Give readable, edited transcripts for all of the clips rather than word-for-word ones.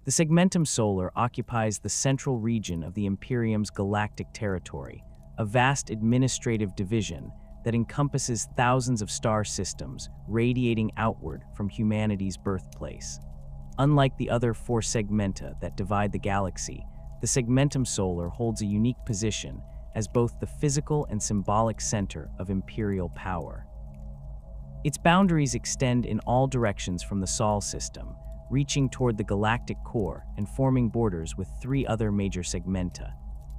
The Segmentum Solar occupies the central region of the Imperium's galactic territory, a vast administrative division that encompasses thousands of star systems radiating outward from humanity's birthplace. Unlike the other four segmenta that divide the galaxy, the Segmentum Solar holds a unique position as both the physical and symbolic center of imperial power. Its boundaries extend in all directions from the Sol system, reaching toward the galactic core and forming borders with three other major segmenta.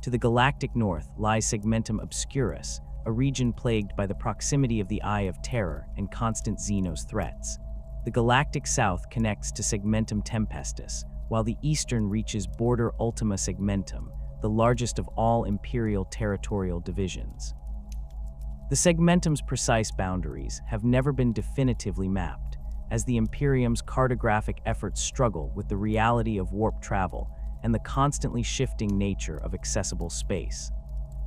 To the galactic north lies Segmentum Obscurus, a region plagued by the proximity of the Eye of Terror and constant Xenos threats. The galactic south connects to Segmentum Tempestus, while the eastern reaches border Ultima Segmentum, the largest of all imperial territorial divisions. The Segmentum's precise boundaries have never been definitively mapped, as the Imperium's cartographic efforts struggle with the reality of warp travel and the constantly shifting nature of accessible space.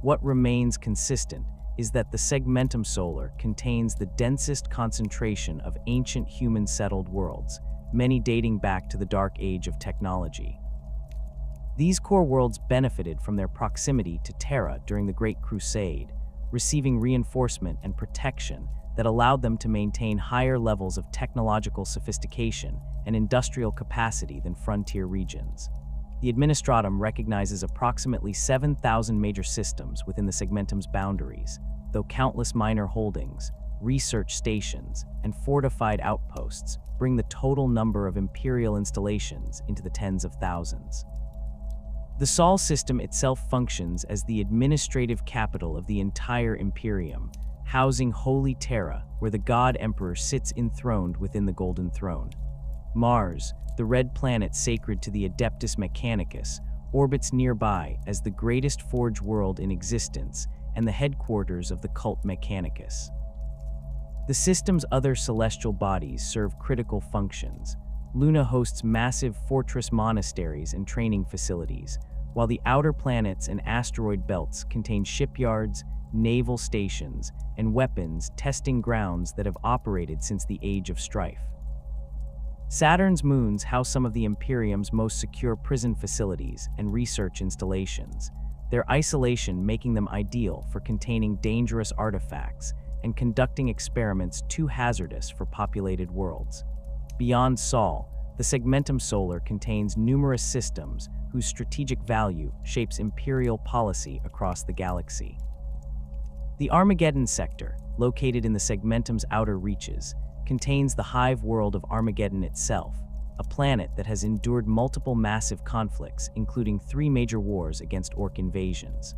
What remains consistent is that the Segmentum Solar contains the densest concentration of ancient human-settled worlds, many dating back to the Dark Age of technology. These core worlds benefited from their proximity to Terra during the Great Crusade, receiving reinforcement and protection that allowed them to maintain higher levels of technological sophistication and industrial capacity than frontier regions. The Administratum recognizes approximately 7,000 major systems within the Segmentum's boundaries, though countless minor holdings, research stations, and fortified outposts bring the total number of imperial installations into the tens of thousands. The Sol system itself functions as the administrative capital of the entire Imperium, housing Holy Terra, where the God Emperor sits enthroned within the Golden Throne. Mars, the red planet sacred to the Adeptus Mechanicus, orbits nearby as the greatest forge world in existence and the headquarters of the cult Mechanicus. The system's other celestial bodies serve critical functions. Luna hosts massive fortress monasteries and training facilities, while the outer planets and asteroid belts contain shipyards, naval stations, and weapons testing grounds that have operated since the Age of Strife. Saturn's moons house some of the Imperium's most secure prison facilities and research installations, their isolation making them ideal for containing dangerous artifacts and conducting experiments too hazardous for populated worlds. Beyond Sol, the Segmentum Solar contains numerous systems whose strategic value shapes imperial policy across the galaxy. The Armageddon sector, located in the Segmentum's outer reaches, contains the hive world of Armageddon itself, a planet that has endured multiple massive conflicts, including 3 major wars against Orc invasions.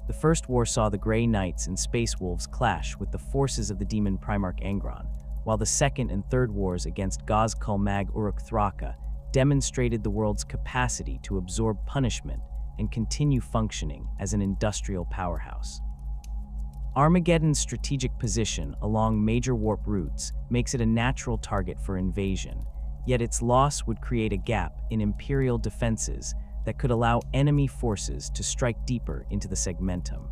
The first war saw the Grey Knights and Space Wolves clash with the forces of the demon Primarch Angron, while the second and third wars against Gozkul Mag Uruk Thraka demonstrated the world's capacity to absorb punishment and continue functioning as an industrial powerhouse. Armageddon's strategic position along major warp routes makes it a natural target for invasion, yet its loss would create a gap in Imperial defenses that could allow enemy forces to strike deeper into the Segmentum.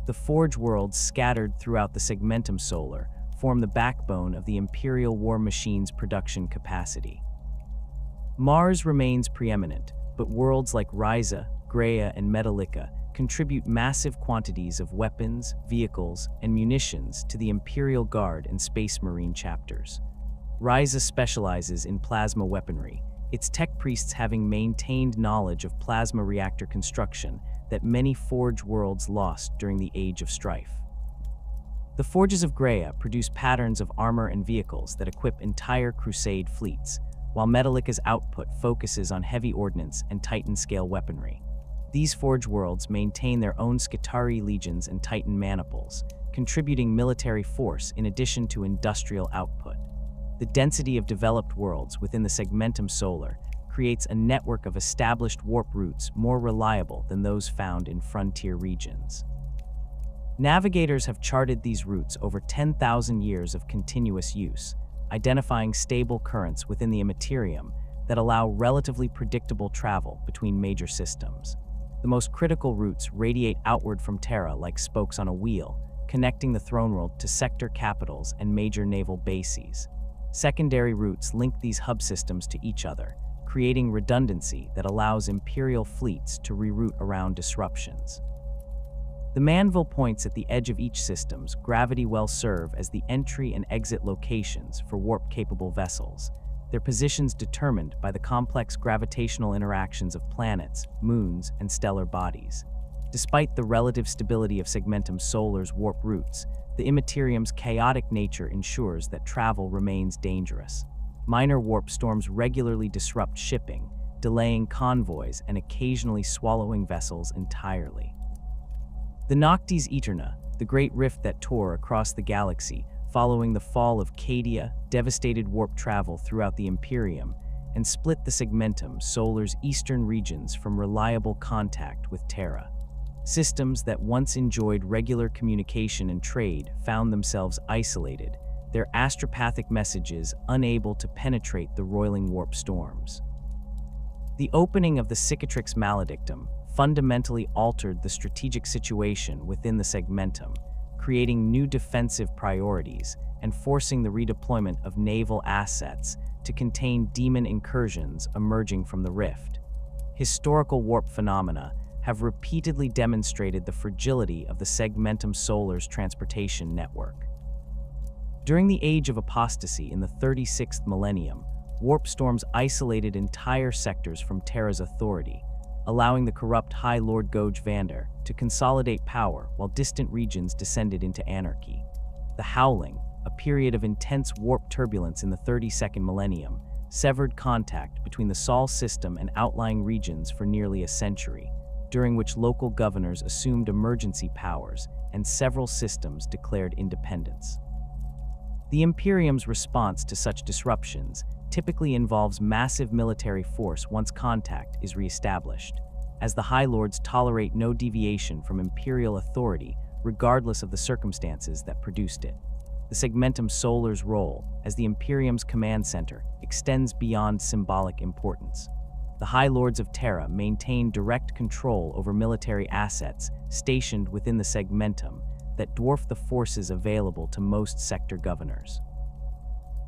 The Forge worlds scattered throughout the Segmentum Solar form the backbone of the Imperial war machine's production capacity. Mars remains preeminent, but worlds like Risa, Graia, and Metalica contribute massive quantities of weapons, vehicles, and munitions to the Imperial Guard and Space Marine chapters. Risa specializes in plasma weaponry, its tech priests having maintained knowledge of plasma reactor construction that many Forge worlds lost during the Age of Strife. The Forges of Graia produce patterns of armor and vehicles that equip entire Crusade fleets, while Metalica's output focuses on heavy ordnance and Titan-scale weaponry. These Forge worlds maintain their own Skitarii legions and Titan maniples, contributing military force in addition to industrial output. The density of developed worlds within the Segmentum Solar creates a network of established warp routes more reliable than those found in frontier regions. Navigators have charted these routes over 10,000 years of continuous use, identifying stable currents within the Immaterium that allow relatively predictable travel between major systems. The most critical routes radiate outward from Terra like spokes on a wheel, connecting the throne world to sector capitals and major naval bases. Secondary routes link these hub systems to each other, creating redundancy that allows Imperial fleets to reroute around disruptions. The manville points at the edge of each system's gravity wells serve as the entry and exit locations for warp-capable vessels, their positions determined by the complex gravitational interactions of planets, moons, and stellar bodies. Despite the relative stability of Segmentum Solar's warp routes, the Immaterium's chaotic nature ensures that travel remains dangerous. Minor warp storms regularly disrupt shipping, delaying convoys and occasionally swallowing vessels entirely. The Noctis Aeterna, the great rift that tore across the galaxy following the fall of Cadia, devastated warp travel throughout the Imperium and split the Segmentum Solar's eastern regions from reliable contact with Terra. Systems that once enjoyed regular communication and trade found themselves isolated, their astropathic messages unable to penetrate the roiling warp storms. The opening of the Cicatrix Maledictum fundamentally altered the strategic situation within the Segmentum, creating new defensive priorities and forcing the redeployment of naval assets to contain demon incursions emerging from the rift. Historical warp phenomena have repeatedly demonstrated the fragility of the Segmentum Solar's transportation network. During the Age of Apostasy in the 36th millennium, warp storms isolated entire sectors from Terra's authority, allowing the corrupt High Lord Goj Vander to consolidate power while distant regions descended into anarchy. The Howling, a period of intense warp turbulence in the 32nd millennium, severed contact between the Sol system and outlying regions for nearly a century, during which local governors assumed emergency powers and several systems declared independence. The Imperium's response to such disruptions typically involves massive military force once contact is re-established, as the High Lords tolerate no deviation from Imperial authority regardless of the circumstances that produced it. The Segmentum Solar's role as the Imperium's command center extends beyond symbolic importance. The High Lords of Terra maintain direct control over military assets stationed within the Segmentum that dwarf the forces available to most sector governors.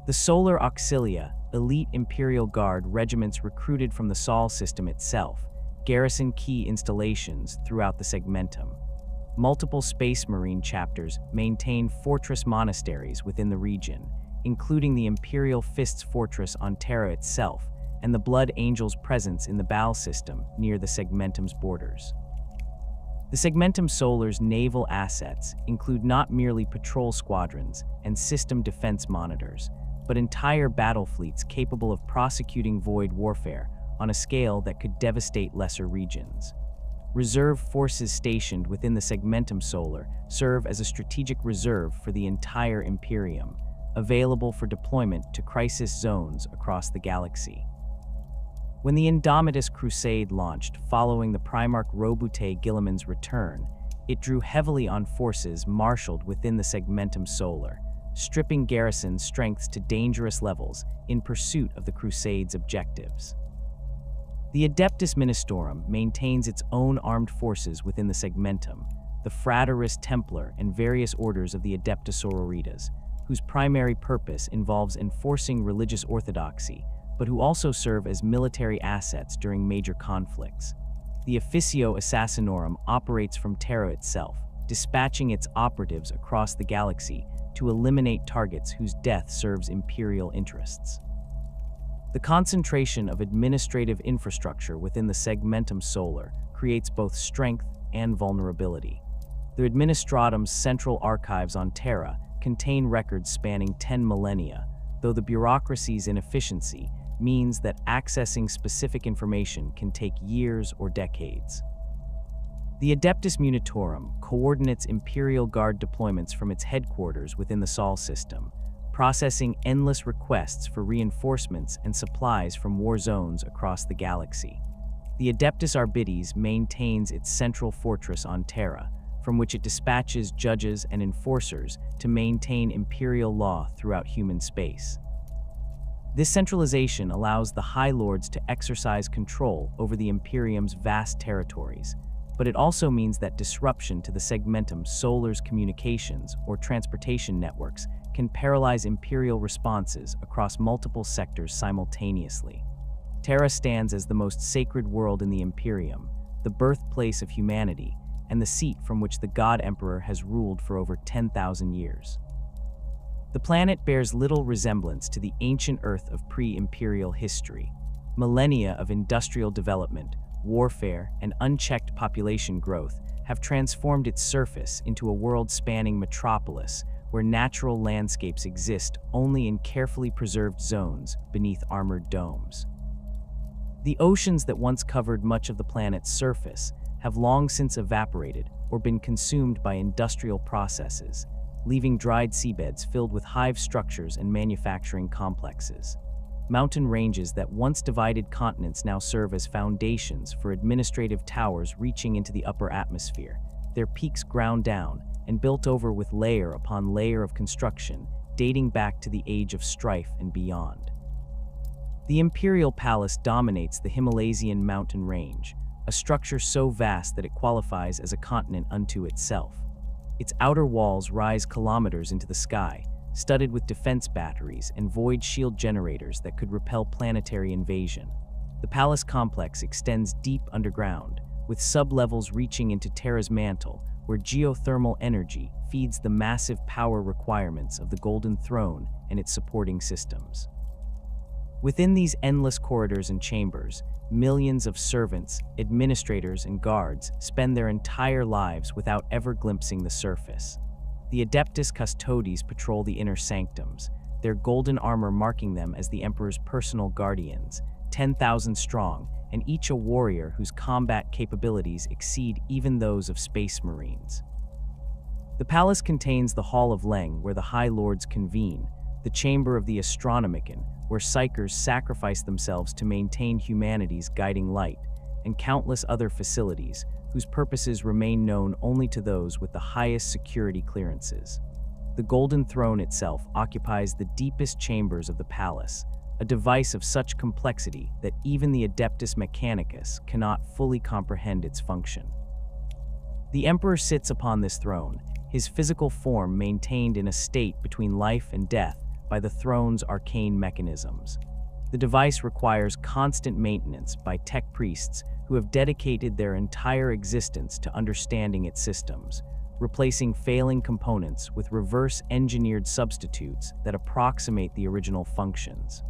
The Solar Auxilia, elite Imperial Guard regiments recruited from the Sol system itself, garrison key installations throughout the Segmentum. Multiple Space Marine chapters maintain fortress monasteries within the region, including the Imperial Fist's fortress on Terra itself and the Blood Angel's presence in the Baal system near the Segmentum's borders. The Segmentum Solar's naval assets include not merely patrol squadrons and system defense monitors, but entire battle fleets capable of prosecuting void warfare on a scale that could devastate lesser regions. Reserve forces stationed within the Segmentum Solar serve as a strategic reserve for the entire Imperium, available for deployment to crisis zones across the galaxy. When the Indomitus Crusade launched following the Primarch Robute Guilliman's return, it drew heavily on forces marshaled within the Segmentum Solar, stripping garrison strengths to dangerous levels in pursuit of the Crusade's objectives. The Adeptus Ministorum maintains its own armed forces within the Segmentum, the Frateris Templar and various orders of the Adeptus Sororitas, whose primary purpose involves enforcing religious orthodoxy, but who also serve as military assets during major conflicts. The Officio Assassinorum operates from Terra itself, dispatching its operatives across the galaxy to eliminate targets whose death serves Imperial interests. The concentration of administrative infrastructure within the Segmentum Solar creates both strength and vulnerability. The Administratum's central archives on Terra contain records spanning 10 millennia, though the bureaucracy's inefficiency means that accessing specific information can take years or decades. The Adeptus Munitorum coordinates Imperial Guard deployments from its headquarters within the Sol system, processing endless requests for reinforcements and supplies from war zones across the galaxy. The Adeptus Arbites maintains its central fortress on Terra, from which it dispatches judges and enforcers to maintain Imperial law throughout human space. This centralization allows the High Lords to exercise control over the Imperium's vast territories, but it also means that disruption to the Segmentum Solar's communications or transportation networks can paralyze Imperial responses across multiple sectors simultaneously. Terra stands as the most sacred world in the Imperium, the birthplace of humanity, and the seat from which the God Emperor has ruled for over 10,000 years. The planet bears little resemblance to the ancient Earth of pre-imperial history. Millennia of industrial development, warfare, and unchecked population growth have transformed its surface into a world-spanning metropolis where natural landscapes exist only in carefully preserved zones beneath armored domes. The oceans that once covered much of the planet's surface have long since evaporated or been consumed by industrial processes, leaving dried seabeds filled with hive structures and manufacturing complexes. Mountain ranges that once divided continents now serve as foundations for administrative towers reaching into the upper atmosphere, their peaks ground down and built over with layer upon layer of construction dating back to the age of strife and beyond. The Imperial Palace dominates the Himalayan mountain range, a structure so vast that it qualifies as a continent unto itself. Its outer walls rise kilometers into the sky, studded with defense batteries and void shield generators that could repel planetary invasion. The palace complex extends deep underground, with sublevels reaching into Terra's mantle, where geothermal energy feeds the massive power requirements of the Golden Throne and its supporting systems. Within these endless corridors and chambers, millions of servants, administrators, and guards spend their entire lives without ever glimpsing the surface. The Adeptus Custodes patrol the inner sanctums, their golden armor marking them as the Emperor's personal guardians, 10,000 strong, and each a warrior whose combat capabilities exceed even those of space marines. The palace contains the Hall of Leng, where the High Lords convene, the chamber of the Astronomican, where psychers sacrifice themselves to maintain humanity's guiding light, and countless other facilities whose purposes remain known only to those with the highest security clearances. The Golden Throne itself occupies the deepest chambers of the palace, a device of such complexity that even the Adeptus Mechanicus cannot fully comprehend its function. The Emperor sits upon this throne, his physical form maintained in a state between life and death by the throne's arcane mechanisms. The device requires constant maintenance by tech priests who have dedicated their entire existence to understanding its systems, replacing failing components with reverse-engineered substitutes that approximate the original functions.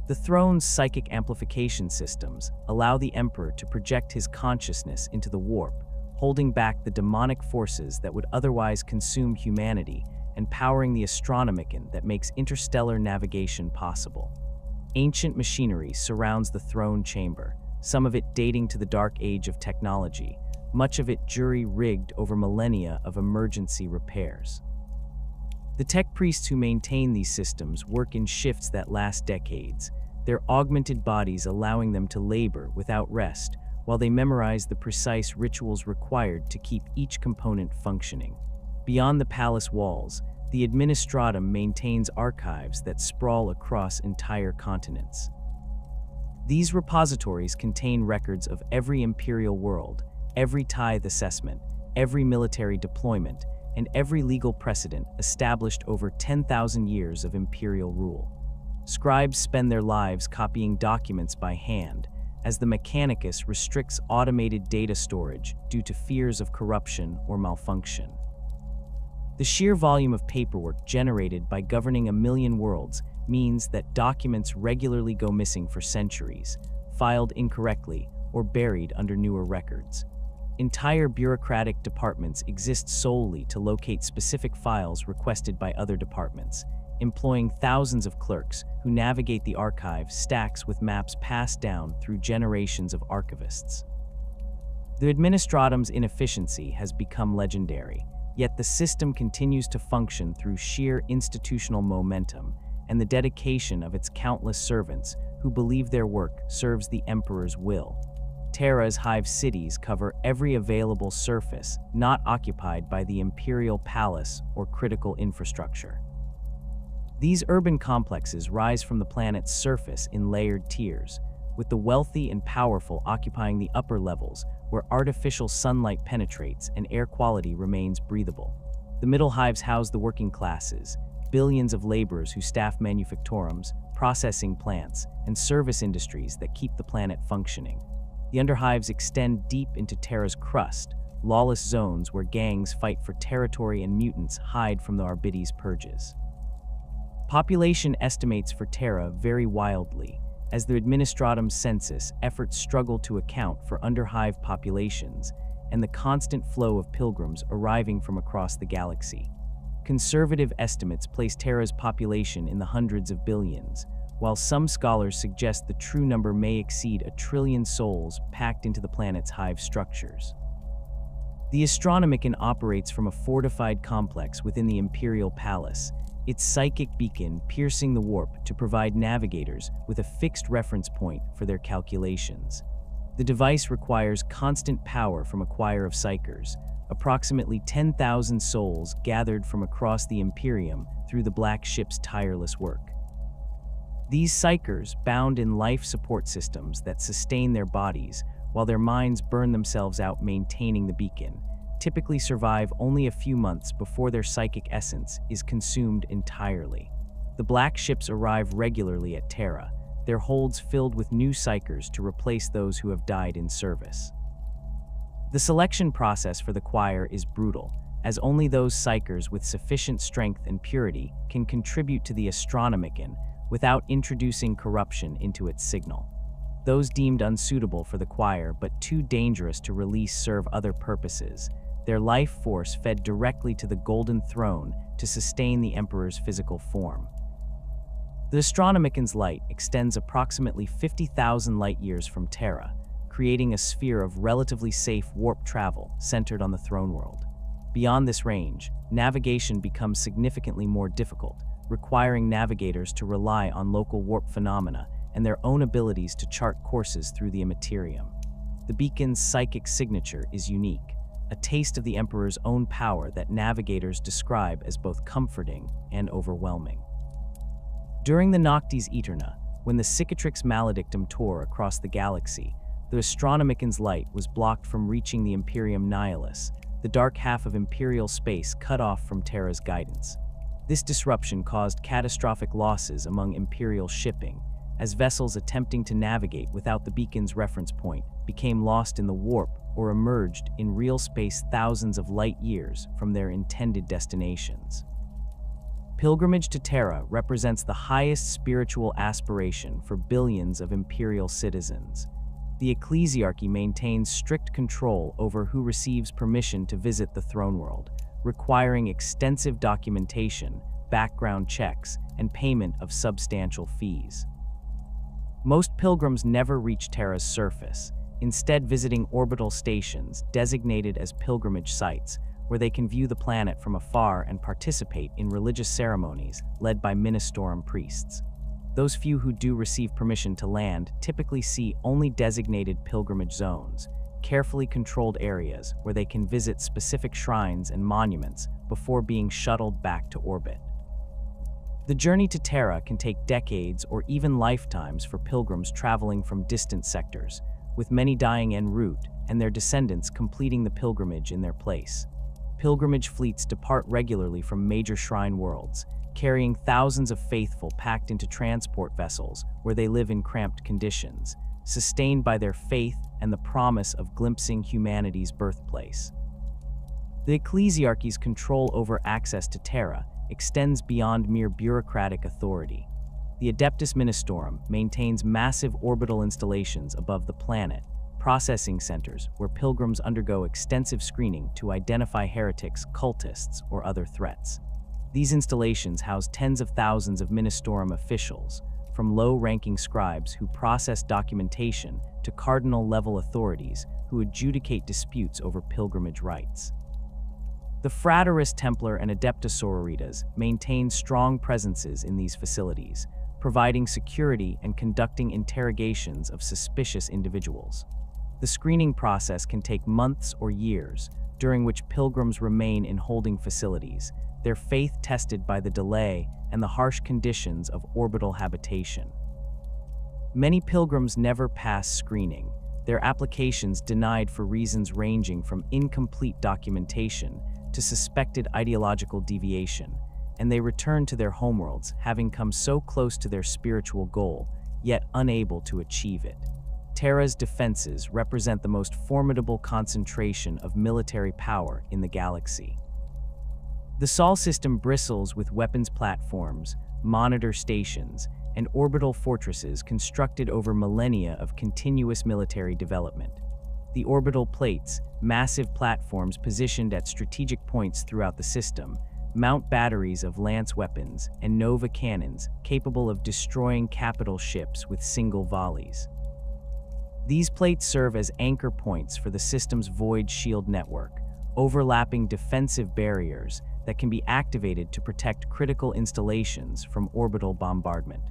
The throne's psychic amplification systems allow the Emperor to project his consciousness into the warp, holding back the demonic forces that would otherwise consume humanity and powering the Astronomican that makes interstellar navigation possible. Ancient machinery surrounds the throne chamber, some of it dating to the dark age of technology, much of it jury-rigged over millennia of emergency repairs. The tech priests who maintain these systems work in shifts that last decades, their augmented bodies allowing them to labor without rest while they memorize the precise rituals required to keep each component functioning. Beyond the palace walls, the Administratum maintains archives that sprawl across entire continents. These repositories contain records of every imperial world, every tithe assessment, every military deployment, and every legal precedent established over 10,000 years of imperial rule. Scribes spend their lives copying documents by hand, as the Mechanicus restricts automated data storage due to fears of corruption or malfunction. The sheer volume of paperwork generated by governing a million worlds means that documents regularly go missing for centuries, filed incorrectly, or buried under newer records. Entire bureaucratic departments exist solely to locate specific files requested by other departments, employing thousands of clerks who navigate the archive stacks with maps passed down through generations of archivists. The Administratum's inefficiency has become legendary, yet the system continues to function through sheer institutional momentum and the dedication of its countless servants who believe their work serves the Emperor's will. Terra's hive cities cover every available surface not occupied by the Imperial Palace or critical infrastructure. These urban complexes rise from the planet's surface in layered tiers, with the wealthy and powerful occupying the upper levels where artificial sunlight penetrates and air quality remains breathable. The middle hives house the working classes, billions of laborers who staff manufactorums, processing plants, and service industries that keep the planet functioning. The underhives extend deep into Terra's crust, lawless zones where gangs fight for territory and mutants hide from the Arbites' purges. Population estimates for Terra vary wildly. As the Administratum census efforts struggle to account for underhive populations and the constant flow of pilgrims arriving from across the galaxy. Conservative estimates place Terra's population in the hundreds of billions, while some scholars suggest the true number may exceed 1 trillion souls packed into the planet's hive structures. The Astronomican operates from a fortified complex within the Imperial Palace, its psychic beacon piercing the warp to provide navigators with a fixed reference point for their calculations. The device requires constant power from a choir of psychers, approximately 10,000 souls gathered from across the Imperium through the Black Ship's tireless work. These psychers, bound in life support systems that sustain their bodies while their minds burn themselves out maintaining the beacon, typically survive only a few months before their psychic essence is consumed entirely. The Black Ships arrive regularly at Terra, their holds filled with new psychers to replace those who have died in service. The selection process for the choir is brutal, as only those psychers with sufficient strength and purity can contribute to the Astronomican without introducing corruption into its signal. Those deemed unsuitable for the choir but too dangerous to release serve other purposes, their life force fed directly to the Golden Throne to sustain the Emperor's physical form. The Astronomican's light extends approximately 50,000 light-years from Terra, creating a sphere of relatively safe warp travel centered on the throne world. Beyond this range, navigation becomes significantly more difficult, requiring navigators to rely on local warp phenomena and their own abilities to chart courses through the Immaterium. The beacon's psychic signature is unique, a taste of the Emperor's own power that navigators describe as both comforting and overwhelming. During the Noctis Aeterna, when the Cicatrix Maledictum tore across the galaxy, the Astronomican's light was blocked from reaching the Imperium Nihilus, the dark half of Imperial space cut off from Terra's guidance. This disruption caused catastrophic losses among Imperial shipping, as vessels attempting to navigate without the beacon's reference point became lost in the warp or emerged in real space thousands of light-years from their intended destinations. Pilgrimage to Terra represents the highest spiritual aspiration for billions of Imperial citizens. The Ecclesiarchy maintains strict control over who receives permission to visit the throne world, requiring extensive documentation, background checks, and payment of substantial fees. Most pilgrims never reach Terra's surface, instead visiting orbital stations designated as pilgrimage sites, where they can view the planet from afar and participate in religious ceremonies led by Ministorum priests. Those few who do receive permission to land typically see only designated pilgrimage zones, carefully controlled areas where they can visit specific shrines and monuments before being shuttled back to orbit. The journey to Terra can take decades or even lifetimes for pilgrims traveling from distant sectors, with many dying en route and their descendants completing the pilgrimage in their place. Pilgrimage fleets depart regularly from major shrine worlds, carrying thousands of faithful packed into transport vessels where they live in cramped conditions, sustained by their faith and the promise of glimpsing humanity's birthplace. The Ecclesiarchy's control over access to Terra extends beyond mere bureaucratic authority. The Adeptus Ministorum maintains massive orbital installations above the planet, processing centers where pilgrims undergo extensive screening to identify heretics, cultists, or other threats. These installations house tens of thousands of Ministorum officials, from low-ranking scribes who process documentation to cardinal-level authorities who adjudicate disputes over pilgrimage rites. The Frateris Templar and Adeptus Sororitas maintain strong presences in these facilities, providing security and conducting interrogations of suspicious individuals. The screening process can take months or years, during which pilgrims remain in holding facilities, their faith tested by the delay and the harsh conditions of orbital habitation. Many pilgrims never pass screening, their applications denied for reasons ranging from incomplete documentation to suspected ideological deviation, and they return to their homeworlds, having come so close to their spiritual goal, yet unable to achieve it. Terra's defenses represent the most formidable concentration of military power in the galaxy. The Sol system bristles with weapons platforms, monitor stations, and orbital fortresses constructed over millennia of continuous military development. The orbital plates, massive platforms positioned at strategic points throughout the system, mount batteries of lance weapons and nova cannons capable of destroying capital ships with single volleys. These plates serve as anchor points for the system's void shield network, overlapping defensive barriers that can be activated to protect critical installations from orbital bombardment.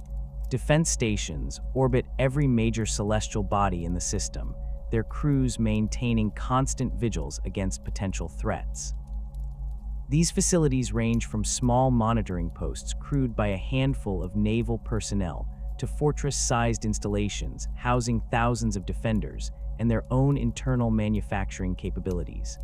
Defense stations orbit every major celestial body in the system, their crews maintaining constant vigils against potential threats. These facilities range from small monitoring posts crewed by a handful of naval personnel to fortress-sized installations housing thousands of defenders and their own internal manufacturing capabilities.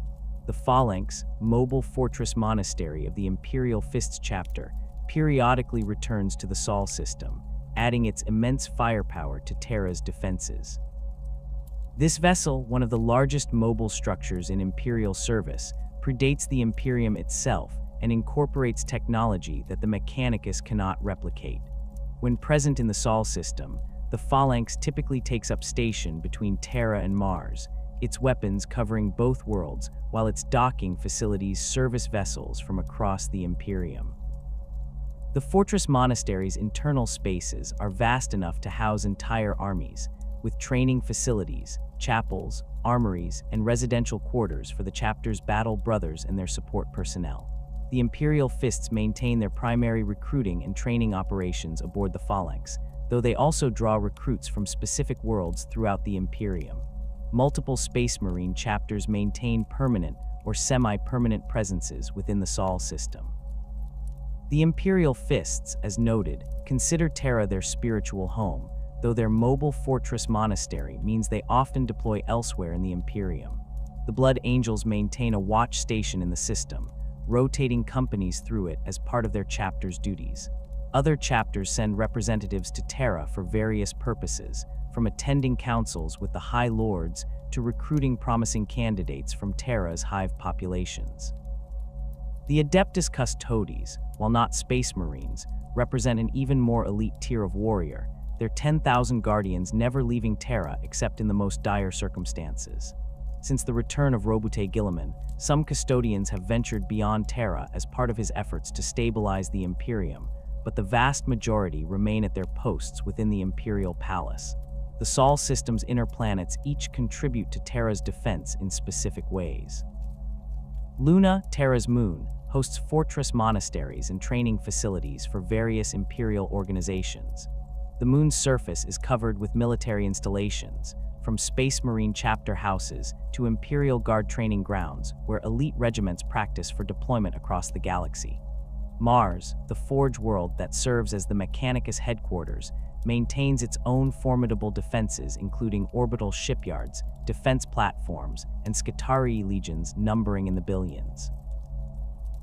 The Phalanx, mobile fortress monastery of the Imperial Fists chapter, periodically returns to the Sol system, adding its immense firepower to Terra's defenses. This vessel, one of the largest mobile structures in Imperial service, predates the Imperium itself and incorporates technology that the Mechanicus cannot replicate. When present in the Sol system, the Phalanx typically takes up station between Terra and Mars, its weapons covering both worlds, while its docking facilities service vessels from across the Imperium. The fortress monastery's internal spaces are vast enough to house entire armies, with training facilities, chapels, armories, and residential quarters for the chapter's battle brothers and their support personnel. The Imperial Fists maintain their primary recruiting and training operations aboard the Phalanx, though they also draw recruits from specific worlds throughout the Imperium. Multiple Space Marine chapters maintain permanent or semi-permanent presences within the Sol system. The Imperial Fists, as noted, consider Terra their spiritual home, though their mobile fortress monastery means they often deploy elsewhere in the Imperium. The Blood Angels maintain a watch station in the system, rotating companies through it as part of their chapter's duties. Other chapters send representatives to Terra for various purposes, from attending councils with the High Lords to recruiting promising candidates from Terra's hive populations. The Adeptus Custodes, while not Space Marines, represent an even more elite tier of warrior, their 10,000 guardians never leaving Terra except in the most dire circumstances. Since the return of Robute Guilliman, some custodians have ventured beyond Terra as part of his efforts to stabilize the Imperium, but the vast majority remain at their posts within the Imperial Palace. The Sol system's inner planets each contribute to Terra's defense in specific ways. Luna, Terra's moon, hosts fortress monasteries and training facilities for various Imperial organizations. The moon's surface is covered with military installations, from Space Marine chapter houses to Imperial Guard training grounds where elite regiments practice for deployment across the galaxy. Mars, the Forge world that serves as the Mechanicus headquarters, maintains its own formidable defenses including orbital shipyards, defense platforms, and Skitarii legions numbering in the billions.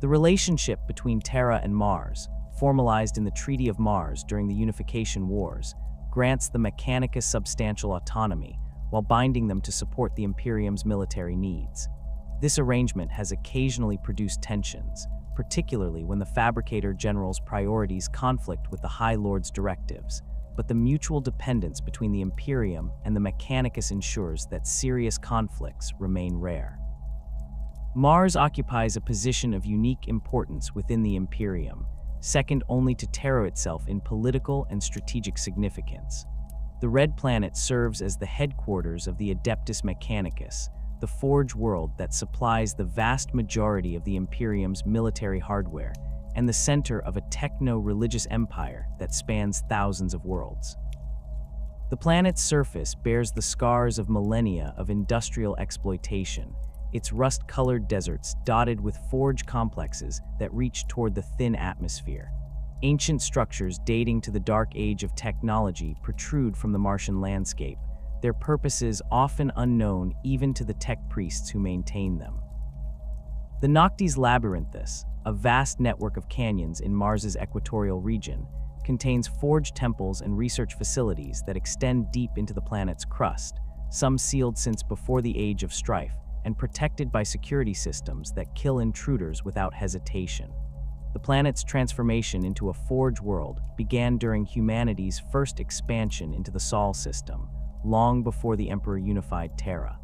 The relationship between Terra and Mars, formalized in the Treaty of Mars during the Unification Wars, grants the Mechanicus substantial autonomy while binding them to support the Imperium's military needs. This arrangement has occasionally produced tensions, particularly when the Fabricator General's priorities conflict with the High Lord's directives, but the mutual dependence between the Imperium and the Mechanicus ensures that serious conflicts remain rare. Mars occupies a position of unique importance within the Imperium, second only to Terra itself in political and strategic significance. The Red Planet serves as the headquarters of the Adeptus Mechanicus, the Forge world that supplies the vast majority of the Imperium's military hardware, and the center of a techno-religious empire that spans thousands of worlds. The planet's surface bears the scars of millennia of industrial exploitation, its rust-colored deserts dotted with forge complexes that reach toward the thin atmosphere. Ancient structures dating to the dark age of technology protrude from the Martian landscape, their purposes often unknown even to the tech priests who maintain them. The Noctis Labyrinthus, a vast network of canyons in Mars's equatorial region, contains forge temples and research facilities that extend deep into the planet's crust, some sealed since before the Age of Strife, and protected by security systems that kill intruders without hesitation. The planet's transformation into a forge world began during humanity's first expansion into the Sol system, long before the Emperor unified Terra.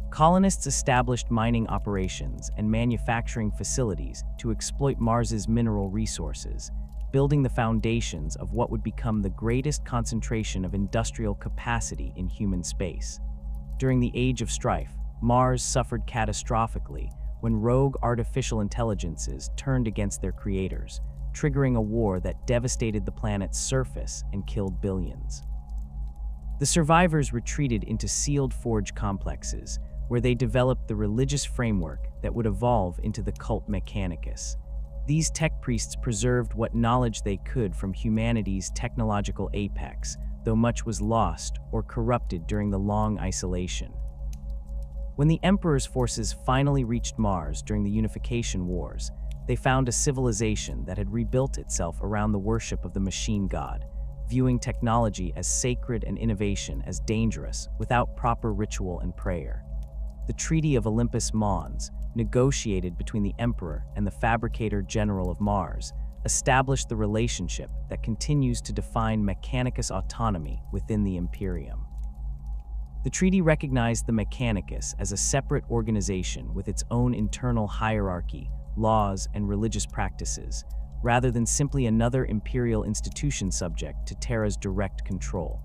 Colonists established mining operations and manufacturing facilities to exploit Mars's mineral resources, building the foundations of what would become the greatest concentration of industrial capacity in human space. During the Age of Strife, Mars suffered catastrophically when rogue artificial intelligences turned against their creators, triggering a war that devastated the planet's surface and killed billions. The survivors retreated into sealed forge complexes, where they developed the religious framework that would evolve into the cult Mechanicus. These tech priests preserved what knowledge they could from humanity's technological apex, though much was lost or corrupted during the long isolation. When the Emperor's forces finally reached Mars during the Unification Wars, they found a civilization that had rebuilt itself around the worship of the machine god, viewing technology as sacred and innovation as dangerous without proper ritual and prayer. The Treaty of Olympus Mons, negotiated between the Emperor and the Fabricator General of Mars, established the relationship that continues to define Mechanicus autonomy within the Imperium. The treaty recognized the Mechanicus as a separate organization with its own internal hierarchy, laws, and religious practices, rather than simply another imperial institution subject to Terra's direct control.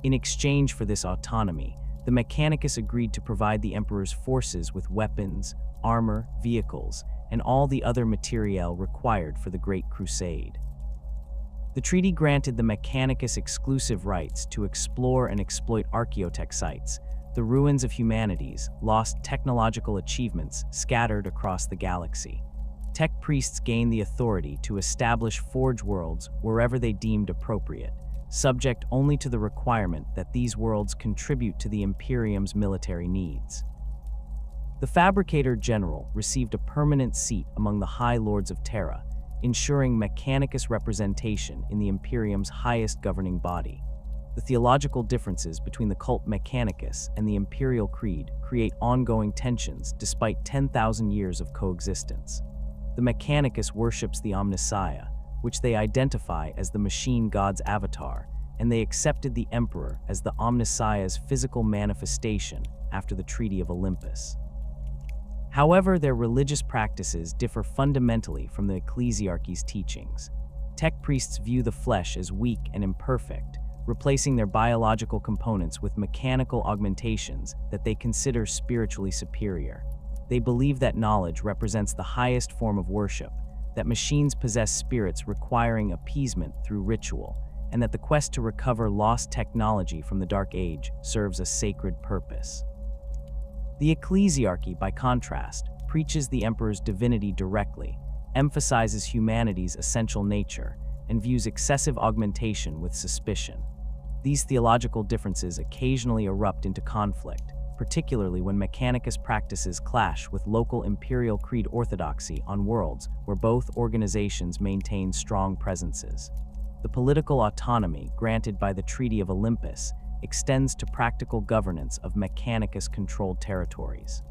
In exchange for this autonomy, the Mechanicus agreed to provide the Emperor's forces with weapons, armor, vehicles, and all the other materiel required for the Great Crusade. The treaty granted the Mechanicus exclusive rights to explore and exploit archaeotech sites, the ruins of humanity's lost technological achievements scattered across the galaxy. Tech priests gained the authority to establish forge worlds wherever they deemed appropriate, subject only to the requirement that these worlds contribute to the Imperium's military needs. The Fabricator General received a permanent seat among the High Lords of Terra, ensuring Mechanicus representation in the Imperium's highest governing body. The theological differences between the cult Mechanicus and the Imperial Creed create ongoing tensions despite 10,000 years of coexistence. The Mechanicus worships the Omnissiah, which they identify as the machine god's avatar, and they accepted the Emperor as the Omnissiah's physical manifestation after the Treaty of Olympus. However, their religious practices differ fundamentally from the ecclesiarchy's teachings. Tech priests view the flesh as weak and imperfect, replacing their biological components with mechanical augmentations that they consider spiritually superior. They believe that knowledge represents the highest form of worship, that machines possess spirits requiring appeasement through ritual, and that the quest to recover lost technology from the Dark Age serves a sacred purpose. The ecclesiarchy, by contrast, preaches the Emperor's divinity directly, emphasizes humanity's essential nature, and views excessive augmentation with suspicion. These theological differences occasionally erupt into conflict, particularly when Mechanicus practices clash with local Imperial Creed orthodoxy on worlds where both organizations maintain strong presences. The political autonomy granted by the Treaty of Olympus extends to practical governance of Mechanicus-controlled territories.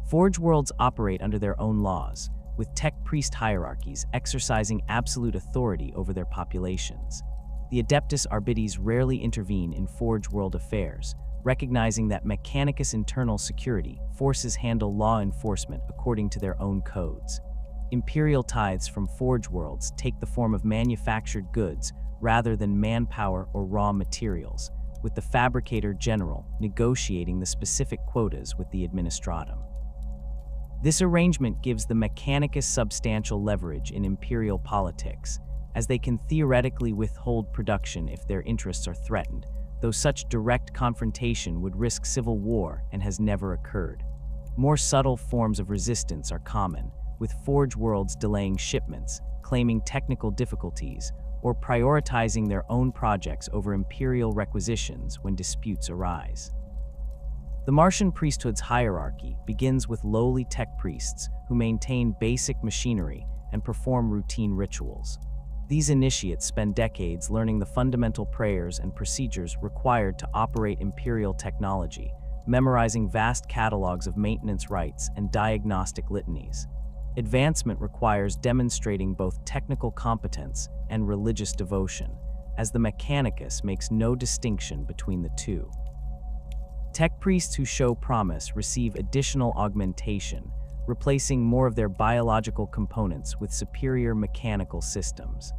Forge worlds operate under their own laws, with tech priest hierarchies exercising absolute authority over their populations. The Adeptus Archives rarely intervene in Forge world affairs, recognizing that Mechanicus internal security forces handle law enforcement according to their own codes. Imperial tithes from Forge worlds take the form of manufactured goods rather than manpower or raw materials, with the Fabricator General negotiating the specific quotas with the Administratum. This arrangement gives the Mechanicus substantial leverage in imperial politics, as they can theoretically withhold production if their interests are threatened, though such direct confrontation would risk civil war and has never occurred. More subtle forms of resistance are common, with Forge worlds delaying shipments, claiming technical difficulties, or prioritizing their own projects over imperial requisitions when disputes arise. The Martian priesthood's hierarchy begins with lowly tech priests who maintain basic machinery and perform routine rituals. These initiates spend decades learning the fundamental prayers and procedures required to operate Imperial technology, memorizing vast catalogs of maintenance rites and diagnostic litanies. Advancement requires demonstrating both technical competence and religious devotion, as the Mechanicus makes no distinction between the two. Tech priests who show promise receive additional augmentation, replacing more of their biological components with superior mechanical systems.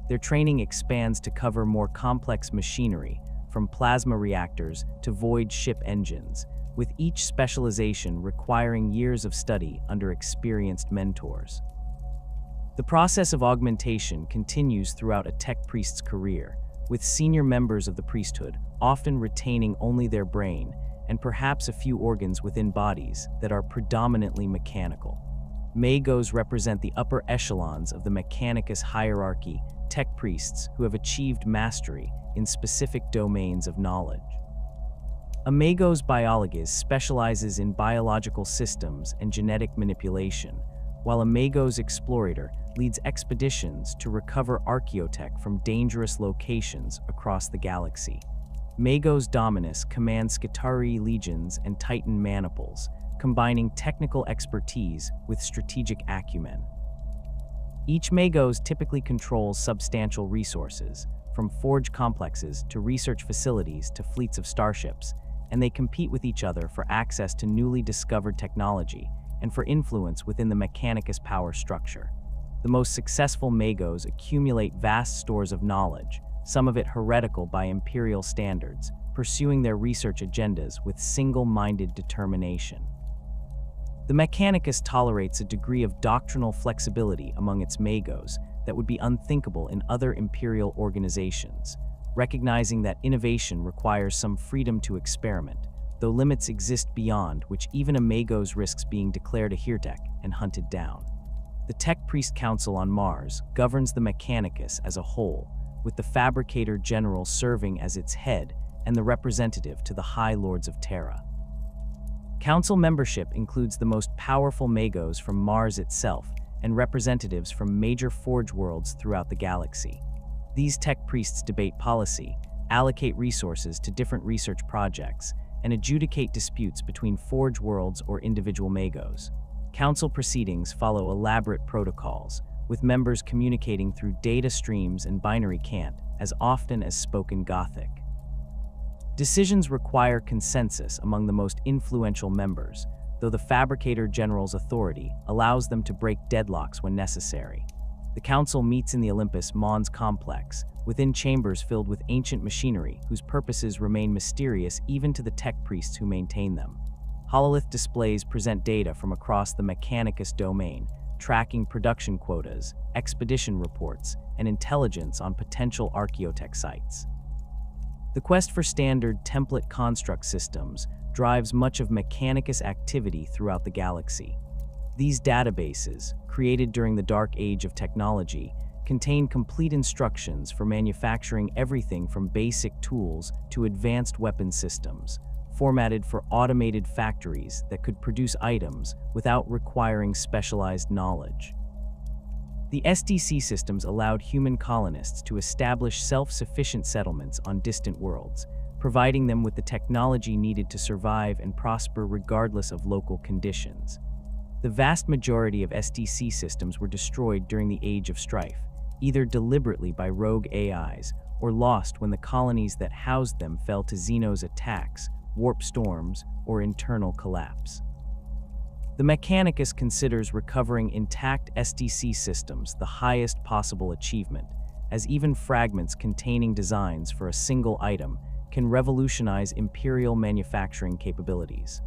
Their training expands to cover more complex machinery, from plasma reactors to void ship engines, with each specialization requiring years of study under experienced mentors. The process of augmentation continues throughout a tech priest's career, with senior members of the priesthood often retaining only their brain and perhaps a few organs within bodies that are predominantly mechanical. Magos represent the upper echelons of the Mechanicus hierarchy, tech priests who have achieved mastery in specific domains of knowledge. A Magos biologist specializes in biological systems and genetic manipulation, while a Magos explorator leads expeditions to recover archaeotech from dangerous locations across the galaxy. Magos Dominus commands Skitarii legions and Titan maniples, combining technical expertise with strategic acumen. Each Magos typically controls substantial resources, from forge complexes to research facilities to fleets of starships, and they compete with each other for access to newly discovered technology and for influence within the Mechanicus power structure. The most successful Magos accumulate vast stores of knowledge, some of it heretical by Imperial standards, pursuing their research agendas with single-minded determination. The Mechanicus tolerates a degree of doctrinal flexibility among its Magos that would be unthinkable in other Imperial organizations, recognizing that innovation requires some freedom to experiment, though limits exist beyond which even a Magos risks being declared a heretic and hunted down. The Tech Priest Council on Mars governs the Mechanicus as a whole, with the Fabricator General serving as its head and the representative to the High Lords of Terra. Council membership includes the most powerful Magos from Mars itself and representatives from major forge worlds throughout the galaxy. These tech priests debate policy, allocate resources to different research projects, and adjudicate disputes between forge worlds or individual Magos. Council proceedings follow elaborate protocols, with members communicating through data streams and binary cant as often as spoken Gothic. Decisions require consensus among the most influential members, though the Fabricator General's authority allows them to break deadlocks when necessary. The Council meets in the Olympus Mons complex, within chambers filled with ancient machinery whose purposes remain mysterious even to the tech priests who maintain them. Hololith displays present data from across the Mechanicus domain, tracking production quotas, expedition reports, and intelligence on potential archaeotech sites. The quest for standard template construct systems drives much of Mechanicus activity throughout the galaxy. These databases, created during the Dark Age of technology, contain complete instructions for manufacturing everything from basic tools to advanced weapon systems, formatted for automated factories that could produce items without requiring specialized knowledge. The SDC systems allowed human colonists to establish self-sufficient settlements on distant worlds, providing them with the technology needed to survive and prosper regardless of local conditions. The vast majority of SDC systems were destroyed during the Age of Strife, either deliberately by rogue AIs or lost when the colonies that housed them fell to Xenos attacks, warp storms, or internal collapse. The Mechanicus considers recovering intact SDC systems the highest possible achievement, as even fragments containing designs for a single item can revolutionize Imperial manufacturing capabilities.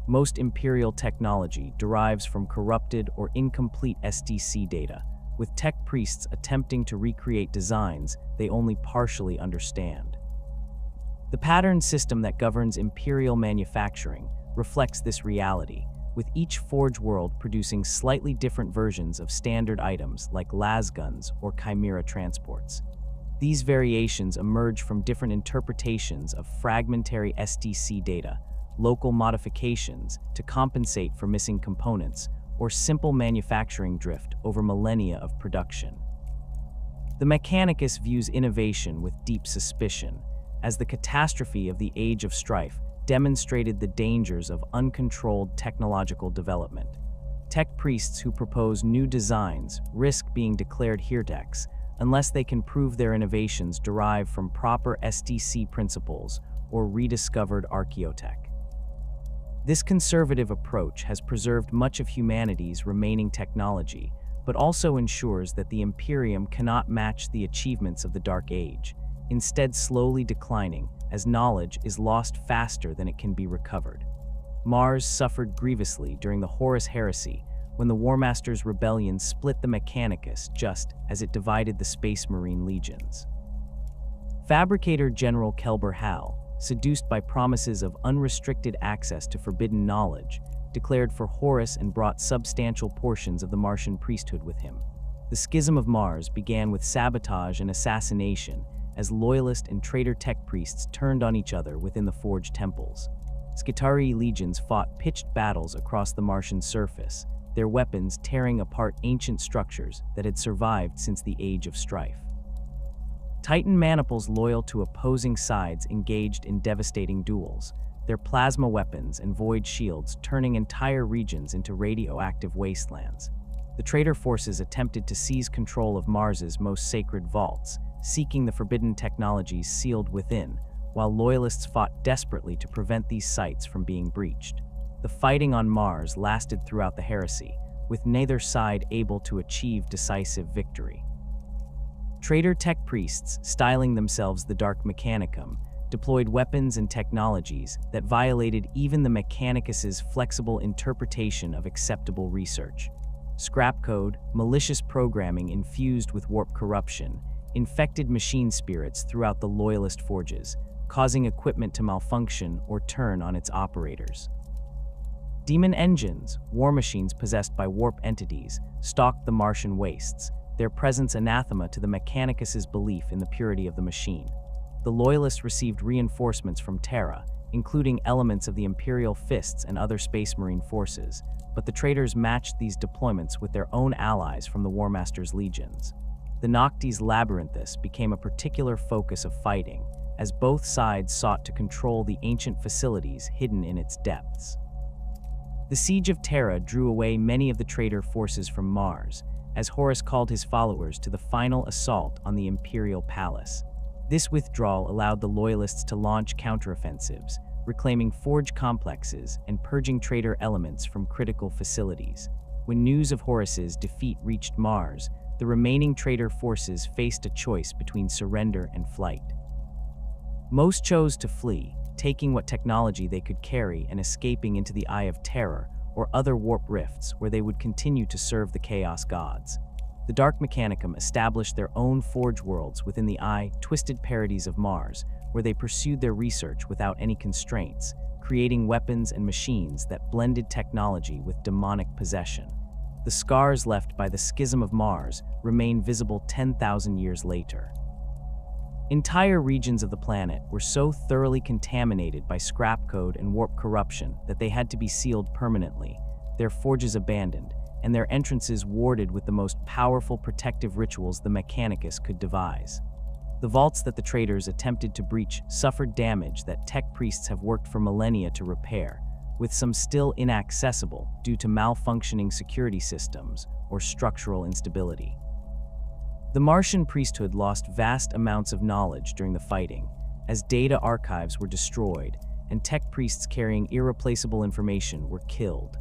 Most Imperial technology derives from corrupted or incomplete SDC data, with tech priests attempting to recreate designs they only partially understand. The pattern system that governs Imperial manufacturing reflects this reality, with each forge world producing slightly different versions of standard items like lasguns or chimera transports. These variations emerge from different interpretations of fragmentary SDC data, local modifications to compensate for missing components, or simple manufacturing drift over millennia of production. The Mechanicus views innovation with deep suspicion, as the catastrophe of the Age of Strife demonstrated the dangers of uncontrolled technological development. Tech priests who propose new designs risk being declared heretics unless they can prove their innovations derive from proper STC principles or rediscovered archaeotech. This conservative approach has preserved much of humanity's remaining technology, but also ensures that the Imperium cannot match the achievements of the Dark Age, instead slowly declining as knowledge is lost faster than it can be recovered. Mars suffered grievously during the Horus Heresy when the War Master's rebellion split the Mechanicus just as it divided the Space Marine legions. Fabricator General Kelber Hal, seduced by promises of unrestricted access to forbidden knowledge, declared for Horus and brought substantial portions of the Martian priesthood with him. The Schism of Mars began with sabotage and assassination as loyalist and traitor tech priests turned on each other within the forged temples. Skitarii legions fought pitched battles across the Martian surface, their weapons tearing apart ancient structures that had survived since the Age of Strife. Titan maniples loyal to opposing sides engaged in devastating duels, their plasma weapons and void shields turning entire regions into radioactive wastelands. The traitor forces attempted to seize control of Mars's most sacred vaults, seeking the forbidden technologies sealed within, while loyalists fought desperately to prevent these sites from being breached. The fighting on Mars lasted throughout the heresy, with neither side able to achieve decisive victory. Traitor tech priests, styling themselves the Dark Mechanicum, deployed weapons and technologies that violated even the Mechanicus's flexible interpretation of acceptable research. Scrap code, malicious programming infused with warp corruption, infected machine spirits throughout the loyalist forges, causing equipment to malfunction or turn on its operators. Demon engines, war machines possessed by warp entities, stalked the Martian wastes, their presence anathema to the Mechanicus's belief in the purity of the machine. The Loyalists received reinforcements from Terra, including elements of the Imperial Fists and other Space Marine forces, but the traitors matched these deployments with their own allies from the War Master's legions. The Noctis Labyrinthus became a particular focus of fighting, as both sides sought to control the ancient facilities hidden in its depths. The Siege of Terra drew away many of the traitor forces from Mars, as Horus called his followers to the final assault on the Imperial Palace. This withdrawal allowed the Loyalists to launch counteroffensives, reclaiming forge complexes and purging traitor elements from critical facilities. When news of Horus's defeat reached Mars, the remaining traitor forces faced a choice between surrender and flight. Most chose to flee, taking what technology they could carry and escaping into the Eye of Terror or other warp rifts where they would continue to serve the Chaos Gods. The Dark Mechanicum established their own forge worlds within the twisted parodies of Mars, where they pursued their research without any constraints, creating weapons and machines that blended technology with demonic possession. The scars left by the Schism of Mars remain visible 10,000 years later. Entire regions of the planet were so thoroughly contaminated by scrap code and warp corruption that they had to be sealed permanently, their forges abandoned, and their entrances warded with the most powerful protective rituals the Mechanicus could devise. The vaults that the traitors attempted to breach suffered damage that tech priests have worked for millennia to repair, with some still inaccessible due to malfunctioning security systems or structural instability. The Martian priesthood lost vast amounts of knowledge during the fighting, as data archives were destroyed and tech priests carrying irreplaceable information were killed.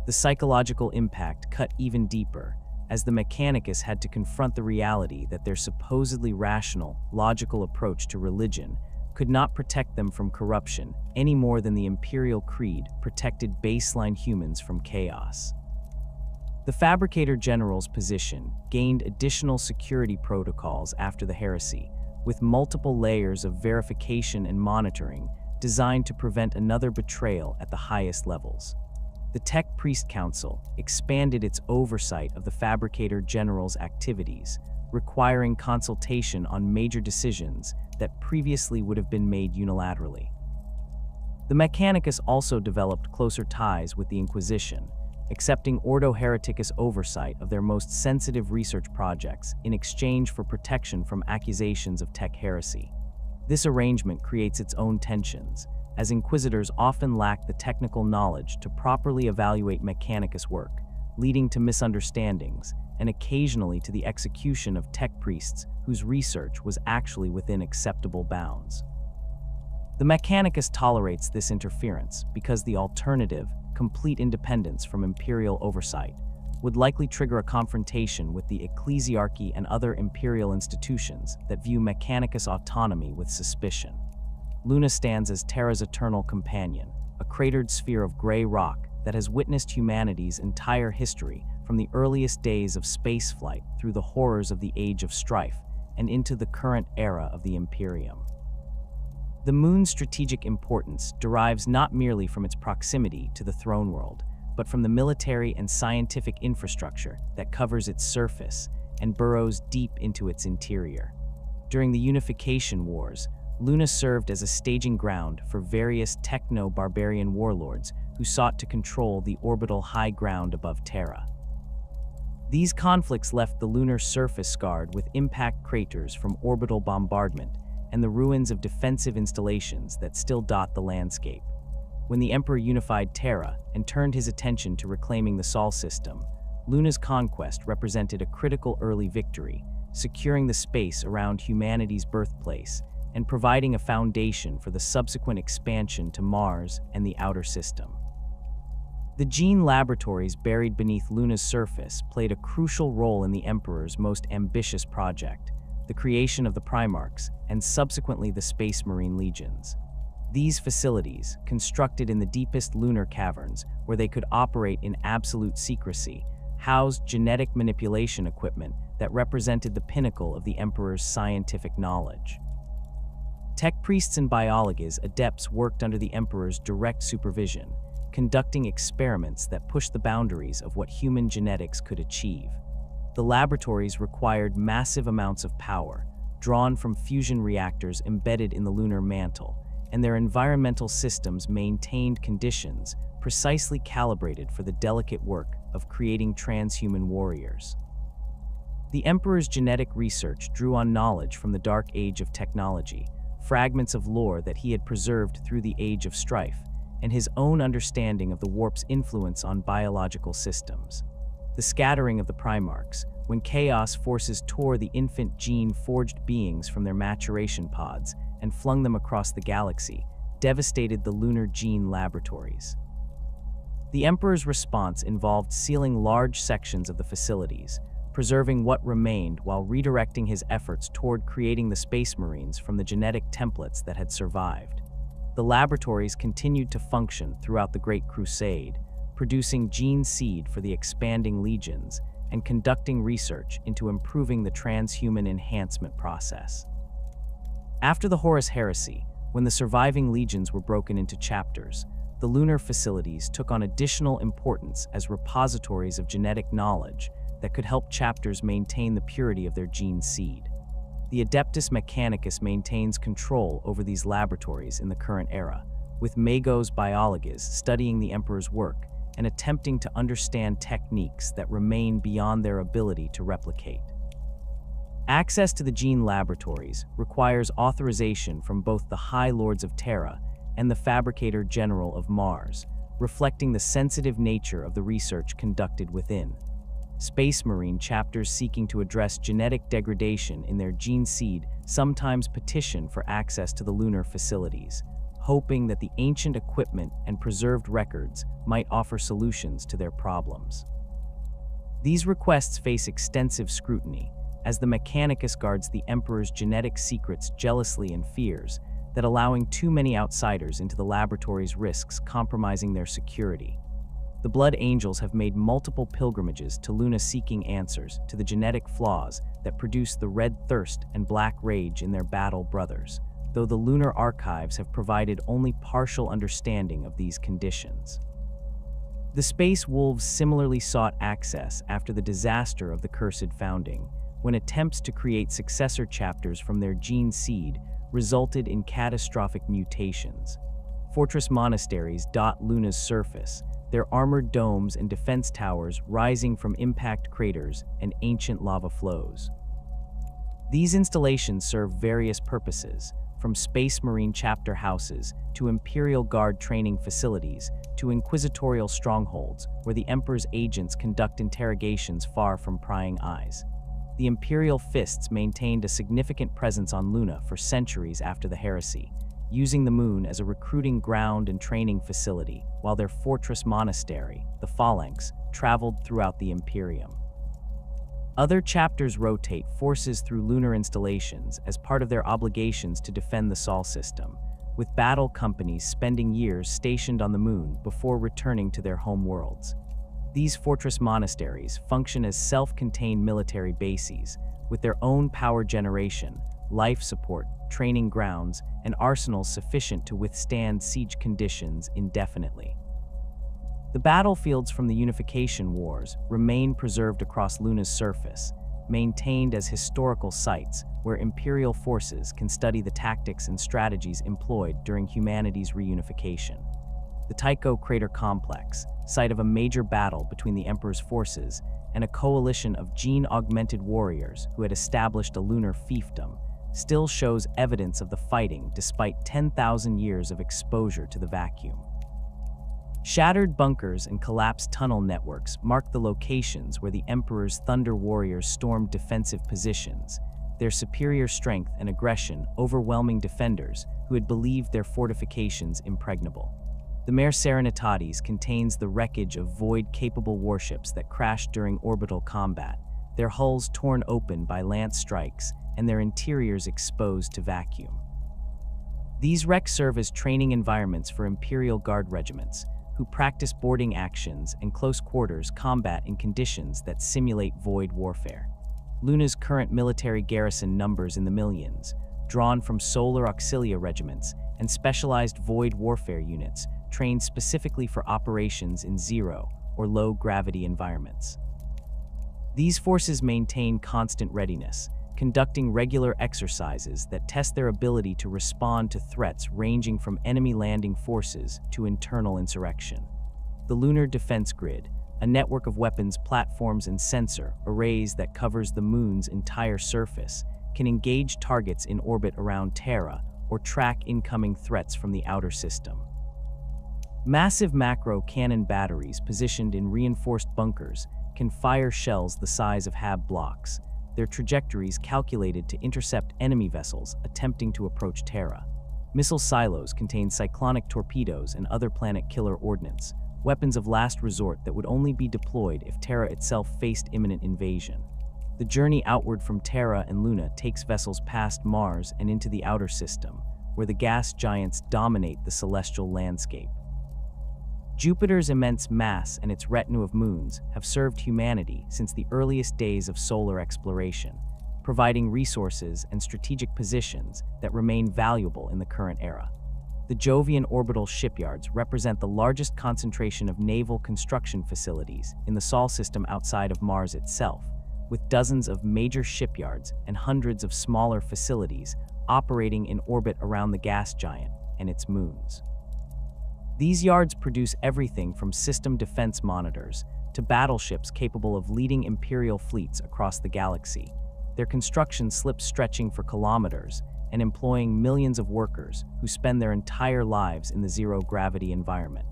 The psychological impact cut even deeper, as the Mechanicus had to confront the reality that their supposedly rational, logical approach to religion could not protect them from corruption any more than the Imperial Creed protected baseline humans from chaos. The Fabricator General's position gained additional security protocols after the heresy, with multiple layers of verification and monitoring designed to prevent another betrayal at the highest levels. The Tech Priest Council expanded its oversight of the Fabricator General's activities, requiring consultation on major decisions that previously would have been made unilaterally. The Mechanicus also developed closer ties with the Inquisition, accepting Ordo Hereticus oversight of their most sensitive research projects in exchange for protection from accusations of tech heresy. This arrangement creates its own tensions, as Inquisitors often lack the technical knowledge to properly evaluate Mechanicus work, leading to misunderstandings and occasionally to the execution of tech priests whose research was actually within acceptable bounds. The Mechanicus tolerates this interference because the alternative, complete independence from imperial oversight, would likely trigger a confrontation with the ecclesiarchy and other imperial institutions that view Mechanicus autonomy with suspicion. Luna stands as Terra's eternal companion, a cratered sphere of gray rock that has witnessed humanity's entire history from the earliest days of spaceflight through the horrors of the Age of Strife and into the current era of the Imperium. The moon's strategic importance derives not merely from its proximity to the throne world, but from the military and scientific infrastructure that covers its surface and burrows deep into its interior. During the Unification Wars, Luna served as a staging ground for various techno-barbarian warlords who sought to control the orbital high ground above Terra. These conflicts left the lunar surface scarred with impact craters from orbital bombardment and the ruins of defensive installations that still dot the landscape. When the Emperor unified Terra and turned his attention to reclaiming the Sol system, Luna's conquest represented a critical early victory, securing the space around humanity's birthplace and providing a foundation for the subsequent expansion to Mars and the outer system. The gene laboratories buried beneath Luna's surface played a crucial role in the Emperor's most ambitious project, the creation of the Primarchs and subsequently the Space Marine Legions. These facilities, constructed in the deepest lunar caverns where they could operate in absolute secrecy, housed genetic manipulation equipment that represented the pinnacle of the Emperor's scientific knowledge. Tech priests and biologists adepts worked under the Emperor's direct supervision, conducting experiments that pushed the boundaries of what human genetics could achieve. The laboratories required massive amounts of power, drawn from fusion reactors embedded in the lunar mantle, and their environmental systems maintained conditions precisely calibrated for the delicate work of creating transhuman warriors. The Emperor's genetic research drew on knowledge from the dark age of technology, fragments of lore that he had preserved through the Age of Strife, and his own understanding of the warp's influence on biological systems. The scattering of the Primarchs, when chaos forces tore the infant gene-forged beings from their maturation pods and flung them across the galaxy, devastated the lunar gene laboratories. The Emperor's response involved sealing large sections of the facilities, preserving what remained while redirecting his efforts toward creating the Space Marines from the genetic templates that had survived. The laboratories continued to function throughout the Great Crusade, producing gene seed for the expanding legions and conducting research into improving the transhuman enhancement process. After the Horus Heresy, when the surviving legions were broken into chapters, the lunar facilities took on additional importance as repositories of genetic knowledge that could help chapters maintain the purity of their gene seed. The Adeptus Mechanicus maintains control over these laboratories in the current era, with Magos biologists studying the Emperor's work and attempting to understand techniques that remain beyond their ability to replicate. Access to the gene laboratories requires authorization from both the High Lords of Terra and the Fabricator General of Mars, reflecting the sensitive nature of the research conducted within. Space Marine chapters seeking to address genetic degradation in their gene seed sometimes petition for access to the lunar facilities, hoping that the ancient equipment and preserved records might offer solutions to their problems. These requests face extensive scrutiny, as the Mechanicus guards the Emperor's genetic secrets jealously and fears that allowing too many outsiders into the laboratories risks compromising their security. The Blood Angels have made multiple pilgrimages to Luna seeking answers to the genetic flaws that produce the Red Thirst and Black Rage in their battle brothers, though the lunar archives have provided only partial understanding of these conditions. The Space Wolves similarly sought access after the disaster of the Cursed Founding, when attempts to create successor chapters from their gene seed resulted in catastrophic mutations. Fortress monasteries dot Luna's surface, their armored domes and defense towers rising from impact craters and ancient lava flows. These installations serve various purposes, from Space Marine chapter houses to Imperial Guard training facilities to inquisitorial strongholds where the Emperor's agents conduct interrogations far from prying eyes. The Imperial Fists maintained a significant presence on Luna for centuries after the heresy, using the moon as a recruiting ground and training facility, while their fortress monastery, the Phalanx, traveled throughout the Imperium. Other chapters rotate forces through lunar installations as part of their obligations to defend the Sol system, with battle companies spending years stationed on the moon before returning to their home worlds. These fortress monasteries function as self-contained military bases, with their own power generation, life support, training grounds, and arsenals sufficient to withstand siege conditions indefinitely. The battlefields from the Unification Wars remain preserved across Luna's surface, maintained as historical sites where Imperial forces can study the tactics and strategies employed during humanity's reunification. The Tycho Crater Complex, site of a major battle between the Emperor's forces and a coalition of gene-augmented warriors who had established a lunar fiefdom, still shows evidence of the fighting despite 10,000 years of exposure to the vacuum. Shattered bunkers and collapsed tunnel networks mark the locations where the Emperor's Thunder Warriors stormed defensive positions, their superior strength and aggression overwhelming defenders who had believed their fortifications impregnable. The Mare Serenitatis contains the wreckage of void-capable warships that crashed during orbital combat, their hulls torn open by lance strikes and their interiors exposed to vacuum. These wrecks serve as training environments for Imperial Guard regiments, who practice boarding actions and close-quarters combat in conditions that simulate void warfare. Luna's current military garrison numbers in the millions, drawn from solar auxilia regiments and specialized void warfare units trained specifically for operations in zero or low-gravity environments. These forces maintain constant readiness, conducting regular exercises that test their ability to respond to threats ranging from enemy landing forces to internal insurrection. The Lunar Defense Grid, a network of weapons platforms and sensor arrays that covers the moon's entire surface, can engage targets in orbit around Terra or track incoming threats from the outer system. Massive macro cannon batteries positioned in reinforced bunkers can fire shells the size of HAB blocks, their trajectories calculated to intercept enemy vessels attempting to approach Terra. Missile silos contain cyclonic torpedoes and other planet-killer ordnance, weapons of last resort that would only be deployed if Terra itself faced imminent invasion. The journey outward from Terra and Luna takes vessels past Mars and into the outer system, where the gas giants dominate the celestial landscape. Jupiter's immense mass and its retinue of moons have served humanity since the earliest days of solar exploration, providing resources and strategic positions that remain valuable in the current era. The Jovian orbital shipyards represent the largest concentration of naval construction facilities in the Sol system outside of Mars itself, with dozens of major shipyards and hundreds of smaller facilities operating in orbit around the gas giant and its moons. These yards produce everything from system defense monitors to battleships capable of leading Imperial fleets across the galaxy, their construction slips stretching for kilometers and employing millions of workers who spend their entire lives in the zero-gravity environment.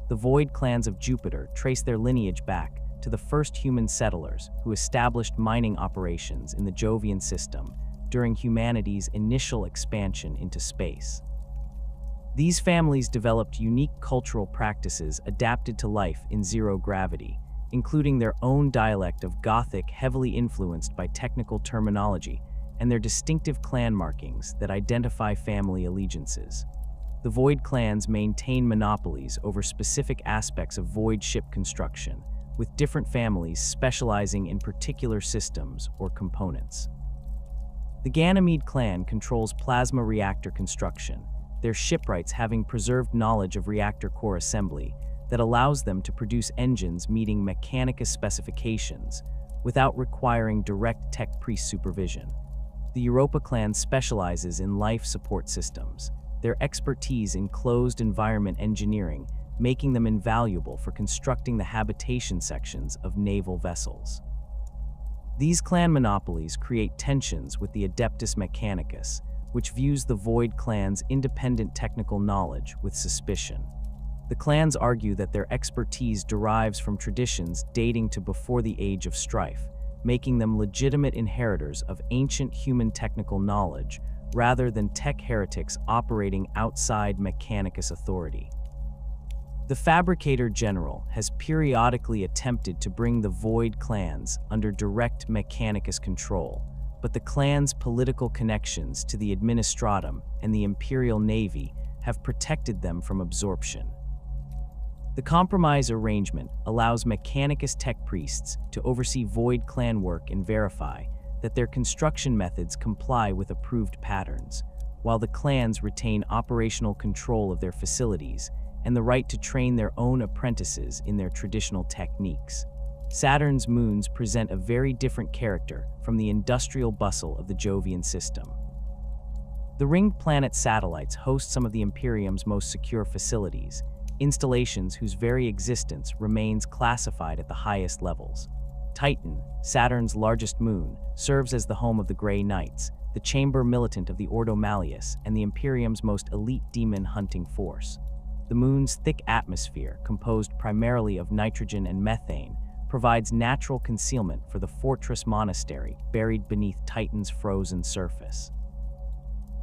The Void clans of Jupiter trace their lineage back to the first human settlers who established mining operations in the Jovian system during humanity's initial expansion into space. These families developed unique cultural practices adapted to life in zero gravity, including their own dialect of Gothic heavily influenced by technical terminology and their distinctive clan markings that identify family allegiances. The Void clans maintain monopolies over specific aspects of Void ship construction, with different families specializing in particular systems or components. The Ganymede clan controls plasma reactor construction, their shipwrights having preserved knowledge of reactor core assembly that allows them to produce engines meeting Mechanicus specifications without requiring direct tech priest supervision. The Europa clan specializes in life support systems, their expertise in closed environment engineering, making them invaluable for constructing the habitation sections of naval vessels. These clan monopolies create tensions with the Adeptus Mechanicus, which views the Void clan's independent technical knowledge with suspicion. The clans argue that their expertise derives from traditions dating to before the Age of Strife, making them legitimate inheritors of ancient human technical knowledge rather than tech heretics operating outside Mechanicus authority. The Fabricator General has periodically attempted to bring the Void clans under direct Mechanicus control, but the clan's political connections to the Administratum and the Imperial Navy have protected them from absorption. The compromise arrangement allows Mechanicus tech priests to oversee Void clan work and verify that their construction methods comply with approved patterns, while the clans retain operational control of their facilities and the right to train their own apprentices in their traditional techniques. Saturn's moons present a very different character from the industrial bustle of the Jovian system. The ringed planet satellites host some of the Imperium's most secure facilities, installations whose very existence remains classified at the highest levels. Titan, Saturn's largest moon, serves as the home of the Grey Knights, the chamber militant of the Ordo Malleus and the Imperium's most elite demon hunting force. The moon's thick atmosphere, composed primarily of nitrogen and methane, provides natural concealment for the fortress monastery buried beneath Titan's frozen surface.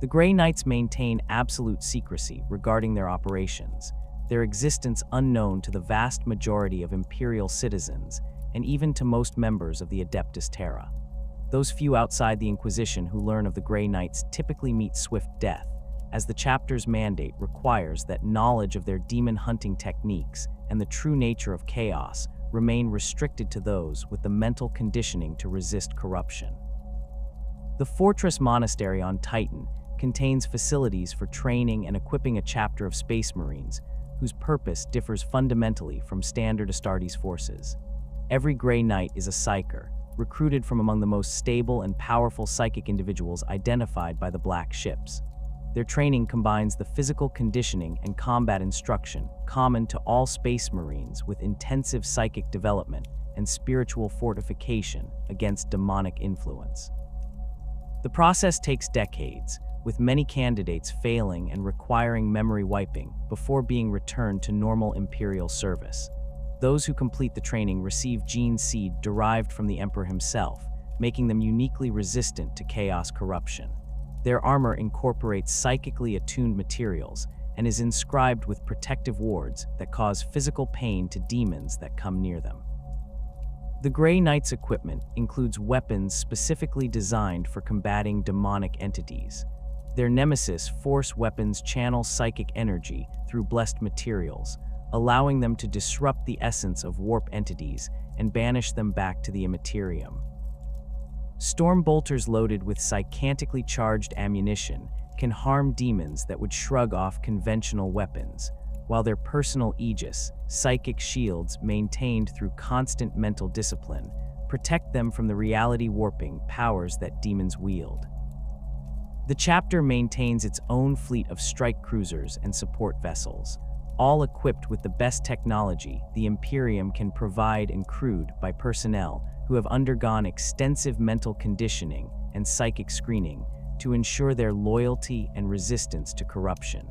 The Grey Knights maintain absolute secrecy regarding their operations, their existence unknown to the vast majority of Imperial citizens and even to most members of the Adeptus Terra. Those few outside the Inquisition who learn of the Grey Knights typically meet swift death, as the chapter's mandate requires that knowledge of their demon hunting techniques and the true nature of chaos remain restricted to those with the mental conditioning to resist corruption. The Fortress Monastery on Titan contains facilities for training and equipping a chapter of Space Marines whose purpose differs fundamentally from standard Astartes forces. Every Grey Knight is a psyker, recruited from among the most stable and powerful psychic individuals identified by the Black Ships. Their training combines the physical conditioning and combat instruction common to all Space Marines with intensive psychic development and spiritual fortification against demonic influence. The process takes decades, with many candidates failing and requiring memory wiping before being returned to normal Imperial service. Those who complete the training receive gene seed derived from the Emperor himself, making them uniquely resistant to chaos corruption. Their armor incorporates psychically attuned materials and is inscribed with protective wards that cause physical pain to demons that come near them. The Grey Knight's equipment includes weapons specifically designed for combating demonic entities. Their nemesis force weapons channel psychic energy through blessed materials, allowing them to disrupt the essence of warp entities and banish them back to the immaterium. Storm bolters loaded with psychantically charged ammunition can harm demons that would shrug off conventional weapons, while their personal aegis, psychic shields maintained through constant mental discipline, protect them from the reality warping powers that demons wield. The chapter maintains its own fleet of strike cruisers and support vessels, all equipped with the best technology the Imperium can provide and crewed by personnel who have undergone extensive mental conditioning and psychic screening to ensure their loyalty and resistance to corruption.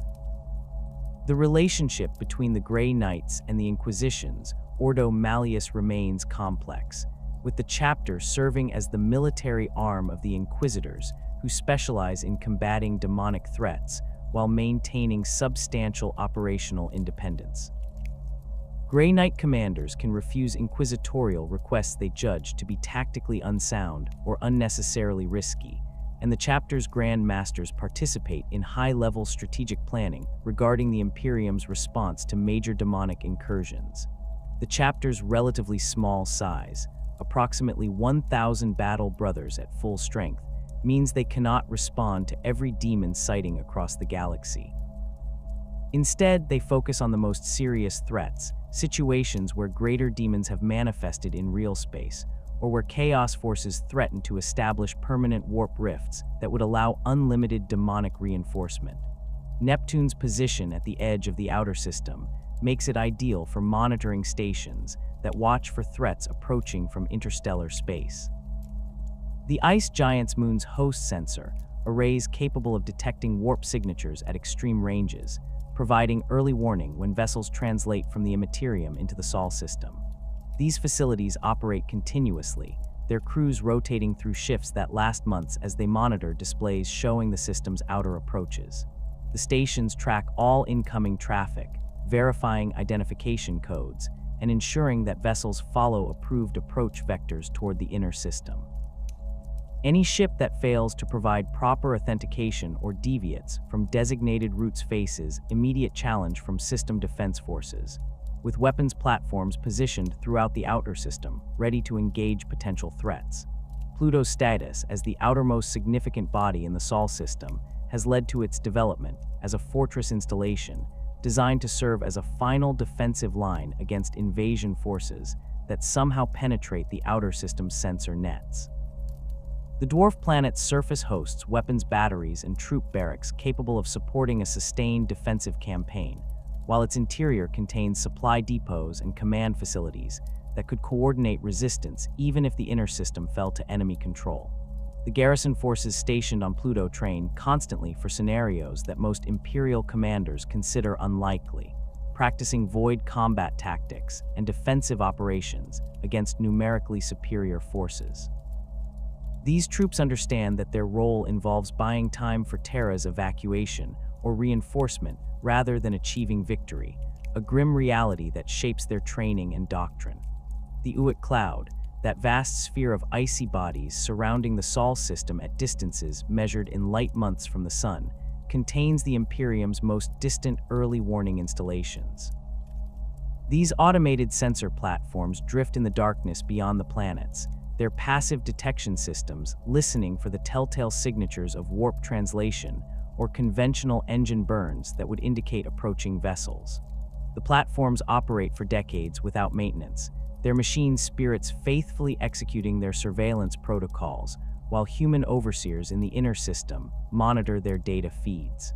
The relationship between the Grey Knights and the Inquisition's Ordo Malleus remains complex, with the chapter serving as the military arm of the Inquisitors who specialize in combating demonic threats while maintaining substantial operational independence. Grey Knight commanders can refuse inquisitorial requests they judge to be tactically unsound or unnecessarily risky, and the chapter's Grand Masters participate in high-level strategic planning regarding the Imperium's response to major demonic incursions. The chapter's relatively small size, approximately 1,000 battle brothers at full strength, means they cannot respond to every demon sighting across the galaxy. Instead, they focus on the most serious threats, situations where greater demons have manifested in real space, or where chaos forces threaten to establish permanent warp rifts that would allow unlimited demonic reinforcement. Neptune's position at the edge of the outer system makes it ideal for monitoring stations that watch for threats approaching from interstellar space. The ice giant's moon's host sensor, arrays capable of detecting warp signatures at extreme ranges, providing early warning when vessels translate from the Imperium into the Sol system. These facilities operate continuously, their crews rotating through shifts that last months as they monitor displays showing the system's outer approaches. The stations track all incoming traffic, verifying identification codes, and ensuring that vessels follow approved approach vectors toward the inner system. Any ship that fails to provide proper authentication or deviates from designated routes faces immediate challenge from system defense forces, with weapons platforms positioned throughout the outer system, ready to engage potential threats. Pluto's status as the outermost significant body in the Sol system has led to its development as a fortress installation designed to serve as a final defensive line against invasion forces that somehow penetrate the outer system's sensor nets. The dwarf planet's surface hosts weapons batteries and troop barracks capable of supporting a sustained defensive campaign, while its interior contains supply depots and command facilities that could coordinate resistance even if the inner system fell to enemy control. The garrison forces stationed on Pluto train constantly for scenarios that most Imperial commanders consider unlikely, practicing void combat tactics and defensive operations against numerically superior forces. These troops understand that their role involves buying time for Terra's evacuation or reinforcement rather than achieving victory, a grim reality that shapes their training and doctrine. The Uit Cloud, that vast sphere of icy bodies surrounding the Sol system at distances measured in light months from the Sun, contains the Imperium's most distant early warning installations. These automated sensor platforms drift in the darkness beyond the planets, their passive detection systems listening for the telltale signatures of warp translation or conventional engine burns that would indicate approaching vessels. The platforms operate for decades without maintenance, their machine spirits faithfully executing their surveillance protocols, while human overseers in the inner system monitor their data feeds.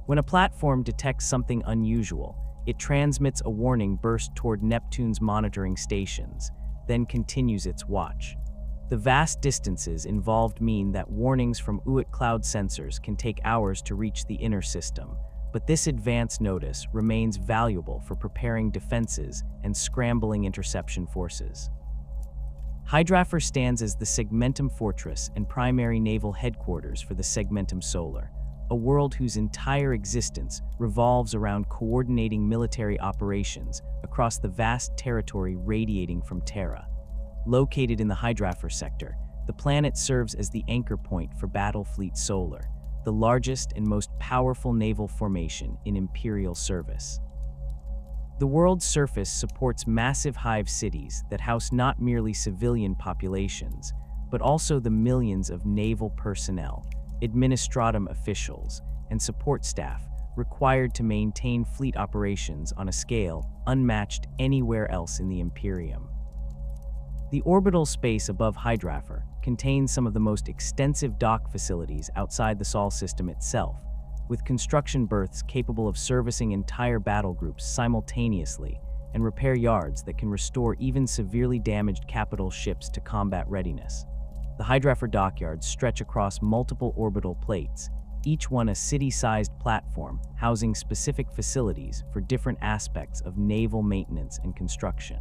When a platform detects something unusual, it transmits a warning burst toward Neptune's monitoring stations, then continues its watch. The vast distances involved mean that warnings from Uit Cloud sensors can take hours to reach the inner system, but this advance notice remains valuable for preparing defenses and scrambling interception forces. Hydrafor stands as the Segmentum fortress and primary naval headquarters for the Segmentum Solar, a world whose entire existence revolves around coordinating military operations across the vast territory radiating from Terra. Located in the Hydrafor sector, the planet serves as the anchor point for Battle Fleet Solar, the largest and most powerful naval formation in Imperial service. The world's surface supports massive hive cities that house not merely civilian populations, but also the millions of naval personnel, administratum officials, and support staff required to maintain fleet operations on a scale unmatched anywhere else in the Imperium. The orbital space above Hydrafor contains some of the most extensive dock facilities outside the Sol system itself, with construction berths capable of servicing entire battle groups simultaneously and repair yards that can restore even severely damaged capital ships to combat readiness. The Hydrafor dockyards stretch across multiple orbital plates, each one a city-sized platform housing specific facilities for different aspects of naval maintenance and construction.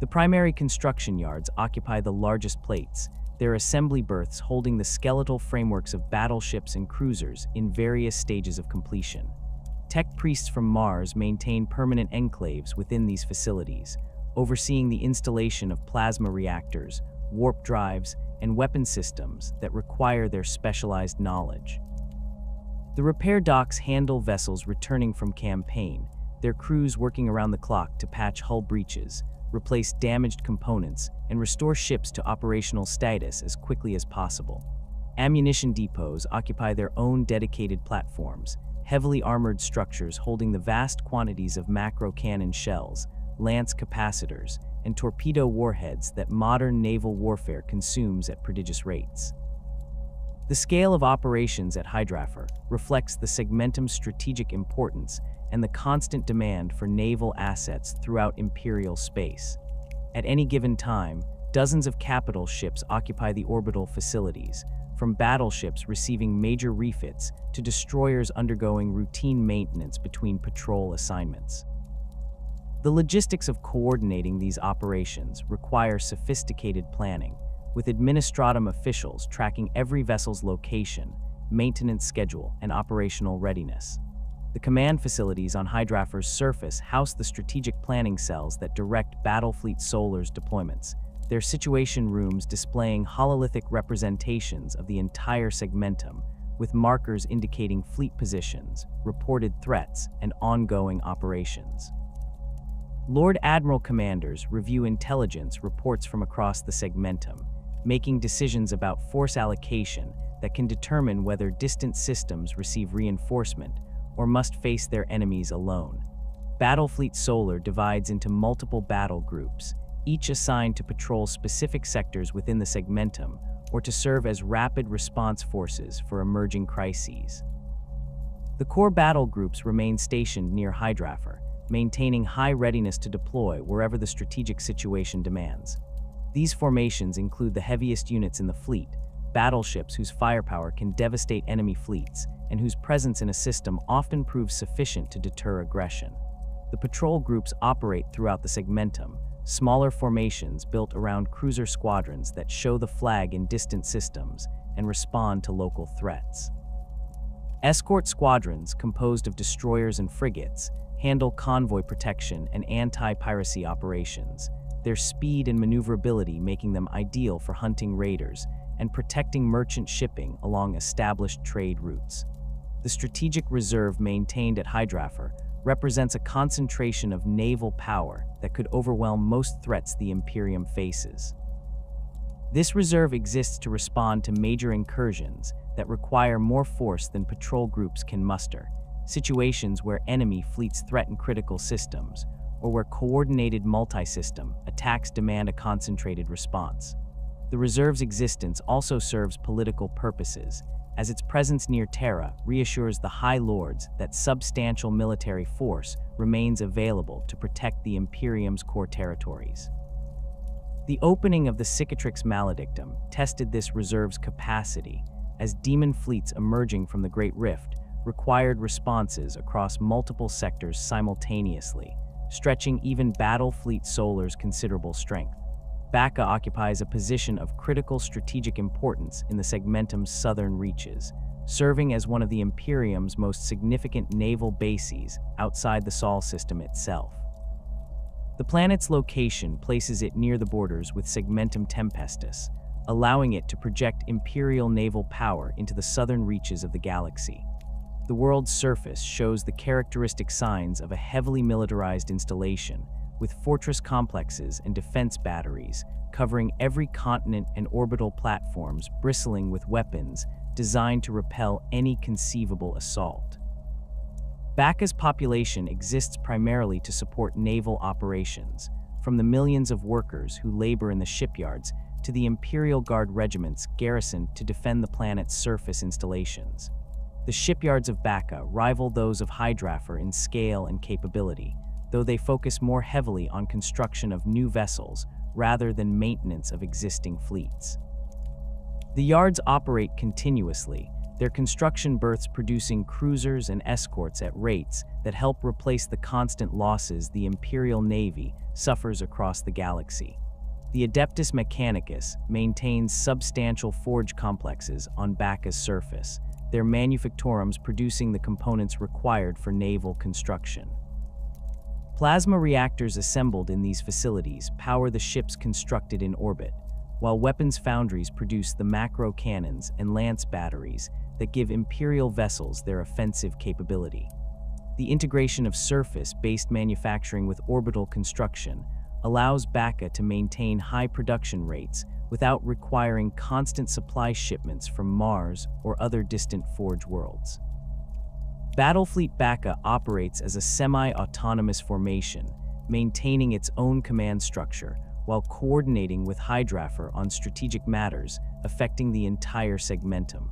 The primary construction yards occupy the largest plates, their assembly berths holding the skeletal frameworks of battleships and cruisers in various stages of completion. Tech priests from Mars maintain permanent enclaves within these facilities, overseeing the installation of plasma reactors, warp drives, and weapon systems that require their specialized knowledge. The repair docks handle vessels returning from campaign, their crews working around the clock to patch hull breaches, replace damaged components, and restore ships to operational status as quickly as possible. Ammunition depots occupy their own dedicated platforms, heavily armored structures holding the vast quantities of macro cannon shells, lance capacitors, and torpedo warheads that modern naval warfare consumes at prodigious rates. The scale of operations at Hydrafor reflects the Segmentum's strategic importance and the constant demand for naval assets throughout Imperial space. At any given time, dozens of capital ships occupy the orbital facilities, from battleships receiving major refits to destroyers undergoing routine maintenance between patrol assignments. The logistics of coordinating these operations require sophisticated planning, with administratum officials tracking every vessel's location, maintenance schedule, and operational readiness. The command facilities on Hydrafor's surface house the strategic planning cells that direct Battlefleet Solar's deployments, their situation rooms displaying hololithic representations of the entire Segmentum, with markers indicating fleet positions, reported threats, and ongoing operations. Lord Admiral commanders review intelligence reports from across the Segmentum, making decisions about force allocation that can determine whether distant systems receive reinforcement or must face their enemies alone. Battlefleet Solar divides into multiple battle groups, each assigned to patrol specific sectors within the Segmentum or to serve as rapid response forces for emerging crises. The core battle groups remain stationed near Hydrafor, maintaining high readiness to deploy wherever the strategic situation demands. These formations include the heaviest units in the fleet, battleships whose firepower can devastate enemy fleets and whose presence in a system often proves sufficient to deter aggression. The patrol groups operate throughout the Segmentum, smaller formations built around cruiser squadrons that show the flag in distant systems and respond to local threats. Escort squadrons, composed of destroyers and frigates, handle convoy protection and anti-piracy operations, their speed and maneuverability making them ideal for hunting raiders and protecting merchant shipping along established trade routes. The strategic reserve maintained at Hydrafor represents a concentration of naval power that could overwhelm most threats the Imperium faces. This reserve exists to respond to major incursions that require more force than patrol groups can muster, situations where enemy fleets threaten critical systems, or where coordinated multi-system attacks demand a concentrated response. The reserve's existence also serves political purposes, as its presence near Terra reassures the High Lords that substantial military force remains available to protect the Imperium's core territories. The opening of the Cicatrix Maledictum tested this reserve's capacity, as demon fleets emerging from the Great Rift required responses across multiple sectors simultaneously, stretching even Battlefleet Solar's considerable strength. Bacca occupies a position of critical strategic importance in the Segmentum's southern reaches, serving as one of the Imperium's most significant naval bases outside the Sol system itself. The planet's location places it near the borders with Segmentum Tempestus, allowing it to project Imperial naval power into the southern reaches of the galaxy. The world's surface shows the characteristic signs of a heavily militarized installation, with fortress complexes and defense batteries covering every continent and orbital platforms bristling with weapons designed to repel any conceivable assault. Bacca's population exists primarily to support naval operations, from the millions of workers who labor in the shipyards to the Imperial Guard regiments garrisoned to defend the planet's surface installations. The shipyards of Bacca rival those of Hydrafor in scale and capability, though they focus more heavily on construction of new vessels rather than maintenance of existing fleets. The yards operate continuously, their construction berths producing cruisers and escorts at rates that help replace the constant losses the Imperial Navy suffers across the galaxy. The Adeptus Mechanicus maintains substantial forge complexes on Bacca's surface, their manufactorums producing the components required for naval construction. Plasma reactors assembled in these facilities power the ships constructed in orbit, while weapons foundries produce the macro cannons and lance batteries that give Imperial vessels their offensive capability. The integration of surface-based manufacturing with orbital construction allows Bacca to maintain high production rates without requiring constant supply shipments from Mars or other distant Forge worlds. Battlefleet Bacca operates as a semi-autonomous formation, maintaining its own command structure while coordinating with Hydrafor on strategic matters affecting the entire segmentum.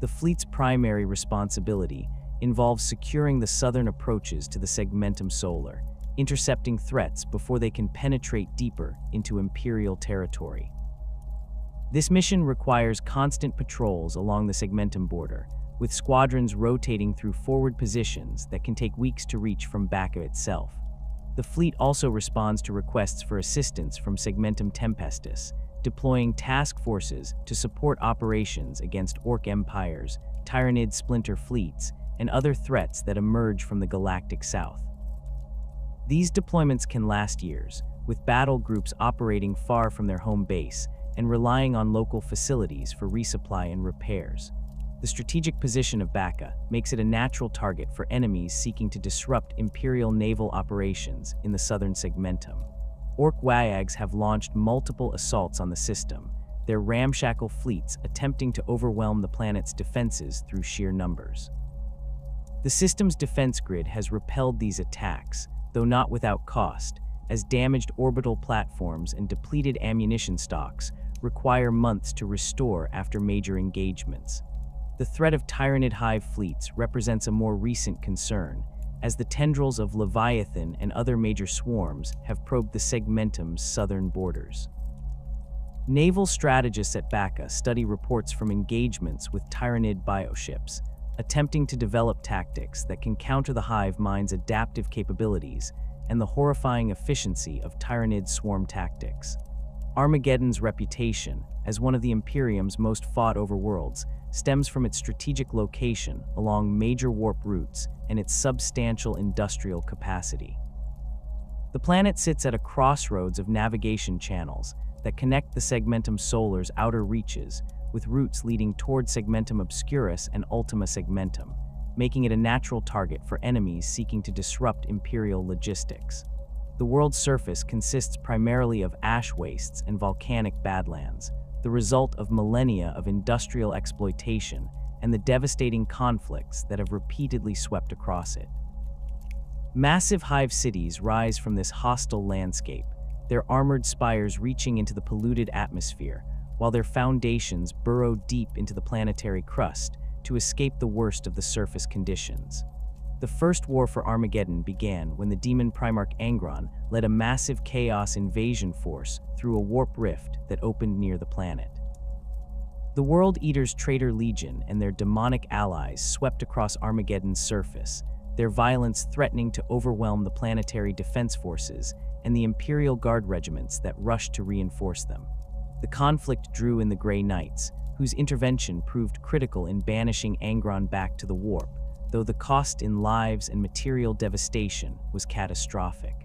The fleet's primary responsibility involves securing the southern approaches to the Segmentum Solar, intercepting threats before they can penetrate deeper into Imperial territory. This mission requires constant patrols along the Segmentum border, with squadrons rotating through forward positions that can take weeks to reach from Bacca itself. The fleet also responds to requests for assistance from Segmentum Tempestus, deploying task forces to support operations against Orc empires, Tyranid splinter fleets, and other threats that emerge from the galactic south. These deployments can last years, with battle groups operating far from their home base and relying on local facilities for resupply and repairs. The strategic position of Bacca makes it a natural target for enemies seeking to disrupt Imperial naval operations in the southern Segmentum. Orc Wayags have launched multiple assaults on the system, their ramshackle fleets attempting to overwhelm the planet's defenses through sheer numbers. The system's defense grid has repelled these attacks, though not without cost, as damaged orbital platforms and depleted ammunition stocks require months to restore after major engagements. The threat of Tyranid hive fleets represents a more recent concern, as the tendrils of Leviathan and other major swarms have probed the Segmentum's southern borders. Naval strategists at Bacca study reports from engagements with Tyranid bioships, attempting to develop tactics that can counter the hive mind's adaptive capabilities and the horrifying efficiency of Tyranid swarm tactics. Armageddon's reputation as one of the Imperium's most fought overworlds stems from its strategic location along major warp routes and its substantial industrial capacity. The planet sits at a crossroads of navigation channels that connect the Segmentum Solar's outer reaches with routes leading toward Segmentum Obscurus and Ultima Segmentum, making it a natural target for enemies seeking to disrupt Imperial logistics. The world's surface consists primarily of ash wastes and volcanic badlands, the result of millennia of industrial exploitation and the devastating conflicts that have repeatedly swept across it. Massive hive cities rise from this hostile landscape, their armored spires reaching into the polluted atmosphere, while their foundations burrow deep into the planetary crust to escape the worst of the surface conditions. The first war for Armageddon began when the demon Primarch Angron led a massive chaos invasion force through a warp rift that opened near the planet. The World Eater's traitor legion and their demonic allies swept across Armageddon's surface, their violence threatening to overwhelm the planetary defense forces and the Imperial Guard regiments that rushed to reinforce them. The conflict drew in the Grey Knights, whose intervention proved critical in banishing Angron back to the warp, though the cost in lives and material devastation was catastrophic.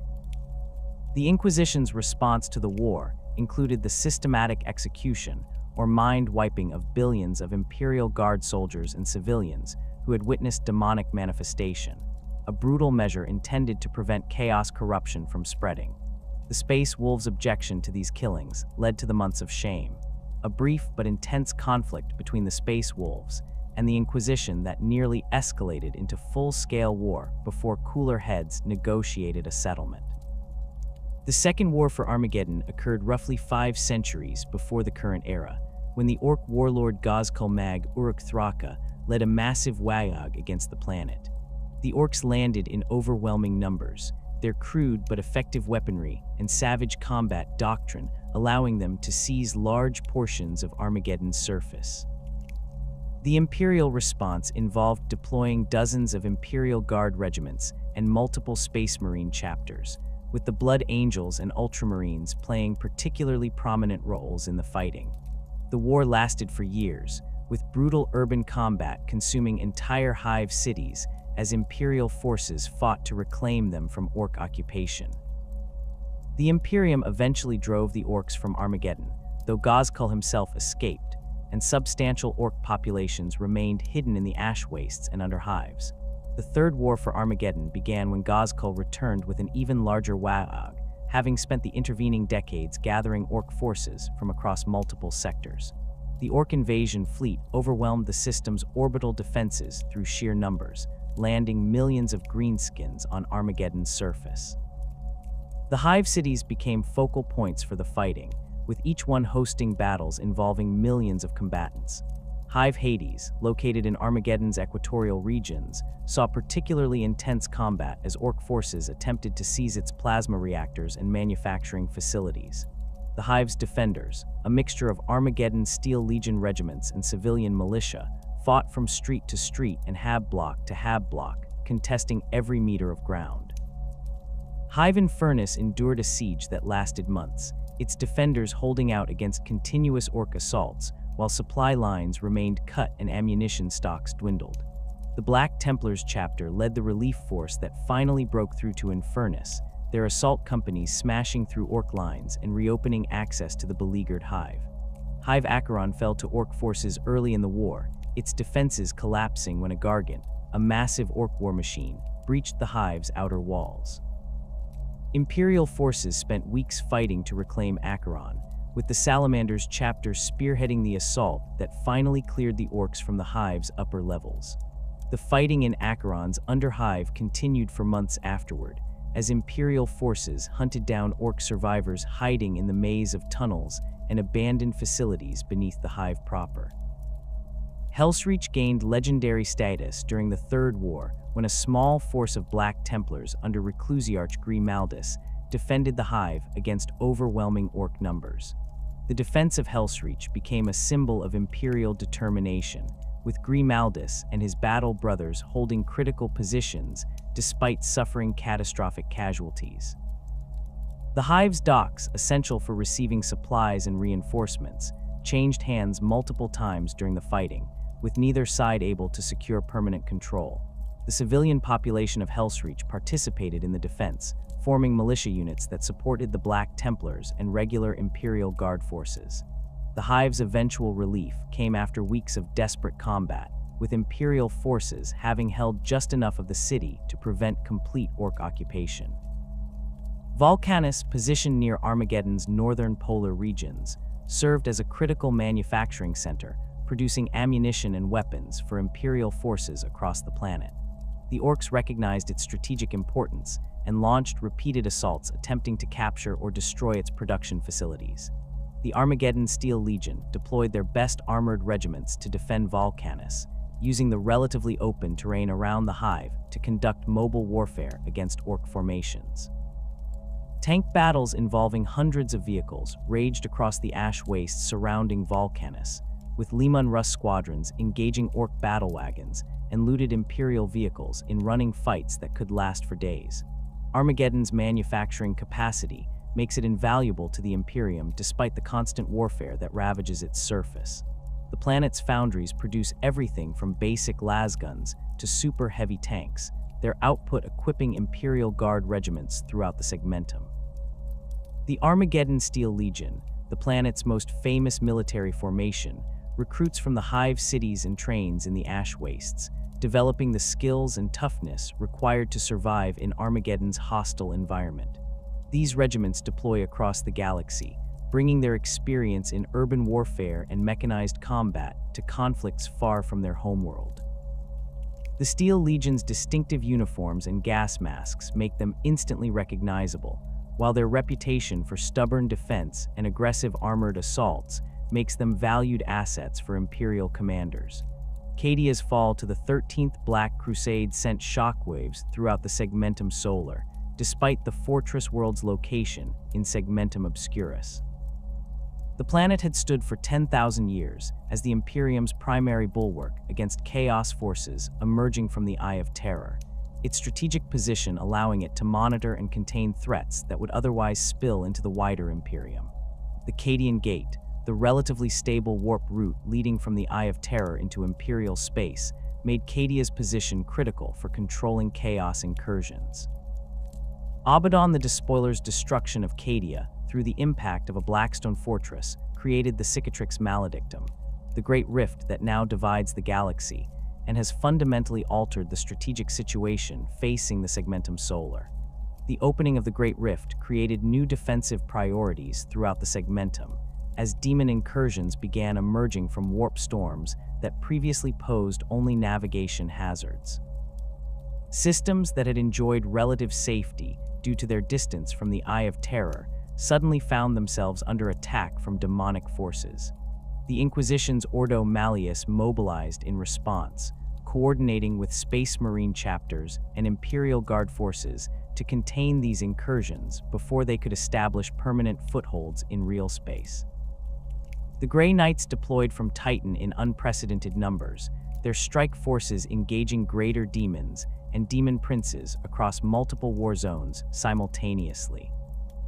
The Inquisition's response to the war included the systematic execution or mind-wiping of billions of Imperial Guard soldiers and civilians who had witnessed demonic manifestation, a brutal measure intended to prevent chaos corruption from spreading. The Space Wolves' objection to these killings led to the Months of Shame, a brief but intense conflict between the Space Wolves and the Inquisition that nearly escalated into full-scale war before cooler heads negotiated a settlement. The Second War for Armageddon occurred roughly 5 centuries before the current era, when the Orc warlord Gozkul Mag Uruk Thraka led a massive wayag against the planet. The Orcs landed in overwhelming numbers, their crude but effective weaponry and savage combat doctrine allowing them to seize large portions of Armageddon's surface. The Imperial response involved deploying dozens of Imperial Guard regiments and multiple Space Marine chapters, with the Blood Angels and Ultramarines playing particularly prominent roles in the fighting. The war lasted for years, with brutal urban combat consuming entire hive cities as Imperial forces fought to reclaim them from Orc occupation. The Imperium eventually drove the Orcs from Armageddon, though Gozkul himself escaped, and substantial Orc populations remained hidden in the ash wastes and under hives. The Third War for Armageddon began when Gozkul returned with an even larger wayag, having spent the intervening decades gathering Orc forces from across multiple sectors. The Orc invasion fleet overwhelmed the system's orbital defenses through sheer numbers, landing millions of greenskins on Armageddon's surface. The hive cities became focal points for the fighting, with each one hosting battles involving millions of combatants. Hive Hades, located in Armageddon's equatorial regions, saw particularly intense combat as Orc forces attempted to seize its plasma reactors and manufacturing facilities. The Hive's defenders, a mixture of Armageddon Steel Legion regiments and civilian militia, fought from street to street and hab block to hab block, contesting every meter of ground. Hive Infernus endured a siege that lasted months, its defenders holding out against continuous Orc assaults, while supply lines remained cut and ammunition stocks dwindled. The Black Templars chapter led the relief force that finally broke through to Infernus, their assault companies smashing through Orc lines and reopening access to the beleaguered Hive. Hive Acheron fell to Orc forces early in the war, its defenses collapsing when a Gargant, a massive Orc war machine, breached the Hive's outer walls. Imperial forces spent weeks fighting to reclaim Acheron, with the Salamanders chapter spearheading the assault that finally cleared the Orcs from the Hive's upper levels. The fighting in Acheron's Underhive continued for months afterward, as Imperial forces hunted down Orc survivors hiding in the maze of tunnels and abandoned facilities beneath the Hive proper. Hellsreach gained legendary status during the Third War when a small force of Black Templars under Reclusiarch Grimaldus defended the Hive against overwhelming Orc numbers. The defense of Hellsreach became a symbol of Imperial determination, with Grimaldus and his battle brothers holding critical positions despite suffering catastrophic casualties. The Hive's docks, essential for receiving supplies and reinforcements, changed hands multiple times during the fighting, with neither side able to secure permanent control. The civilian population of Hellsreach participated in the defense, forming militia units that supported the Black Templars and regular Imperial Guard forces. The Hive's eventual relief came after weeks of desperate combat, with Imperial forces having held just enough of the city to prevent complete Orc occupation. Volcanus, positioned near Armageddon's northern polar regions, served as a critical manufacturing center, producing ammunition and weapons for Imperial forces across the planet. The Orcs recognized its strategic importance and launched repeated assaults attempting to capture or destroy its production facilities. The Armageddon Steel Legion deployed their best armored regiments to defend Volcanus, using the relatively open terrain around the Hive to conduct mobile warfare against Orc formations. Tank battles involving hundreds of vehicles raged across the ash wastes surrounding Volcanus, with Leman Russ squadrons engaging Orc battle wagons and looted Imperial vehicles in running fights that could last for days. Armageddon's manufacturing capacity makes it invaluable to the Imperium despite the constant warfare that ravages its surface. The planet's foundries produce everything from basic lasguns to super heavy tanks, their output equipping Imperial Guard regiments throughout the Segmentum. The Armageddon Steel Legion, the planet's most famous military formation, recruits from the Hive cities and trains in the ash wastes, developing the skills and toughness required to survive in Armageddon's hostile environment. These regiments deploy across the galaxy, bringing their experience in urban warfare and mechanized combat to conflicts far from their homeworld. The Steel Legion's distinctive uniforms and gas masks make them instantly recognizable, while their reputation for stubborn defense and aggressive armored assaults makes them valued assets for Imperial commanders. Cadia's fall to the 13th Black Crusade sent shockwaves throughout the Segmentum Solar, despite the fortress world's location in Segmentum Obscurus. The planet had stood for 10,000 years as the Imperium's primary bulwark against chaos forces emerging from the Eye of Terror, its strategic position allowing it to monitor and contain threats that would otherwise spill into the wider Imperium. The Cadian Gate, the relatively stable warp route leading from the Eye of Terror into Imperial space, made Cadia's position critical for controlling chaos incursions. Abaddon the Despoiler's destruction of Cadia through the impact of a Blackstone fortress created the Cicatrix Maledictum, the great rift that now divides the galaxy, and has fundamentally altered the strategic situation facing the Segmentum Solar. The opening of the Great Rift created new defensive priorities throughout the Segmentum, as demon incursions began emerging from warp storms that previously posed only navigation hazards. Systems that had enjoyed relative safety due to their distance from the Eye of Terror suddenly found themselves under attack from demonic forces. The Inquisition's Ordo Malleus mobilized in response, coordinating with Space Marine chapters and Imperial Guard forces to contain these incursions before they could establish permanent footholds in real space. The Grey Knights deployed from Titan in unprecedented numbers, their strike forces engaging greater demons and demon princes across multiple war zones simultaneously.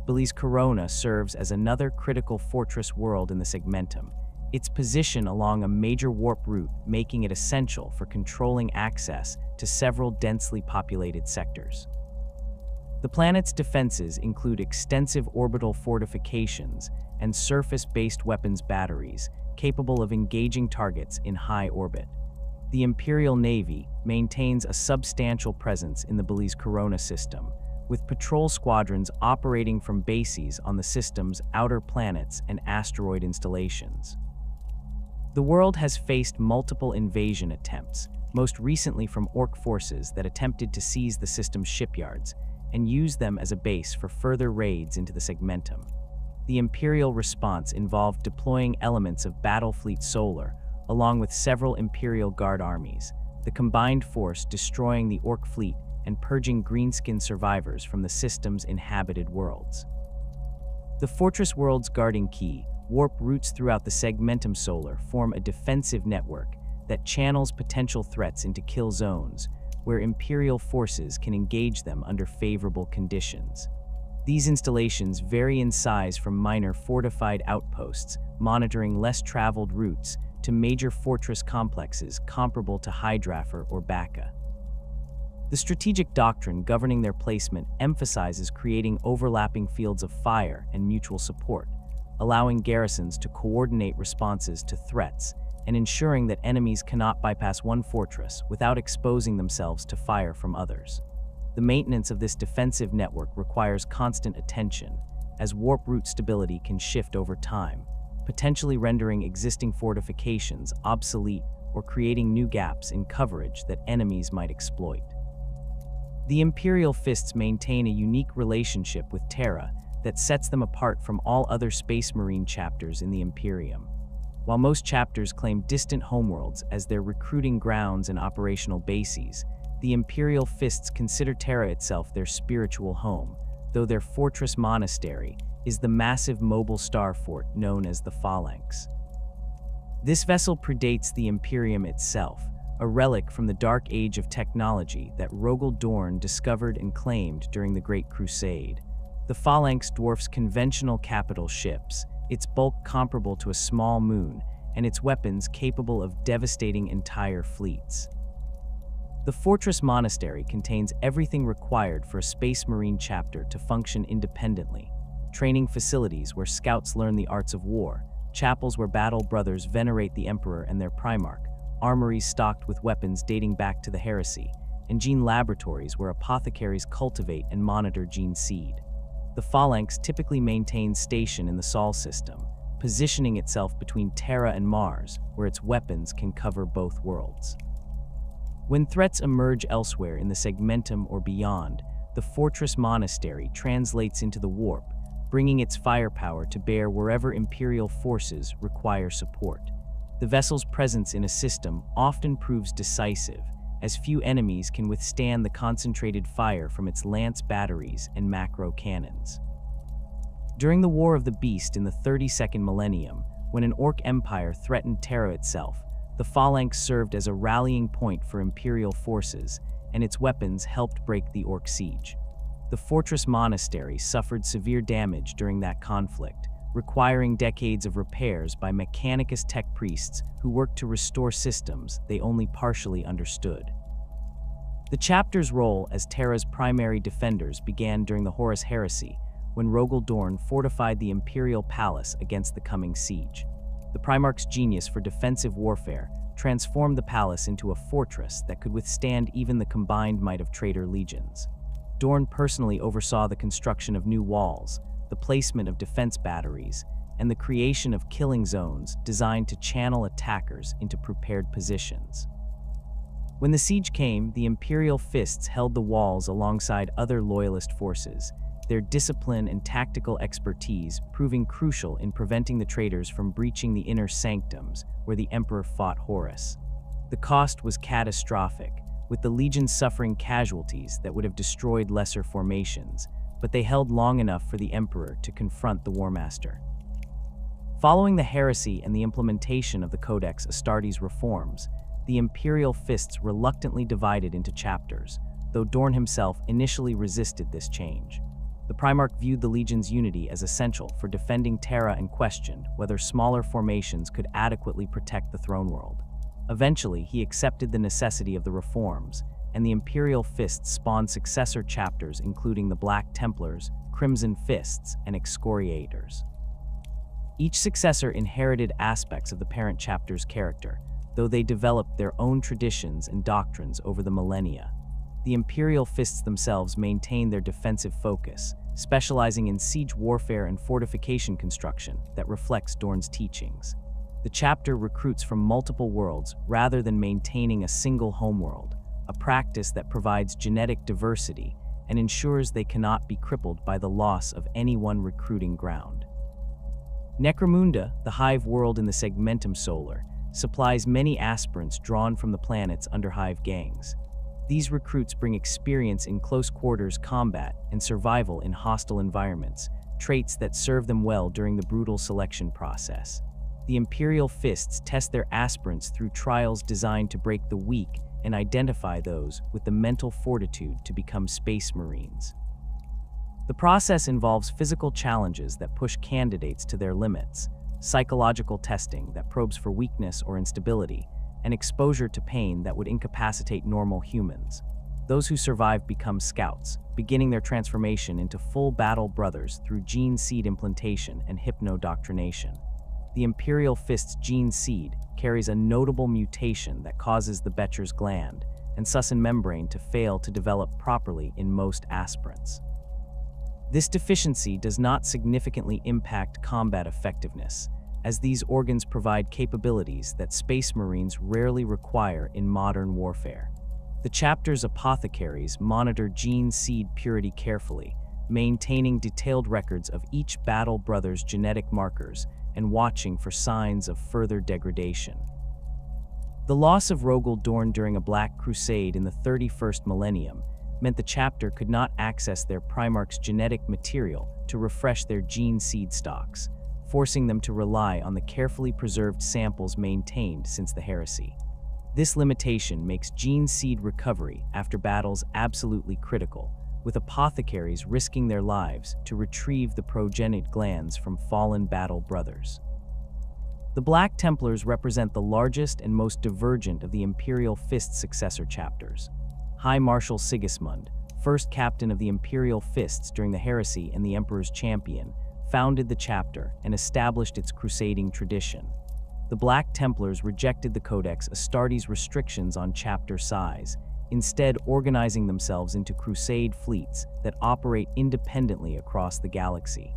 Belize Corona serves as another critical fortress world in the Segmentum, its position along a major warp route making it essential for controlling access to several densely populated sectors. The planet's defenses include extensive orbital fortifications and surface-based weapons batteries capable of engaging targets in high orbit. The Imperial Navy maintains a substantial presence in the Belize Corona system, with patrol squadrons operating from bases on the system's outer planets and asteroid installations. The world has faced multiple invasion attempts, most recently from Orc forces that attempted to seize the system's shipyards and use them as a base for further raids into the Segmentum. The Imperial response involved deploying elements of Battlefleet Solar, along with several Imperial Guard armies, the combined force destroying the Orc fleet and purging greenskin survivors from the system's inhabited worlds. The fortress world's guarding key, warp routes throughout the Segmentum Solar form a defensive network that channels potential threats into kill zones, where Imperial forces can engage them under favorable conditions. These installations vary in size from minor fortified outposts, monitoring less traveled routes, to major fortress complexes comparable to Hydrafer or Bacca. The strategic doctrine governing their placement emphasizes creating overlapping fields of fire and mutual support, allowing garrisons to coordinate responses to threats and ensuring that enemies cannot bypass one fortress without exposing themselves to fire from others. The maintenance of this defensive network requires constant attention, as warp route stability can shift over time, potentially rendering existing fortifications obsolete or creating new gaps in coverage that enemies might exploit. The Imperial Fists maintain a unique relationship with Terra that sets them apart from all other Space Marine chapters in the Imperium. While most chapters claim distant homeworlds as their recruiting grounds and operational bases, the Imperial Fists consider Terra itself their spiritual home, though their fortress monastery is the massive mobile star fort known as the Phalanx. This vessel predates the Imperium itself, a relic from the dark age of technology that Rogel Dorn discovered and claimed during the Great Crusade. The Phalanx dwarfs conventional capital ships, its bulk comparable to a small moon, and its weapons capable of devastating entire fleets. The Fortress Monastery contains everything required for a Space Marine chapter to function independently: training facilities where scouts learn the arts of war, chapels where battle brothers venerate the Emperor and their Primarch, armories stocked with weapons dating back to the Heresy, and gene laboratories where apothecaries cultivate and monitor gene seed. The Phalanx typically maintains station in the Sol system, positioning itself between Terra and Mars, where its weapons can cover both worlds. When threats emerge elsewhere in the Segmentum or beyond, the Fortress Monastery translates into the warp, bringing its firepower to bear wherever Imperial forces require support. The vessel's presence in a system often proves decisive, as few enemies can withstand the concentrated fire from its lance batteries and macro cannons. During the War of the Beast in the 32nd millennium, when an Orc empire threatened Terra itself, the Phalanx served as a rallying point for Imperial forces, and its weapons helped break the Orc siege. The Fortress Monastery suffered severe damage during that conflict, requiring decades of repairs by Mechanicus tech priests who worked to restore systems they only partially understood. The chapter's role as Terra's primary defenders began during the Horus Heresy, when Rogel Dorn fortified the Imperial Palace against the coming siege. The Primarch's genius for defensive warfare transformed the palace into a fortress that could withstand even the combined might of traitor legions. Dorn personally oversaw the construction of new walls, the placement of defense batteries, and the creation of killing zones designed to channel attackers into prepared positions. When the siege came, the Imperial Fists held the walls alongside other loyalist forces, their discipline and tactical expertise proving crucial in preventing the traitors from breaching the inner sanctums where the Emperor fought Horus. The cost was catastrophic, with the legions suffering casualties that would have destroyed lesser formations, but they held long enough for the Emperor to confront the War Master. Following the heresy and the implementation of the Codex Astartes reforms, the Imperial Fists reluctantly divided into chapters, though Dorn himself initially resisted this change. The Primarch viewed the Legion's unity as essential for defending Terra and questioned whether smaller formations could adequately protect the throne world. Eventually, he accepted the necessity of the reforms, and the Imperial Fists spawned successor chapters including the Black Templars, Crimson Fists, and Excoriators. Each successor inherited aspects of the parent chapter's character, though they developed their own traditions and doctrines over the millennia. The Imperial Fists themselves maintained their defensive focus, specializing in siege warfare and fortification construction that reflects Dorn's teachings. The chapter recruits from multiple worlds rather than maintaining a single homeworld, a practice that provides genetic diversity and ensures they cannot be crippled by the loss of any one recruiting ground. Necromunda, the hive world in the Segmentum Solar, supplies many aspirants drawn from the planets under hive gangs. These recruits bring experience in close-quarters combat and survival in hostile environments, traits that serve them well during the brutal selection process. The Imperial Fists test their aspirants through trials designed to break the weak and identify those with the mental fortitude to become Space Marines. The process involves physical challenges that push candidates to their limits, psychological testing that probes for weakness or instability, and exposure to pain that would incapacitate normal humans. Those who survive become scouts, beginning their transformation into full battle brothers through gene seed implantation and hypnodoctrination. The Imperial Fist's gene seed carries a notable mutation that causes the Becher's gland and Susan membrane to fail to develop properly in most aspirants. This deficiency does not significantly impact combat effectiveness, as these organs provide capabilities that Space Marines rarely require in modern warfare. The chapter's apothecaries monitor gene seed purity carefully, maintaining detailed records of each battle brother's genetic markers and watching for signs of further degradation. The loss of Rogel Dorn during a Black Crusade in the 31st millennium meant the chapter could not access their Primarch's genetic material to refresh their gene seed stocks, forcing them to rely on the carefully preserved samples maintained since the heresy. This limitation makes gene seed recovery after battles absolutely critical, with apothecaries risking their lives to retrieve the progenitor glands from fallen battle brothers. The Black Templars represent the largest and most divergent of the Imperial Fist successor chapters. High Marshal Sigismund, first captain of the Imperial Fists during the heresy and the Emperor's champion, founded the chapter and established its crusading tradition. The Black Templars rejected the Codex Astartes' restrictions on chapter size, instead organizing themselves into crusade fleets that operate independently across the galaxy.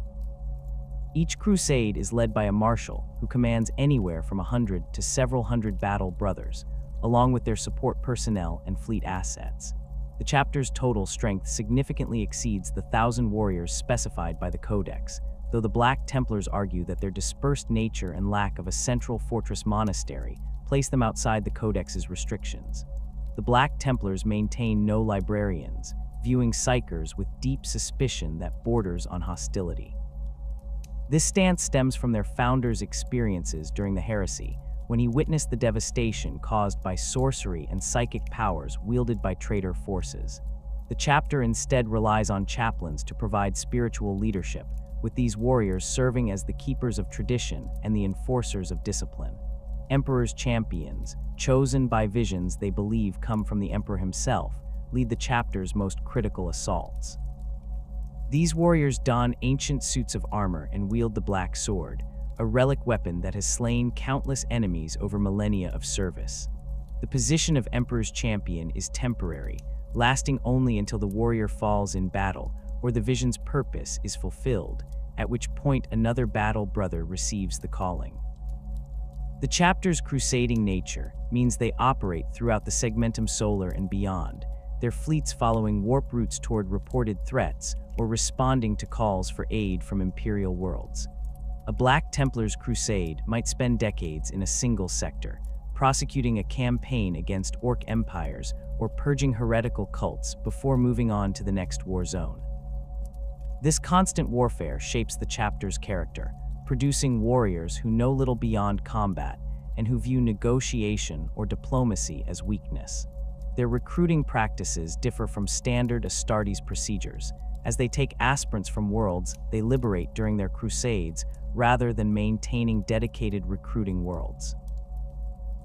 Each crusade is led by a marshal who commands anywhere from 100 to several hundred battle brothers, along with their support personnel and fleet assets. The chapter's total strength significantly exceeds the 1,000 warriors specified by the Codex, though the Black Templars argue that their dispersed nature and lack of a central fortress monastery place them outside the Codex's restrictions. The Black Templars maintain no librarians, viewing psychers with deep suspicion that borders on hostility. This stance stems from their founder's experiences during the heresy, when he witnessed the devastation caused by sorcery and psychic powers wielded by traitor forces. The chapter instead relies on chaplains to provide spiritual leadership, with these warriors serving as the keepers of tradition and the enforcers of discipline. Emperor's champions, chosen by visions they believe come from the Emperor himself, lead the chapter's most critical assaults. These warriors don ancient suits of armor and wield the Black Sword, a relic weapon that has slain countless enemies over millennia of service. The position of Emperor's champion is temporary, lasting only until the warrior falls in battle or the vision's purpose is fulfilled, at which point another battle brother receives the calling. The chapter's crusading nature means they operate throughout the Segmentum Solar and beyond, their fleets following warp routes toward reported threats or responding to calls for aid from Imperial worlds. A Black Templar's crusade might spend decades in a single sector, prosecuting a campaign against Orc empires or purging heretical cults before moving on to the next war zone. This constant warfare shapes the chapter's character, producing warriors who know little beyond combat and who view negotiation or diplomacy as weakness. Their recruiting practices differ from standard Astartes procedures, as they take aspirants from worlds they liberate during their crusades rather than maintaining dedicated recruiting worlds.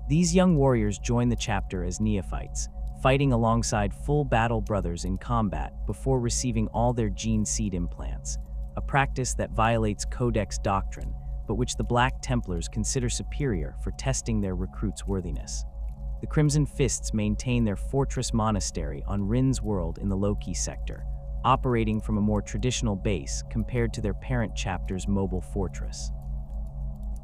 These young warriors join the chapter as neophytes, fighting alongside full battle brothers in combat before receiving all their gene seed implants, a practice that violates Codex doctrine, but which the Black Templars consider superior for testing their recruits' worthiness. The Crimson Fists maintain their fortress monastery on Rin's world in the Loki sector, operating from a more traditional base compared to their parent chapter's mobile fortress.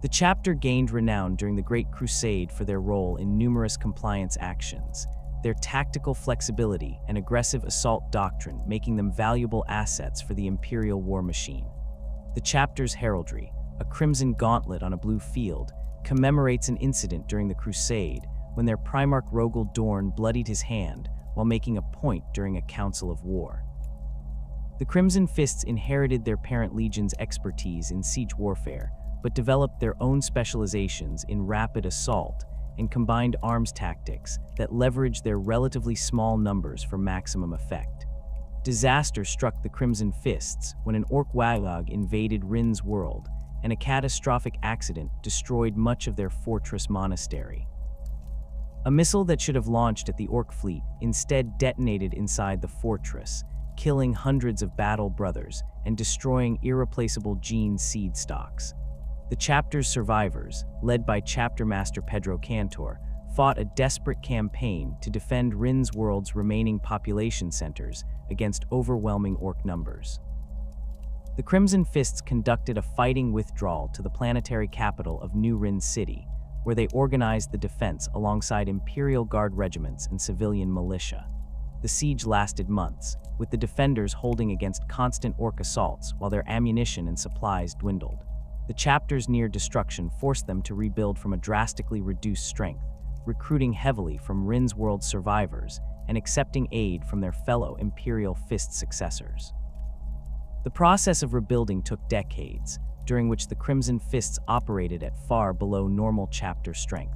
The chapter gained renown during the Great Crusade for their role in numerous compliance actions, their tactical flexibility and aggressive assault doctrine making them valuable assets for the Imperial war machine. The chapter's heraldry, a crimson gauntlet on a blue field, commemorates an incident during the Crusade when their Primarch Rogel Dorn bloodied his hand while making a point during a council of war. The Crimson Fists inherited their parent legion's expertise in siege warfare, but developed their own specializations in rapid assault and combined arms tactics that leveraged their relatively small numbers for maximum effect. Disaster struck the Crimson Fists when an Orc Wagog invaded Rin's world, and a catastrophic accident destroyed much of their fortress monastery. A missile that should have launched at the Orc fleet instead detonated inside the fortress, killing hundreds of battle brothers and destroying irreplaceable gene seed stocks. The chapter's survivors, led by Chapter Master Pedro Cantor, fought a desperate campaign to defend Rin's world's remaining population centers against overwhelming Orc numbers. The Crimson Fists conducted a fighting withdrawal to the planetary capital of New Rin City, where they organized the defense alongside Imperial Guard regiments and civilian militia. The siege lasted months, with the defenders holding against constant Orc assaults while their ammunition and supplies dwindled. The chapter's near destruction forced them to rebuild from a drastically reduced strength, recruiting heavily from Rin's world survivors and accepting aid from their fellow Imperial Fist successors. The process of rebuilding took decades, during which the Crimson Fists operated at far below normal chapter strength.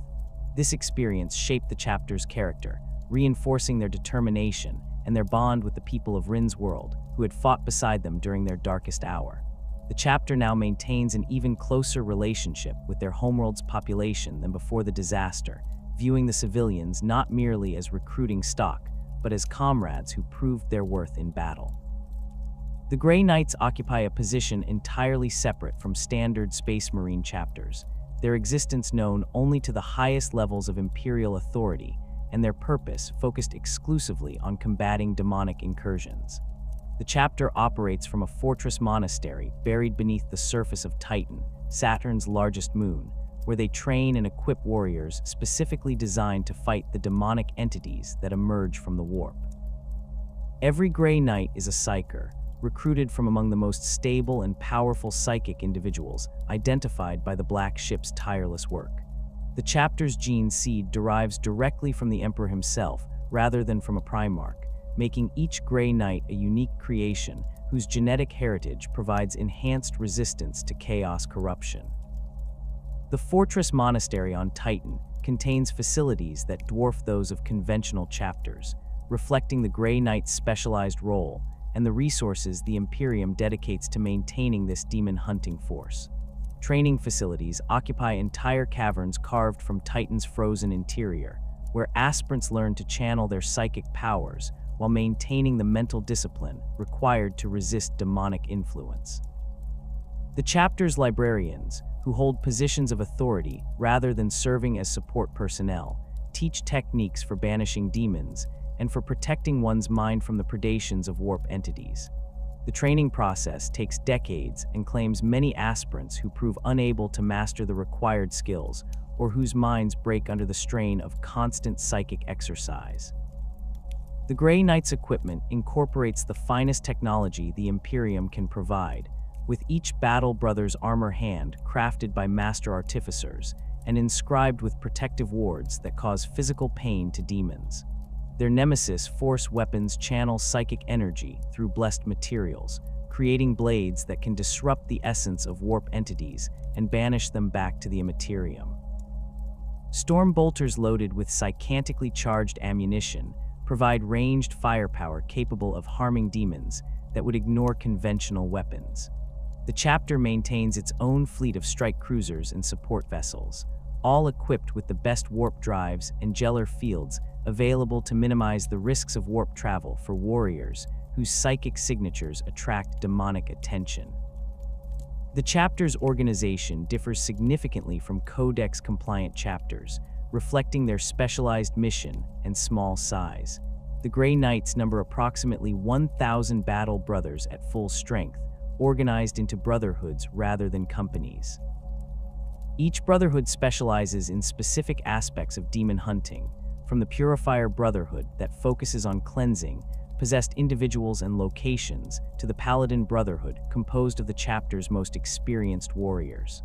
This experience shaped the chapter's character, reinforcing their determination and their bond with the people of Rin's world, who had fought beside them during their darkest hour. The chapter now maintains an even closer relationship with their homeworld's population than before the disaster, viewing the civilians not merely as recruiting stock, but as comrades who proved their worth in battle. The Grey Knights occupy a position entirely separate from standard Space Marine chapters, their existence known only to the highest levels of Imperial authority, and their purpose focused exclusively on combating demonic incursions. The chapter operates from a fortress monastery buried beneath the surface of Titan, Saturn's largest moon, where they train and equip warriors specifically designed to fight the demonic entities that emerge from the warp. Every Grey Knight is a psyker, recruited from among the most stable and powerful psychic individuals identified by the Black Ship's tireless work. The chapter's gene seed derives directly from the Emperor himself rather than from a Primarch, making each Grey Knight a unique creation whose genetic heritage provides enhanced resistance to chaos corruption. The fortress monastery on Titan contains facilities that dwarf those of conventional chapters, reflecting the Grey Knight's specialized role and the resources the Imperium dedicates to maintaining this demon-hunting force. Training facilities occupy entire caverns carved from Titan's frozen interior, where aspirants learn to channel their psychic powers while maintaining the mental discipline required to resist demonic influence. The chapter's librarians, who hold positions of authority rather than serving as support personnel, teach techniques for banishing demons and for protecting one's mind from the predations of warp entities. The training process takes decades and claims many aspirants who prove unable to master the required skills or whose minds break under the strain of constant psychic exercise. The Grey Knight's equipment incorporates the finest technology the Imperium can provide, with each Battle Brothers armor hand crafted by master artificers and inscribed with protective wards that cause physical pain to demons. Their nemesis Force weapons channel psychic energy through blessed materials, creating blades that can disrupt the essence of warp entities and banish them back to the Immaterium. Storm bolters loaded with psychantically charged ammunition provide ranged firepower capable of harming demons that would ignore conventional weapons. The chapter maintains its own fleet of strike cruisers and support vessels, all equipped with the best warp drives and gellar fields available to minimize the risks of warp travel for warriors whose psychic signatures attract demonic attention. The chapter's organization differs significantly from Codex-compliant chapters, reflecting their specialized mission and small size. The Grey Knights number approximately 1,000 battle brothers at full strength, organized into brotherhoods rather than companies. Each brotherhood specializes in specific aspects of demon hunting, from the Purifier Brotherhood that focuses on cleansing possessed individuals and locations to the Paladin Brotherhood composed of the chapter's most experienced warriors.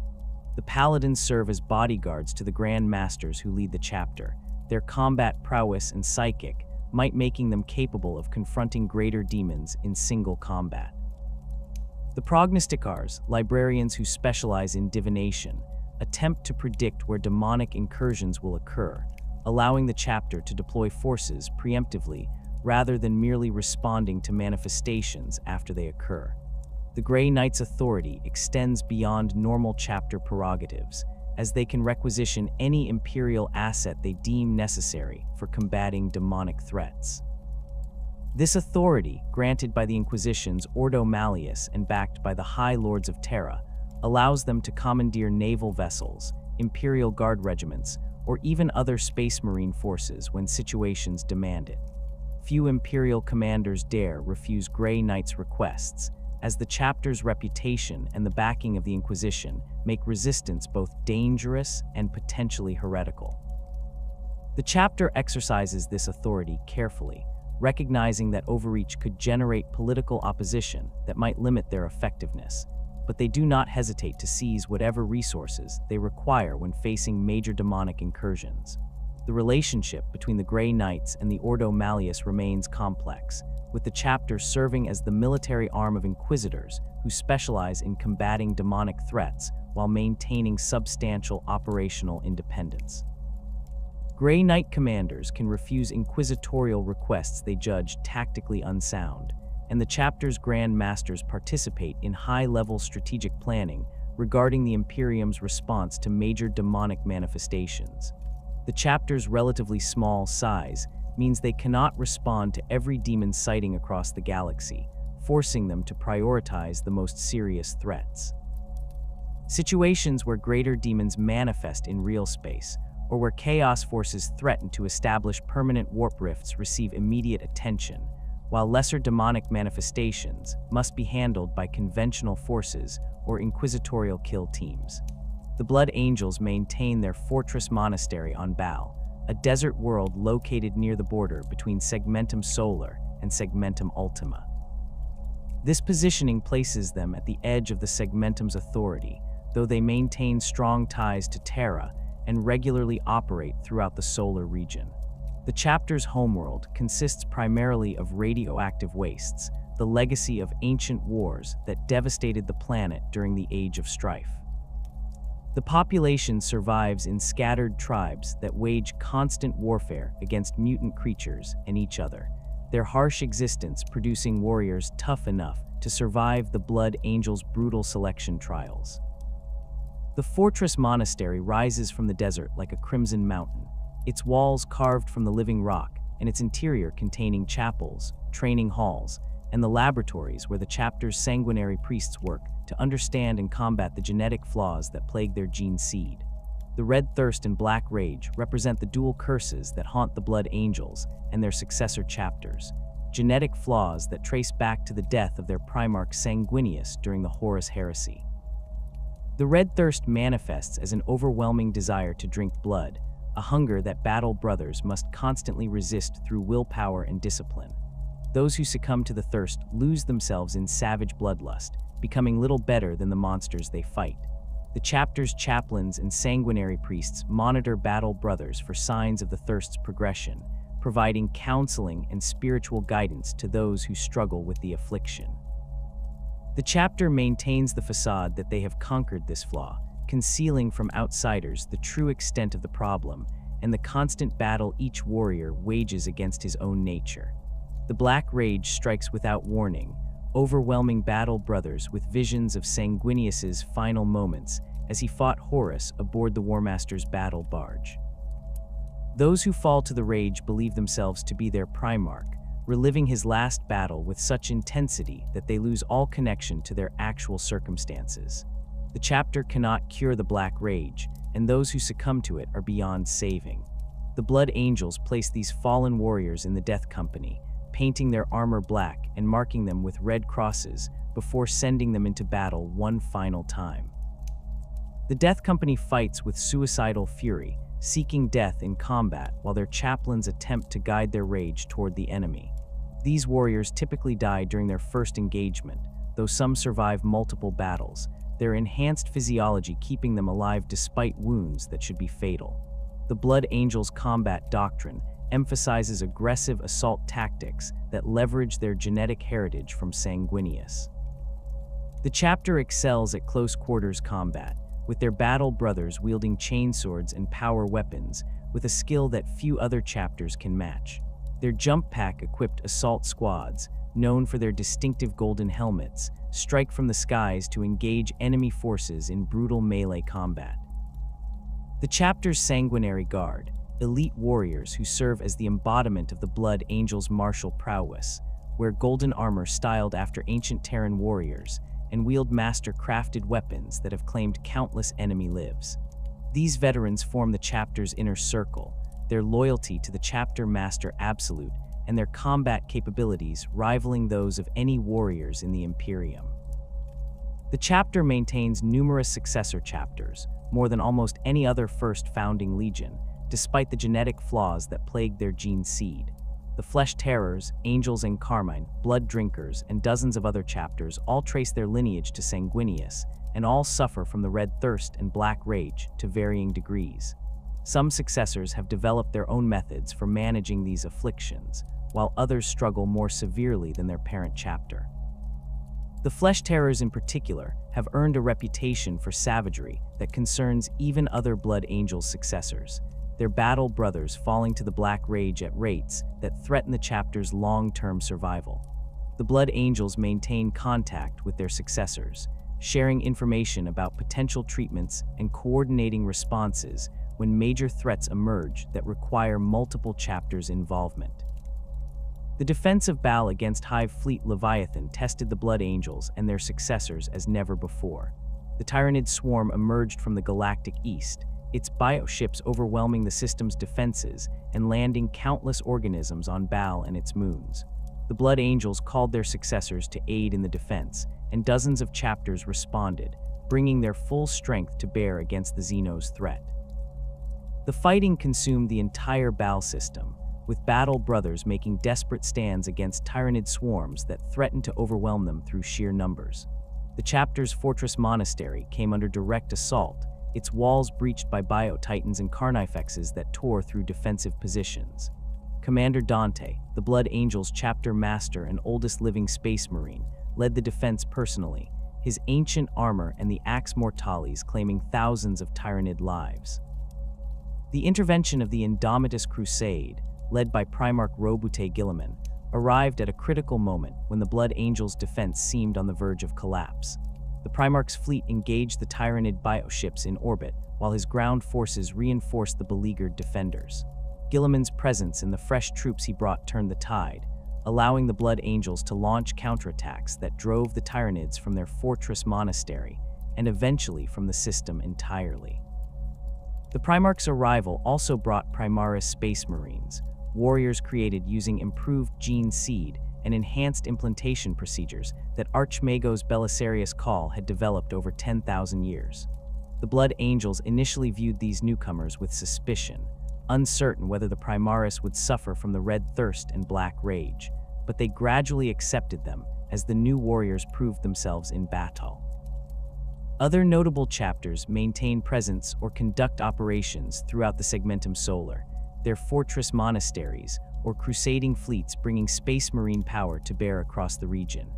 The Paladins serve as bodyguards to the Grand Masters who lead the chapter, their combat prowess and psychic might making them capable of confronting greater demons in single combat. The Prognosticars, librarians who specialize in divination, attempt to predict where demonic incursions will occur, allowing the chapter to deploy forces preemptively rather than merely responding to manifestations after they occur. The Grey Knight's authority extends beyond normal chapter prerogatives, as they can requisition any Imperial asset they deem necessary for combating demonic threats. This authority, granted by the Inquisition's Ordo Malleus and backed by the High Lords of Terra, allows them to commandeer naval vessels, Imperial Guard regiments, or even other Space Marine forces when situations demand it. Few Imperial commanders dare refuse Grey Knight's requests, as the chapter's reputation and the backing of the Inquisition make resistance both dangerous and potentially heretical. The chapter exercises this authority carefully, recognizing that overreach could generate political opposition that might limit their effectiveness, but they do not hesitate to seize whatever resources they require when facing major demonic incursions. The relationship between the Grey Knights and the Ordo Malleus remains complex, with the chapter serving as the military arm of Inquisitors who specialize in combating demonic threats while maintaining substantial operational independence. Grey Knight commanders can refuse inquisitorial requests they judge tactically unsound, and the chapter's Grand Masters participate in high-level strategic planning regarding the Imperium's response to major demonic manifestations. The chapter's relatively small size means they cannot respond to every demon sighting across the galaxy, forcing them to prioritize the most serious threats. Situations where greater demons manifest in real space, or where chaos forces threaten to establish permanent warp rifts receive immediate attention, while lesser demonic manifestations must be handled by conventional forces or inquisitorial kill teams. The Blood Angels maintain their fortress monastery on Baal, a desert world located near the border between Segmentum Solar and Segmentum Ultima. This positioning places them at the edge of the Segmentum's authority, though they maintain strong ties to Terra and regularly operate throughout the solar region. The chapter's homeworld consists primarily of radioactive wastes, the legacy of ancient wars that devastated the planet during the Age of Strife. The population survives in scattered tribes that wage constant warfare against mutant creatures and each other, their harsh existence producing warriors tough enough to survive the Blood Angels' brutal selection trials. The fortress monastery rises from the desert like a crimson mountain, its walls carved from the living rock and its interior containing chapels, training halls, and the laboratories where the chapter's sanguinary priests work to understand and combat the genetic flaws that plague their gene seed. The Red Thirst and Black Rage represent the dual curses that haunt the Blood Angels and their successor chapters, genetic flaws that trace back to the death of their Primarch Sanguinius during the Horus Heresy. The Red Thirst manifests as an overwhelming desire to drink blood, a hunger that battle brothers must constantly resist through willpower and discipline. Those who succumb to the thirst lose themselves in savage bloodlust, becoming little better than the monsters they fight. The chapter's chaplains and sanguinary priests monitor battle brothers for signs of the thirst's progression, providing counseling and spiritual guidance to those who struggle with the affliction. The chapter maintains the facade that they have conquered this flaw, concealing from outsiders the true extent of the problem and the constant battle each warrior wages against his own nature. The Black Rage strikes without warning, overwhelming battle brothers with visions of Sanguinius's final moments as he fought Horus aboard the Warmaster's battle barge. Those who fall to the rage believe themselves to be their Primarch, reliving his last battle with such intensity that they lose all connection to their actual circumstances. The chapter cannot cure the Black Rage, and those who succumb to it are beyond saving. The Blood Angels place these fallen warriors in the Death Company, painting their armor black and marking them with red crosses before sending them into battle one final time. The Death Company fights with suicidal fury, seeking death in combat while their chaplains attempt to guide their rage toward the enemy. These warriors typically die during their first engagement, though some survive multiple battles, their enhanced physiology keeping them alive despite wounds that should be fatal. The Blood Angels' combat doctrine emphasizes aggressive assault tactics that leverage their genetic heritage from Sanguinius. The chapter excels at close-quarters combat, with their battle brothers wielding chainswords and power weapons with a skill that few other chapters can match. Their jump pack-equipped assault squads, known for their distinctive golden helmets, strike from the skies to engage enemy forces in brutal melee combat. The chapter's Sanguinary Guard, elite warriors who serve as the embodiment of the Blood Angels' martial prowess, wear golden armor styled after ancient Terran warriors, and wield master-crafted weapons that have claimed countless enemy lives. These veterans form the chapter's inner circle, their loyalty to the chapter master absolute, and their combat capabilities rivaling those of any warriors in the Imperium. The chapter maintains numerous successor chapters, more than almost any other first founding legion, despite the genetic flaws that plagued their gene seed. The Flesh Terrors, Angels and Carmine, Blood Drinkers, and dozens of other chapters all trace their lineage to Sanguinius, and all suffer from the Red Thirst and Black Rage to varying degrees. Some successors have developed their own methods for managing these afflictions, while others struggle more severely than their parent chapter. The Flesh Terrors in particular have earned a reputation for savagery that concerns even other Blood Angels successors, their battle brothers falling to the Black Rage at rates that threaten the chapter's long-term survival. The Blood Angels maintain contact with their successors, sharing information about potential treatments and coordinating responses when major threats emerge that require multiple chapters' involvement. The defense of Baal against Hive Fleet Leviathan tested the Blood Angels and their successors as never before. The Tyranid swarm emerged from the galactic east, its bioships overwhelming the system's defenses and landing countless organisms on Baal and its moons. The Blood Angels called their successors to aid in the defense, and dozens of chapters responded, bringing their full strength to bear against the Xenos threat. The fighting consumed the entire Baal system, with battle brothers making desperate stands against Tyranid swarms that threatened to overwhelm them through sheer numbers. The chapter's fortress monastery came under direct assault, its walls breached by bio-titans and carnifexes that tore through defensive positions. Commander Dante, the Blood Angels' chapter master and oldest living space marine, led the defense personally, his ancient armor and the Ax Mortalis claiming thousands of Tyranid lives. The intervention of the Indomitus Crusade, led by Primarch Robute Guilliman, arrived at a critical moment when the Blood Angels' defense seemed on the verge of collapse. The Primarch's fleet engaged the Tyranid bioships in orbit, while his ground forces reinforced the beleaguered defenders. Guilliman's presence and the fresh troops he brought turned the tide, allowing the Blood Angels to launch counterattacks that drove the Tyranids from their fortress monastery, and eventually from the system entirely. The Primarch's arrival also brought Primaris Space Marines, warriors created using improved gene seed and enhanced implantation procedures that Archmagos Belisarius Call had developed over 10,000 years. The Blood Angels initially viewed these newcomers with suspicion, uncertain whether the Primaris would suffer from the red thirst and black rage, but they gradually accepted them as the new warriors proved themselves in battle. Other notable chapters maintain presence or conduct operations throughout the Segmentum Solar, their fortress monasteries, or crusading fleets bringing space marine power to bear across the region.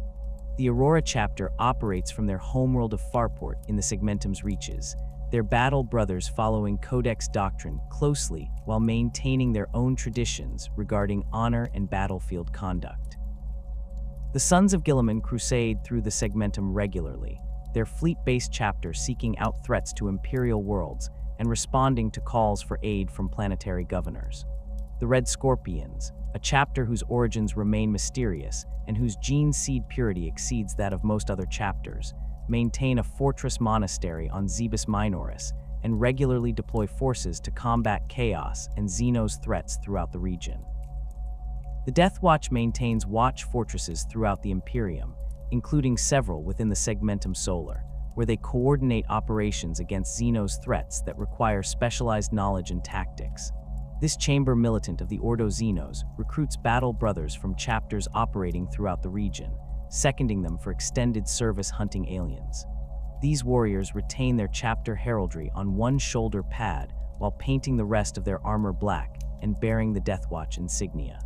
The Aurora chapter operates from their homeworld of Farport in the Segmentum's reaches, their battle brothers following Codex doctrine closely while maintaining their own traditions regarding honor and battlefield conduct. The Sons of Guilliman crusade through the Segmentum regularly, their fleet-based chapter seeking out threats to Imperial worlds and responding to calls for aid from planetary governors. The Red Scorpions, a chapter whose origins remain mysterious and whose gene seed purity exceeds that of most other chapters, maintain a fortress monastery on Zebus Minoris and regularly deploy forces to combat chaos and Xenos threats throughout the region. The Death Watch maintains watch fortresses throughout the Imperium, including several within the Segmentum Solar, where they coordinate operations against Xenos threats that require specialized knowledge and tactics. This chamber militant of the Ordo Xenos recruits battle brothers from chapters operating throughout the region, seconding them for extended service hunting aliens. These warriors retain their chapter heraldry on one shoulder pad while painting the rest of their armor black and bearing the Deathwatch insignia.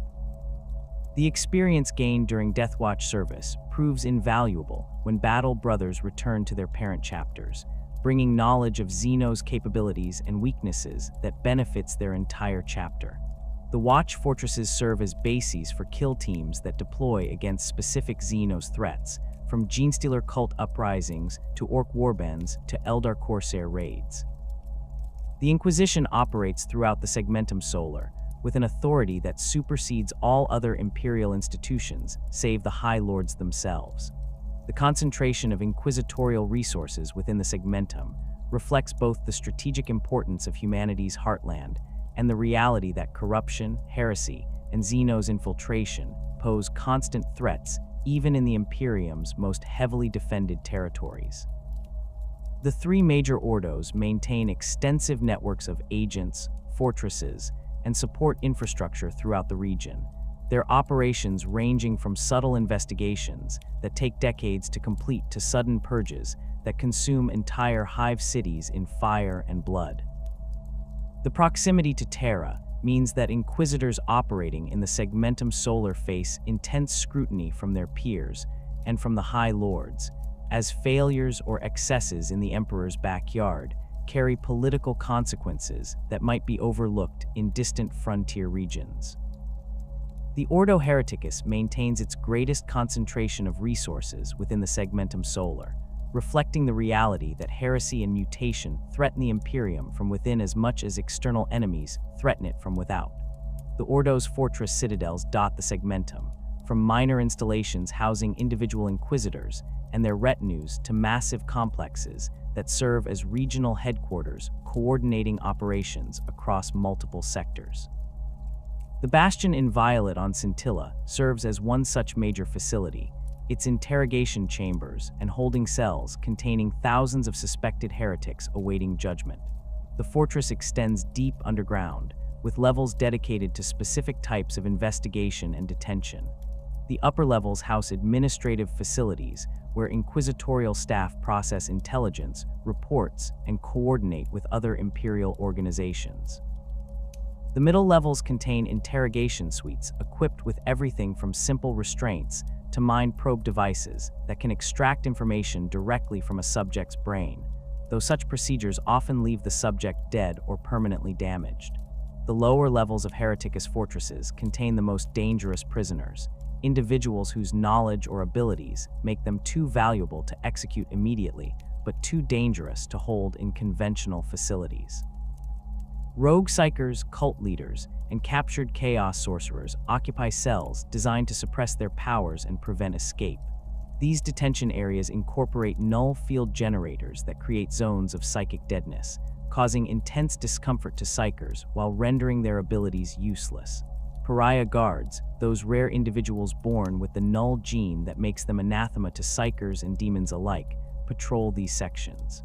The experience gained during Deathwatch service proves invaluable when battle brothers return to their parent chapters, bringing knowledge of Xenos' capabilities and weaknesses that benefits their entire chapter. The Watch fortresses serve as bases for kill teams that deploy against specific Xenos threats, from Genestealer cult uprisings to Orc warbands to Eldar Corsair raids. The Inquisition operates throughout the Segmentum Solar, with an authority that supersedes all other Imperial institutions, save the High Lords themselves. The concentration of inquisitorial resources within the Segmentum reflects both the strategic importance of humanity's heartland and the reality that corruption, heresy, and Xenos infiltration pose constant threats even in the Imperium's most heavily defended territories. The three major Ordos maintain extensive networks of agents, fortresses, and support infrastructure throughout the region, their operations ranging from subtle investigations that take decades to complete to sudden purges that consume entire hive cities in fire and blood. The proximity to Terra means that Inquisitors operating in the Segmentum Solar face intense scrutiny from their peers and from the High Lords, as failures or excesses in the Emperor's backyard carry political consequences that might be overlooked in distant frontier regions. The Ordo Hereticus maintains its greatest concentration of resources within the Segmentum Solar, reflecting the reality that heresy and mutation threaten the Imperium from within as much as external enemies threaten it from without. The Ordo's fortress citadels dot the Segmentum, from minor installations housing individual Inquisitors and their retinues to massive complexes that serve as regional headquarters coordinating operations across multiple sectors. The Bastion Inviolate on Scintilla serves as one such major facility, its interrogation chambers and holding cells containing thousands of suspected heretics awaiting judgment. The fortress extends deep underground, with levels dedicated to specific types of investigation and detention. The upper levels house administrative facilities where inquisitorial staff process intelligence, reports, and coordinate with other Imperial organizations. The middle levels contain interrogation suites equipped with everything from simple restraints to mind probe devices that can extract information directly from a subject's brain, though such procedures often leave the subject dead or permanently damaged. The lower levels of Hereticus fortresses contain the most dangerous prisoners, individuals whose knowledge or abilities make them too valuable to execute immediately, but too dangerous to hold in conventional facilities. Rogue psychers, cult leaders, and captured chaos sorcerers occupy cells designed to suppress their powers and prevent escape. These detention areas incorporate null field generators that create zones of psychic deadness, causing intense discomfort to psychers while rendering their abilities useless. Pariah guards, those rare individuals born with the null gene that makes them anathema to psychers and demons alike, patrol these sections.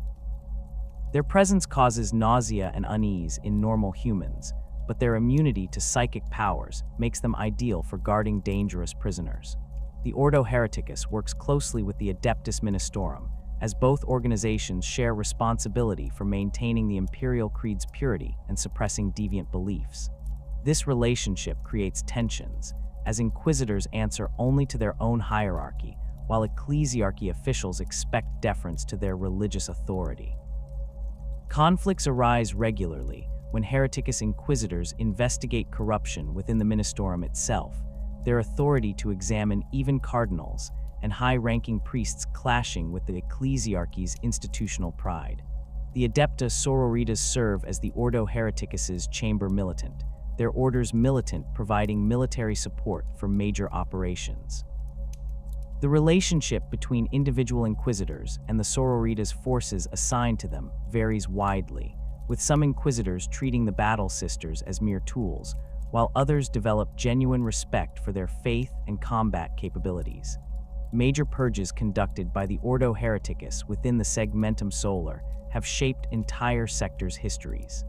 Their presence causes nausea and unease in normal humans, but their immunity to psychic powers makes them ideal for guarding dangerous prisoners. The Ordo Hereticus works closely with the Adeptus Ministorum, as both organizations share responsibility for maintaining the Imperial Creed's purity and suppressing deviant beliefs. This relationship creates tensions, as Inquisitors answer only to their own hierarchy, while ecclesiarchy officials expect deference to their religious authority. Conflicts arise regularly when Hereticus Inquisitors investigate corruption within the Ministorum itself, their authority to examine even cardinals and high-ranking priests clashing with the ecclesiarchy's institutional pride. The Adepta Sororitas serve as the Ordo Hereticus's chamber militant, their order's militant providing military support for major operations. The relationship between individual Inquisitors and the Sororitas forces assigned to them varies widely, with some Inquisitors treating the Battle Sisters as mere tools, while others develop genuine respect for their faith and combat capabilities. Major purges conducted by the Ordo Hereticus within the Segmentum Solar have shaped entire sectors' histories.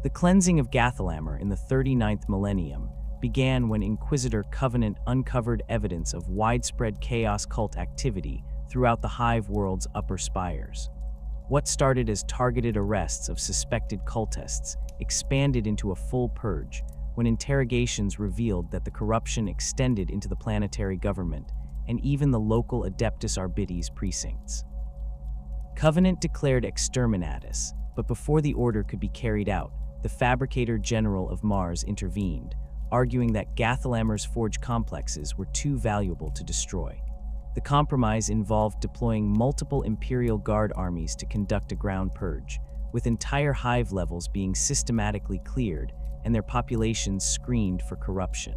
The cleansing of Gathalamer in the 39th millennium began when Inquisitor Covenant uncovered evidence of widespread chaos cult activity throughout the Hive world's upper spires. What started as targeted arrests of suspected cultists expanded into a full purge when interrogations revealed that the corruption extended into the planetary government and even the local Adeptus Arbites precincts. Covenant declared exterminatus, but before the order could be carried out, the Fabricator General of Mars intervened, arguing that Gathalamer's forge complexes were too valuable to destroy. The compromise involved deploying multiple Imperial Guard armies to conduct a ground purge, with entire hive levels being systematically cleared and their populations screened for corruption.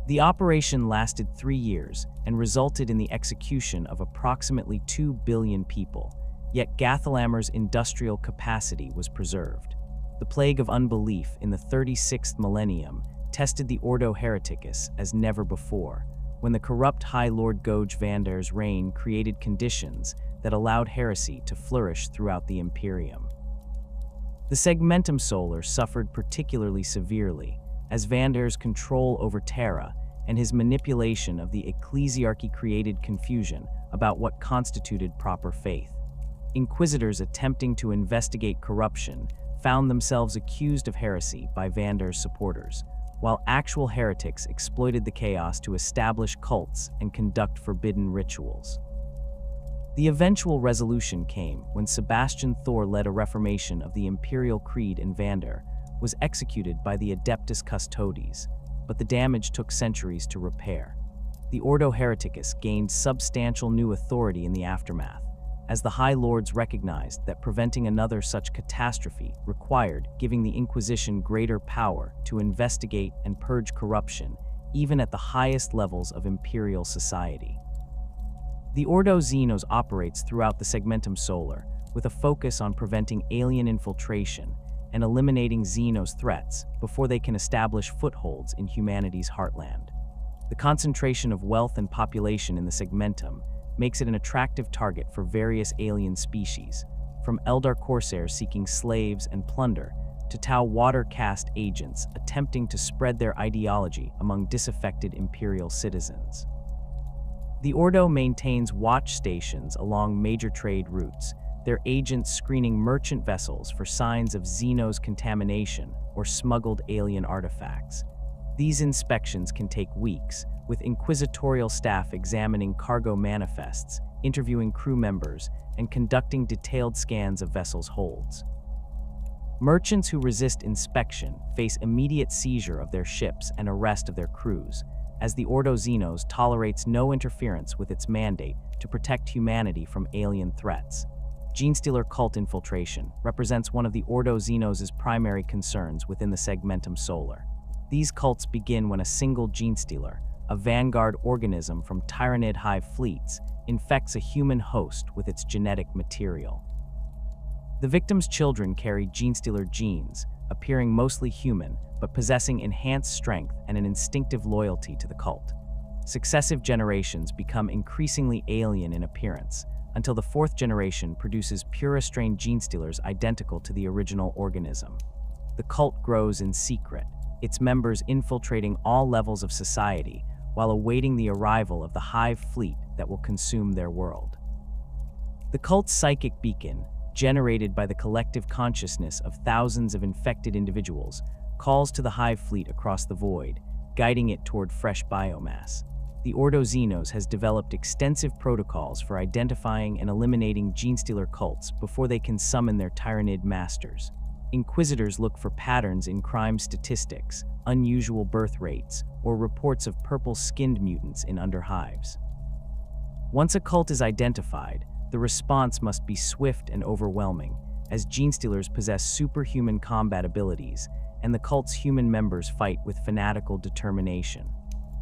The operation lasted 3 years and resulted in the execution of approximately 2 billion people, yet Gathalamer's industrial capacity was preserved. The plague of unbelief in the 36th millennium tested the Ordo Hereticus as never before, when the corrupt High Lord Goge Vandar's reign created conditions that allowed heresy to flourish throughout the Imperium. The Segmentum Solar suffered particularly severely, as Vandar's control over Terra and his manipulation of the ecclesiarchy created confusion about what constituted proper faith. Inquisitors attempting to investigate corruption found themselves accused of heresy by Vandar's supporters, while actual heretics exploited the chaos to establish cults and conduct forbidden rituals. The eventual resolution came when Sebastian Thor led a reformation of the Imperial Creed in Vandar, was executed by the Adeptus Custodes, but the damage took centuries to repair. The Ordo Hereticus gained substantial new authority in the aftermath, as the High Lords recognized that preventing another such catastrophe required giving the Inquisition greater power to investigate and purge corruption, even at the highest levels of imperial society. The Ordo Xenos operates throughout the Segmentum Solar, with a focus on preventing alien infiltration and eliminating Xenos threats before they can establish footholds in humanity's heartland. The concentration of wealth and population in the Segmentum makes it an attractive target for various alien species, from Eldar corsairs seeking slaves and plunder to Tau water caste agents attempting to spread their ideology among disaffected Imperial citizens. The Ordo maintains watch stations along major trade routes, their agents screening merchant vessels for signs of Xenos contamination or smuggled alien artifacts. These inspections can take weeks, with inquisitorial staff examining cargo manifests, interviewing crew members, and conducting detailed scans of vessels' holds. Merchants who resist inspection face immediate seizure of their ships and arrest of their crews, as the Ordo Xenos tolerates no interference with its mandate to protect humanity from alien threats. Genestealer cult infiltration represents one of the Ordo Xenos' primary concerns within the Segmentum Solar. These cults begin when a single genestealer, a vanguard organism from Tyranid hive fleets, infects a human host with its genetic material. The victim's children carry genestealer genes, appearing mostly human, but possessing enhanced strength and an instinctive loyalty to the cult. Successive generations become increasingly alien in appearance, until the fourth generation produces Pura strain genestealers identical to the original organism. The cult grows in secret, its members infiltrating all levels of society while awaiting the arrival of the hive fleet that will consume their world. The cult's psychic beacon, generated by the collective consciousness of thousands of infected individuals, calls to the hive fleet across the void, guiding it toward fresh biomass. The Ordo Xenos has developed extensive protocols for identifying and eliminating genestealer cults before they can summon their tyrannid masters. Inquisitors look for patterns in crime statistics, unusual birth rates, or reports of purple-skinned mutants in underhives. Once a cult is identified, the response must be swift and overwhelming, as genestealers possess superhuman combat abilities, and the cult's human members fight with fanatical determination.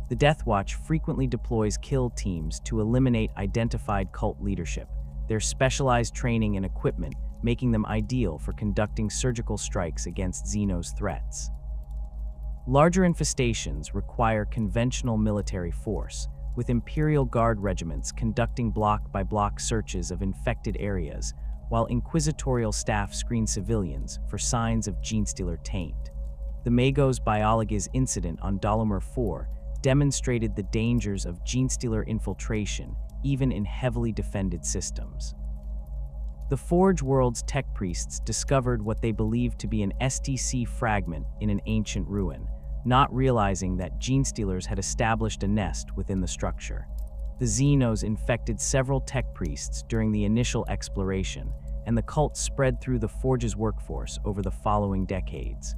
The Death Watch frequently deploys kill teams to eliminate identified cult leadership, their specialized training and equipment making them ideal for conducting surgical strikes against Xenos threats. Larger infestations require conventional military force, with Imperial Guard regiments conducting block-by-block searches of infected areas, while inquisitorial staff screen civilians for signs of genestealer taint. The Magos Biologiz incident on Dolomer 4 demonstrated the dangers of genestealer infiltration, even in heavily defended systems. The Forge World's tech priests discovered what they believed to be an STC fragment in an ancient ruin, not realizing that genestealers had established a nest within the structure. The Xenos infected several tech priests during the initial exploration, and the cult spread through the Forge's workforce over the following decades.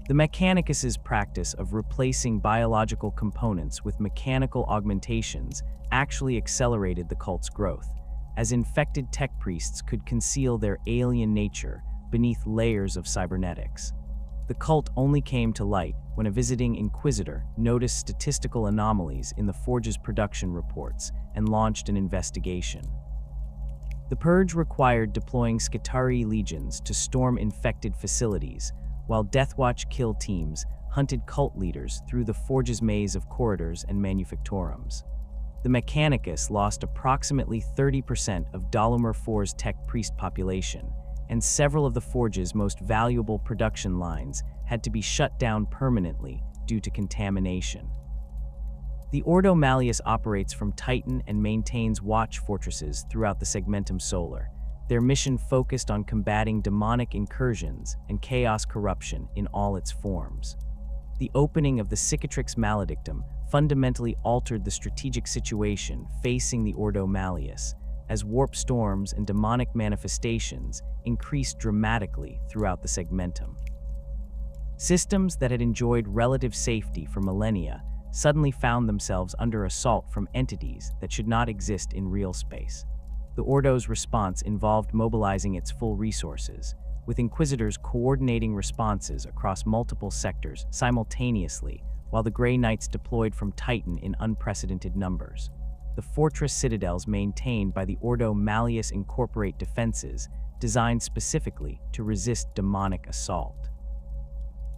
The Mechanicus's practice of replacing biological components with mechanical augmentations actually accelerated the cult's growth, as infected tech priests could conceal their alien nature beneath layers of cybernetics. The cult only came to light when a visiting Inquisitor noticed statistical anomalies in the Forge's production reports and launched an investigation. The Purge required deploying Skitarii legions to storm infected facilities, while Deathwatch kill teams hunted cult leaders through the Forge's maze of corridors and manufactorums. The Mechanicus lost approximately 30% of Dolomer 4's tech priest population, and several of the Forge's most valuable production lines had to be shut down permanently due to contamination. The Ordo Malleus operates from Titan and maintains watch fortresses throughout the Segmentum Solar, their mission focused on combating demonic incursions and chaos corruption in all its forms. The opening of the Cicatrix Maledictum fundamentally altered the strategic situation facing the Ordo Malleus, as warp storms and demonic manifestations increased dramatically throughout the Segmentum. Systems that had enjoyed relative safety for millennia suddenly found themselves under assault from entities that should not exist in real space. The Ordo's response involved mobilizing its full resources, with Inquisitors coordinating responses across multiple sectors simultaneously, while the Grey Knights deployed from Titan in unprecedented numbers. The fortress citadels maintained by the Ordo Malleus incorporate defenses designed specifically to resist demonic assault.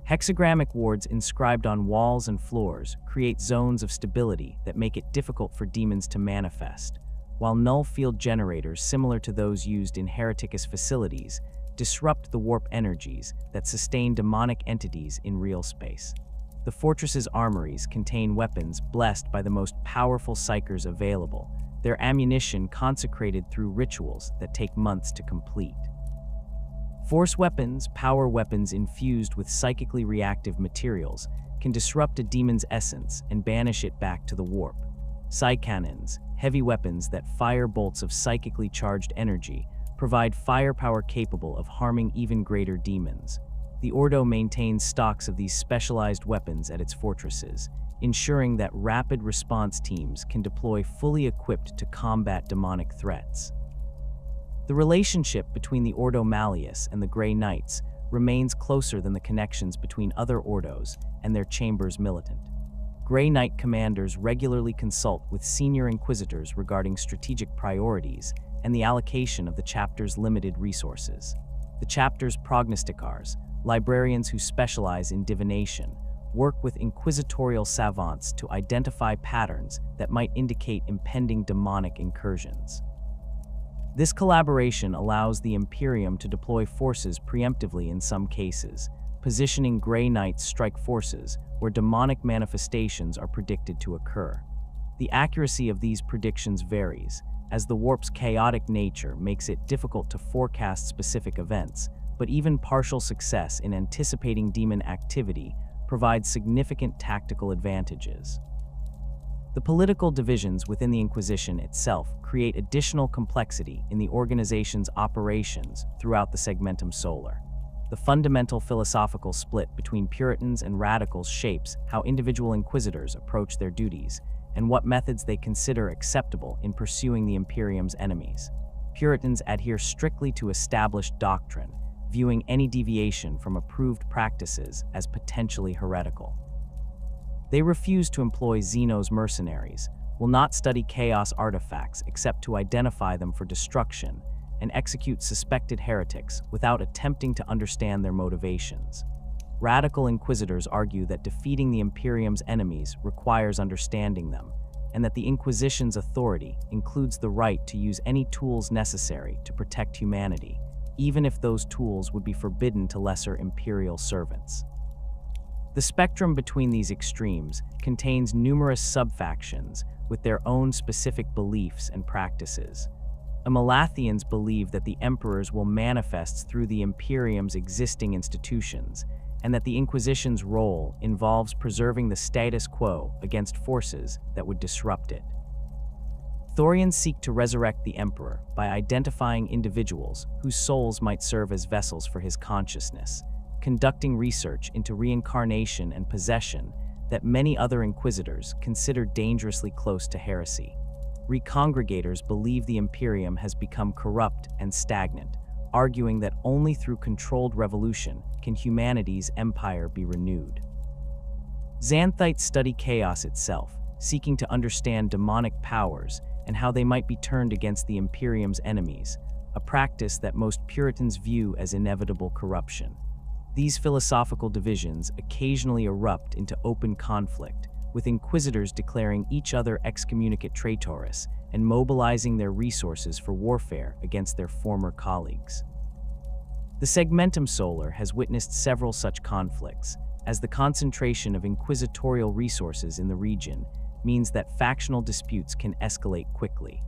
Hexagrammic wards inscribed on walls and floors create zones of stability that make it difficult for demons to manifest, while null field generators similar to those used in Hereticus facilities disrupt the warp energies that sustain demonic entities in real space. The fortress's armories contain weapons blessed by the most powerful psychers available, their ammunition consecrated through rituals that take months to complete. Force weapons, power weapons infused with psychically reactive materials, can disrupt a demon's essence and banish it back to the warp. Psy-cannons, heavy weapons that fire bolts of psychically charged energy, provide firepower capable of harming even greater demons. The Ordo maintains stocks of these specialized weapons at its fortresses, ensuring that rapid response teams can deploy fully equipped to combat demonic threats. The relationship between the Ordo Malleus and the Grey Knights remains closer than the connections between other Ordos and their chambers militant. Grey Knight commanders regularly consult with senior Inquisitors regarding strategic priorities and the allocation of the chapter's limited resources. The chapter's prognosticars, librarians who specialize in divination, work with inquisitorial savants to identify patterns that might indicate impending demonic incursions. This collaboration allows the Imperium to deploy forces preemptively in some cases, positioning Grey Knight's strike forces where demonic manifestations are predicted to occur. The accuracy of these predictions varies, as the warp's chaotic nature makes it difficult to forecast specific events, but even partial success in anticipating demon activity provides significant tactical advantages. The political divisions within the Inquisition itself create additional complexity in the organization's operations throughout the Segmentum Solar. The fundamental philosophical split between Puritans and Radicals shapes how individual Inquisitors approach their duties and what methods they consider acceptable in pursuing the Imperium's enemies. Puritans adhere strictly to established doctrine, viewing any deviation from approved practices as potentially heretical. They refuse to employ Xeno's mercenaries, will not study chaos artifacts except to identify them for destruction, and execute suspected heretics without attempting to understand their motivations. Radical Inquisitors argue that defeating the Imperium's enemies requires understanding them, and that the Inquisition's authority includes the right to use any tools necessary to protect humanity, even if those tools would be forbidden to lesser Imperial servants. The spectrum between these extremes contains numerous subfactions with their own specific beliefs and practices. Amalathians believe that the emperors will manifest through the Imperium's existing institutions, and that the Inquisition's role involves preserving the status quo against forces that would disrupt it. Thorians seek to resurrect the Emperor by identifying individuals whose souls might serve as vessels for his consciousness, conducting research into reincarnation and possession that many other Inquisitors consider dangerously close to heresy. Recongregators believe the Imperium has become corrupt and stagnant, arguing that only through controlled revolution can humanity's empire be renewed. Xanthites study chaos itself, seeking to understand demonic powers and how they might be turned against the Imperium's enemies, a practice that most Puritans view as inevitable corruption. These philosophical divisions occasionally erupt into open conflict, with Inquisitors declaring each other excommunicate traitores and mobilizing their resources for warfare against their former colleagues. The Segmentum Solar has witnessed several such conflicts, as the concentration of inquisitorial resources in the region means that factional disputes can escalate quickly.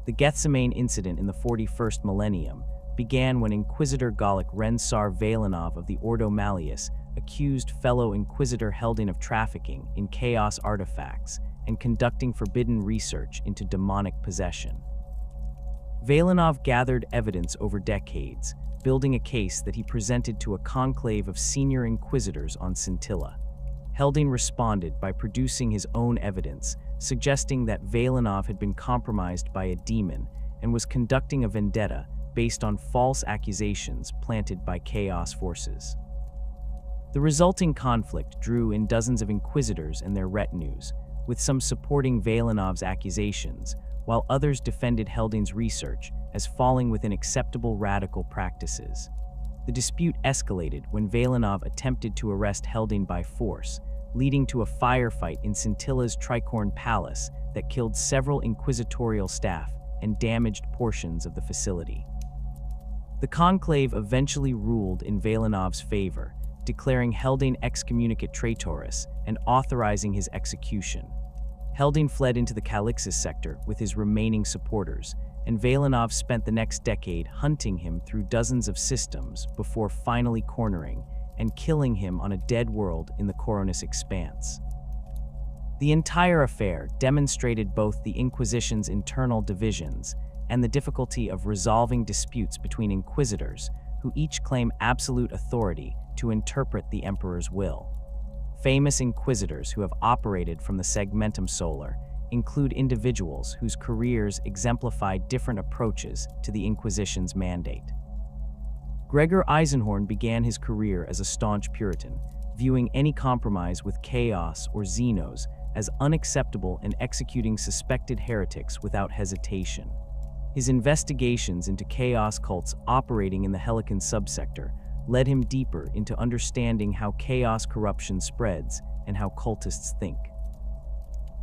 The Gethsemane incident in the 41st millennium began when Inquisitor Gallic Rensar Valinov of the Ordo Malleus accused fellow Inquisitor Helding of trafficking in chaos artifacts and conducting forbidden research into demonic possession. Valinov gathered evidence over decades, building a case that he presented to a conclave of senior Inquisitors on Scintilla. Helding responded by producing his own evidence, suggesting that Valinov had been compromised by a demon and was conducting a vendetta based on false accusations planted by chaos forces. The resulting conflict drew in dozens of Inquisitors and their retinues, with some supporting Valinov's accusations, while others defended Helding's research as falling within acceptable radical practices. The dispute escalated when Valinov attempted to arrest Helding by force, leading to a firefight in Scintilla's Tricorn Palace that killed several inquisitorial staff and damaged portions of the facility. The conclave eventually ruled in Valinov's favor, declaring Helding excommunicate traitores and authorizing his execution. Helding fled into the Calixis sector with his remaining supporters, and Valinov spent the next decade hunting him through dozens of systems before finally cornering and killing him on a dead world in the Coronis Expanse. The entire affair demonstrated both the Inquisition's internal divisions and the difficulty of resolving disputes between Inquisitors, who each claim absolute authority to interpret the Emperor's will. Famous Inquisitors who have operated from the Segmentum Solar include individuals whose careers exemplify different approaches to the Inquisition's mandate. Gregor Eisenhorn began his career as a staunch Puritan, viewing any compromise with chaos or Xenos as unacceptable and executing suspected heretics without hesitation. His investigations into chaos cults operating in the Helican subsector led him deeper into understanding how chaos corruption spreads and how cultists think.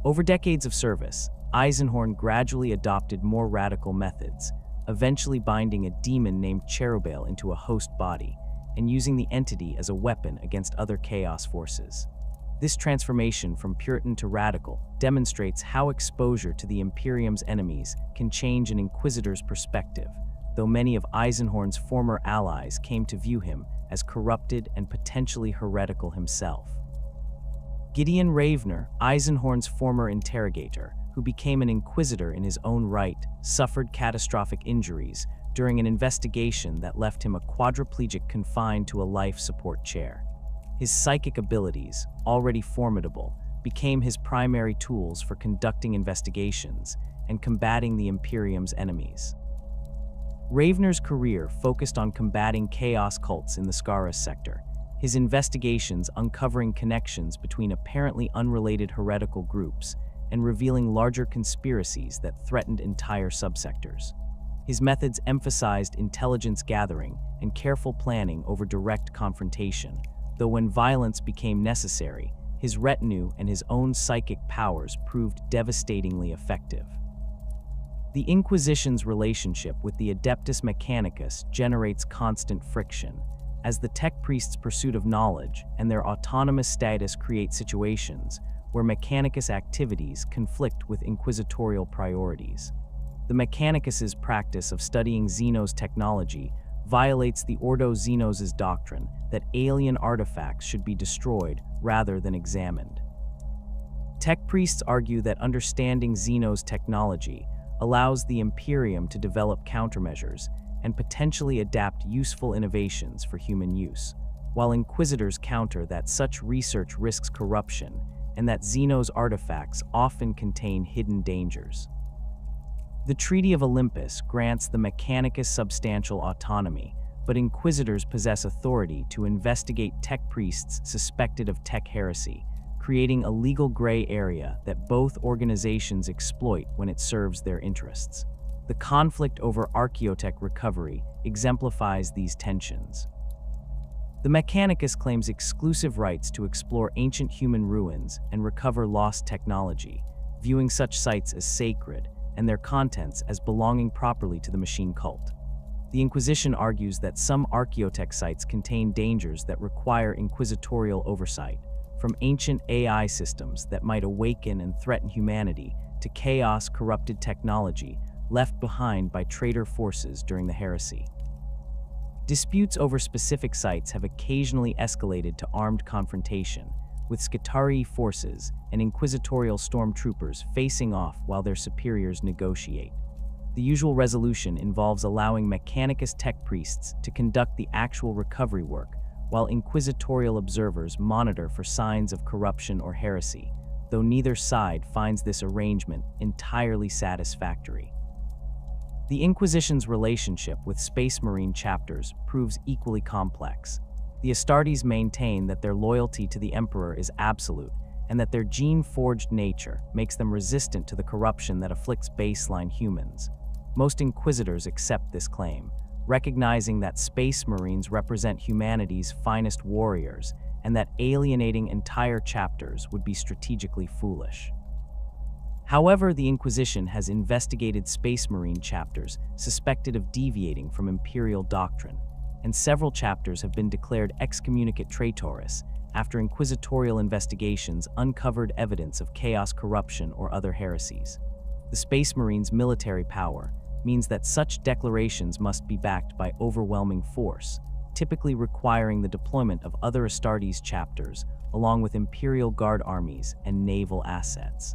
Over decades of service, Eisenhorn gradually adopted more radical methods, eventually binding a demon named Cherubale into a host body and using the entity as a weapon against other chaos forces. This transformation from Puritan to radical demonstrates how exposure to the Imperium's enemies can change an Inquisitor's perspective, though many of Eisenhorn's former allies came to view him as corrupted and potentially heretical himself. Gideon Ravener, Eisenhorn's former interrogator, who became an Inquisitor in his own right, suffered catastrophic injuries during an investigation that left him a quadriplegic confined to a life support chair. His psychic abilities, already formidable, became his primary tools for conducting investigations and combating the Imperium's enemies. Ravener's career focused on combating chaos cults in the Scaras sector, his investigations uncovering connections between apparently unrelated heretical groups and revealing larger conspiracies that threatened entire subsectors. His methods emphasized intelligence gathering and careful planning over direct confrontation, though when violence became necessary, his retinue and his own psychic powers proved devastatingly effective. The Inquisition's relationship with the Adeptus Mechanicus generates constant friction, as the tech priests' pursuit of knowledge and their autonomous status create situations where Mechanicus activities conflict with inquisitorial priorities. The Mechanicus' practice of studying Xenos technology violates the Ordo Xenos' doctrine that alien artifacts should be destroyed rather than examined. Tech priests argue that understanding Xenos technology allows the Imperium to develop countermeasures and potentially adapt useful innovations for human use, while Inquisitors counter that such research risks corruption and that Xenos artifacts often contain hidden dangers. The Treaty of Olympus grants the Mechanicus substantial autonomy, but Inquisitors possess authority to investigate tech priests suspected of tech heresy, creating a legal gray area that both organizations exploit when it serves their interests. The conflict over archaeotech recovery exemplifies these tensions. The Mechanicus claims exclusive rights to explore ancient human ruins and recover lost technology, viewing such sites as sacred and their contents as belonging properly to the machine cult. The Inquisition argues that some archaeotech sites contain dangers that require inquisitorial oversight, from ancient AI systems that might awaken and threaten humanity to chaos-corrupted technology left behind by traitor forces during the heresy. Disputes over specific sites have occasionally escalated to armed confrontation, with Skitarii forces and inquisitorial stormtroopers facing off while their superiors negotiate. The usual resolution involves allowing Mechanicus tech priests to conduct the actual recovery work, while inquisitorial observers monitor for signs of corruption or heresy, though neither side finds this arrangement entirely satisfactory. The Inquisition's relationship with Space Marine chapters proves equally complex. The Astartes maintain that their loyalty to the Emperor is absolute, and that their gene-forged nature makes them resistant to the corruption that afflicts baseline humans. Most Inquisitors accept this claim, recognizing that Space Marines represent humanity's finest warriors, and that alienating entire chapters would be strategically foolish. However, the Inquisition has investigated Space Marine chapters suspected of deviating from Imperial doctrine, and several chapters have been declared excommunicate traitores after inquisitorial investigations uncovered evidence of chaos corruption or other heresies. The Space Marines' military power means that such declarations must be backed by overwhelming force, typically requiring the deployment of other Astartes chapters along with Imperial Guard armies and naval assets.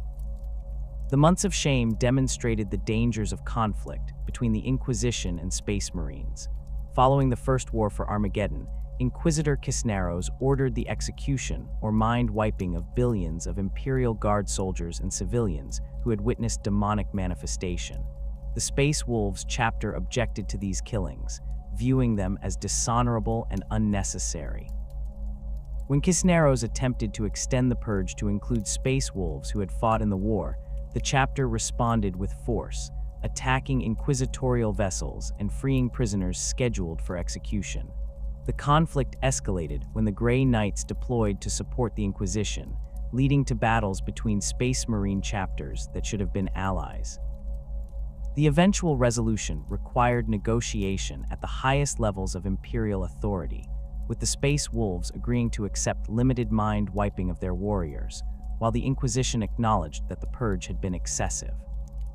The Months of Shame demonstrated the dangers of conflict between the Inquisition and Space Marines. Following the First War for Armageddon, Inquisitor Cisneros ordered the execution or mind-wiping of billions of Imperial Guard soldiers and civilians who had witnessed demonic manifestation. The Space Wolves chapter objected to these killings, viewing them as dishonorable and unnecessary. When Cisneros attempted to extend the purge to include Space Wolves who had fought in the war, the chapter responded with force, attacking inquisitorial vessels and freeing prisoners scheduled for execution. The conflict escalated when the Grey Knights deployed to support the Inquisition, leading to battles between Space Marine chapters that should have been allies. The eventual resolution required negotiation at the highest levels of Imperial authority, with the Space Wolves agreeing to accept limited mind wiping of their warriors, while the Inquisition acknowledged that the purge had been excessive.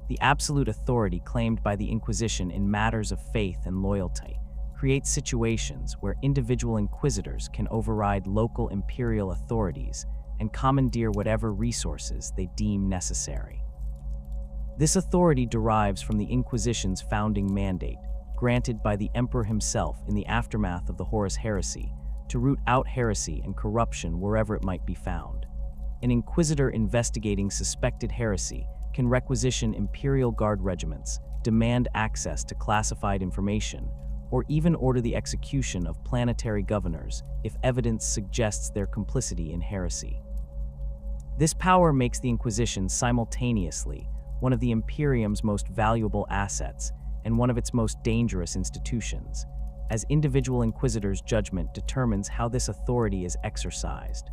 The absolute authority claimed by the Inquisition in matters of faith and loyalty creates situations where individual inquisitors can override local imperial authorities and commandeer whatever resources they deem necessary. This authority derives from the Inquisition's founding mandate, granted by the Emperor himself in the aftermath of the Horus Heresy, to root out heresy and corruption wherever it might be found. An inquisitor investigating suspected heresy can requisition Imperial Guard regiments, demand access to classified information, or even order the execution of planetary governors if evidence suggests their complicity in heresy. This power makes the Inquisition simultaneously one of the Imperium's most valuable assets and one of its most dangerous institutions, as individual inquisitors' judgment determines how this authority is exercised.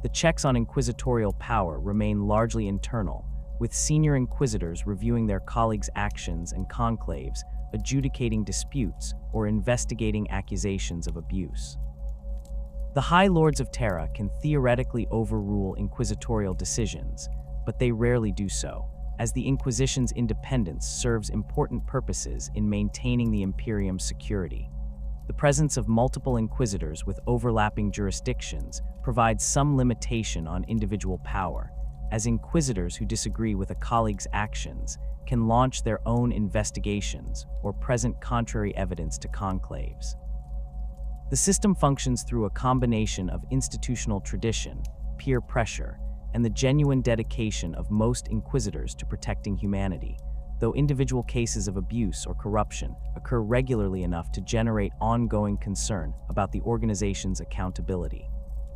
The checks on inquisitorial power remain largely internal, with senior inquisitors reviewing their colleagues' actions and conclaves, adjudicating disputes, or investigating accusations of abuse. The High Lords of Terra can theoretically overrule inquisitorial decisions, but they rarely do so, as the Inquisition's independence serves important purposes in maintaining the Imperium's security. The presence of multiple inquisitors with overlapping jurisdictions provides some limitation on individual power, as inquisitors who disagree with a colleague's actions can launch their own investigations or present contrary evidence to conclaves. The system functions through a combination of institutional tradition, peer pressure, and the genuine dedication of most inquisitors to protecting humanity, though individual cases of abuse or corruption occur regularly enough to generate ongoing concern about the organization's accountability.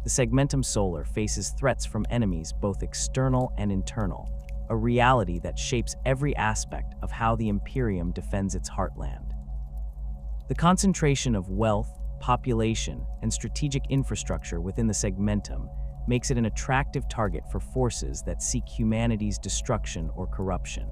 The Segmentum Solar faces threats from enemies both external and internal, a reality that shapes every aspect of how the Imperium defends its heartland. The concentration of wealth, population, and strategic infrastructure within the Segmentum makes it an attractive target for forces that seek humanity's destruction or corruption.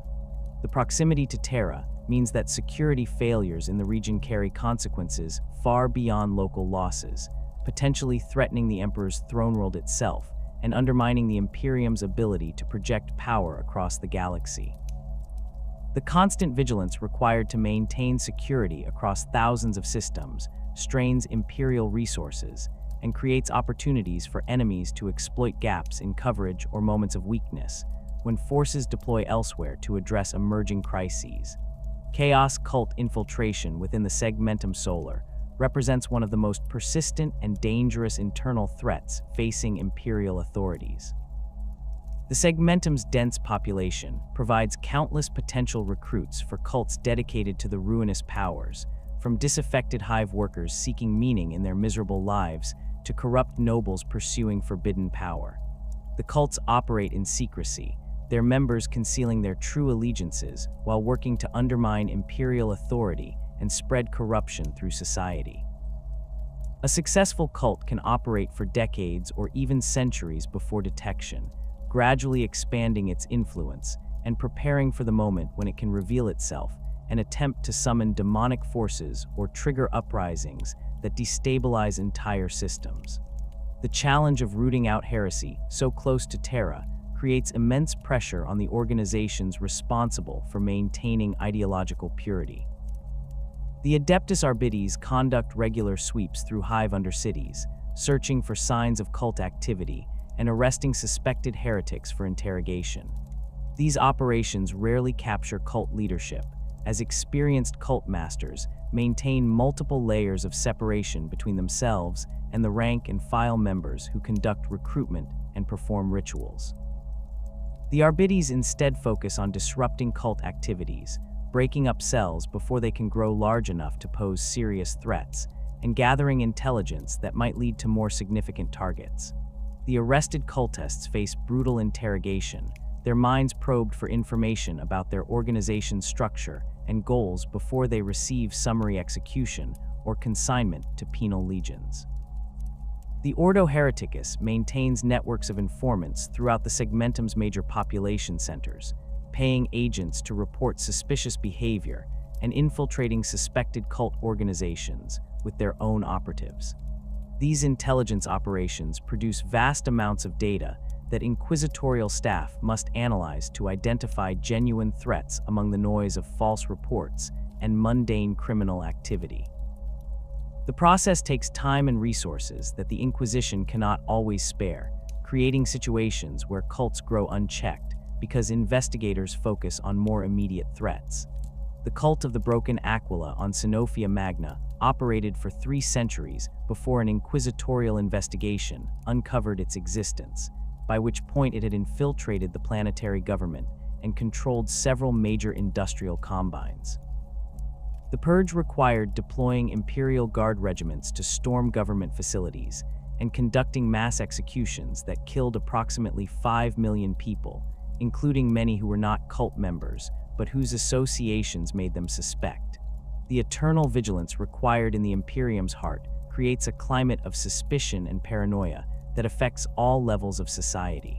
The proximity to Terra means that security failures in the region carry consequences far beyond local losses, potentially threatening the Emperor's throne world itself and undermining the Imperium's ability to project power across the galaxy. The constant vigilance required to maintain security across thousands of systems strains Imperial resources and creates opportunities for enemies to exploit gaps in coverage or moments of weakness when forces deploy elsewhere to address emerging crises. Chaos cult infiltration within the Segmentum Solar represents one of the most persistent and dangerous internal threats facing Imperial authorities. The Segmentum's dense population provides countless potential recruits for cults dedicated to the ruinous powers, from disaffected hive workers seeking meaning in their miserable lives to corrupt nobles pursuing forbidden power. The cults operate in secrecy, their members concealing their true allegiances while working to undermine Imperial authority and spread corruption through society. A successful cult can operate for decades or even centuries before detection, gradually expanding its influence and preparing for the moment when it can reveal itself and attempt to summon demonic forces or trigger uprisings that destabilize entire systems. The challenge of rooting out heresy so close to Terra creates immense pressure on the organizations responsible for maintaining ideological purity. The Adeptus Archives conduct regular sweeps through Hive Undercities, searching for signs of cult activity and arresting suspected heretics for interrogation. These operations rarely capture cult leadership, as experienced cult masters maintain multiple layers of separation between themselves and the rank and file members who conduct recruitment and perform rituals. The Archives instead focus on disrupting cult activities, breaking up cells before they can grow large enough to pose serious threats, and gathering intelligence that might lead to more significant targets. The arrested cultists face brutal interrogation, their minds probed for information about their organization's structure and goals before they receive summary execution or consignment to penal legions. The Ordo Hereticus maintains networks of informants throughout the Segmentum's major population centers, paying agents to report suspicious behavior and infiltrating suspected cult organizations with their own operatives. These intelligence operations produce vast amounts of data that inquisitorial staff must analyze to identify genuine threats among the noise of false reports and mundane criminal activity. The process takes time and resources that the Inquisition cannot always spare, creating situations where cults grow unchecked because investigators focus on more immediate threats. The cult of the Broken Aquila on Sophia Magna operated for 3 centuries before an inquisitorial investigation uncovered its existence, by which point it had infiltrated the planetary government and controlled several major industrial combines. The purge required deploying Imperial Guard regiments to storm government facilities and conducting mass executions that killed approximately 5 million people, including many who were not cult members, but whose associations made them suspect. The eternal vigilance required in the Imperium's heart creates a climate of suspicion and paranoia that affects all levels of society.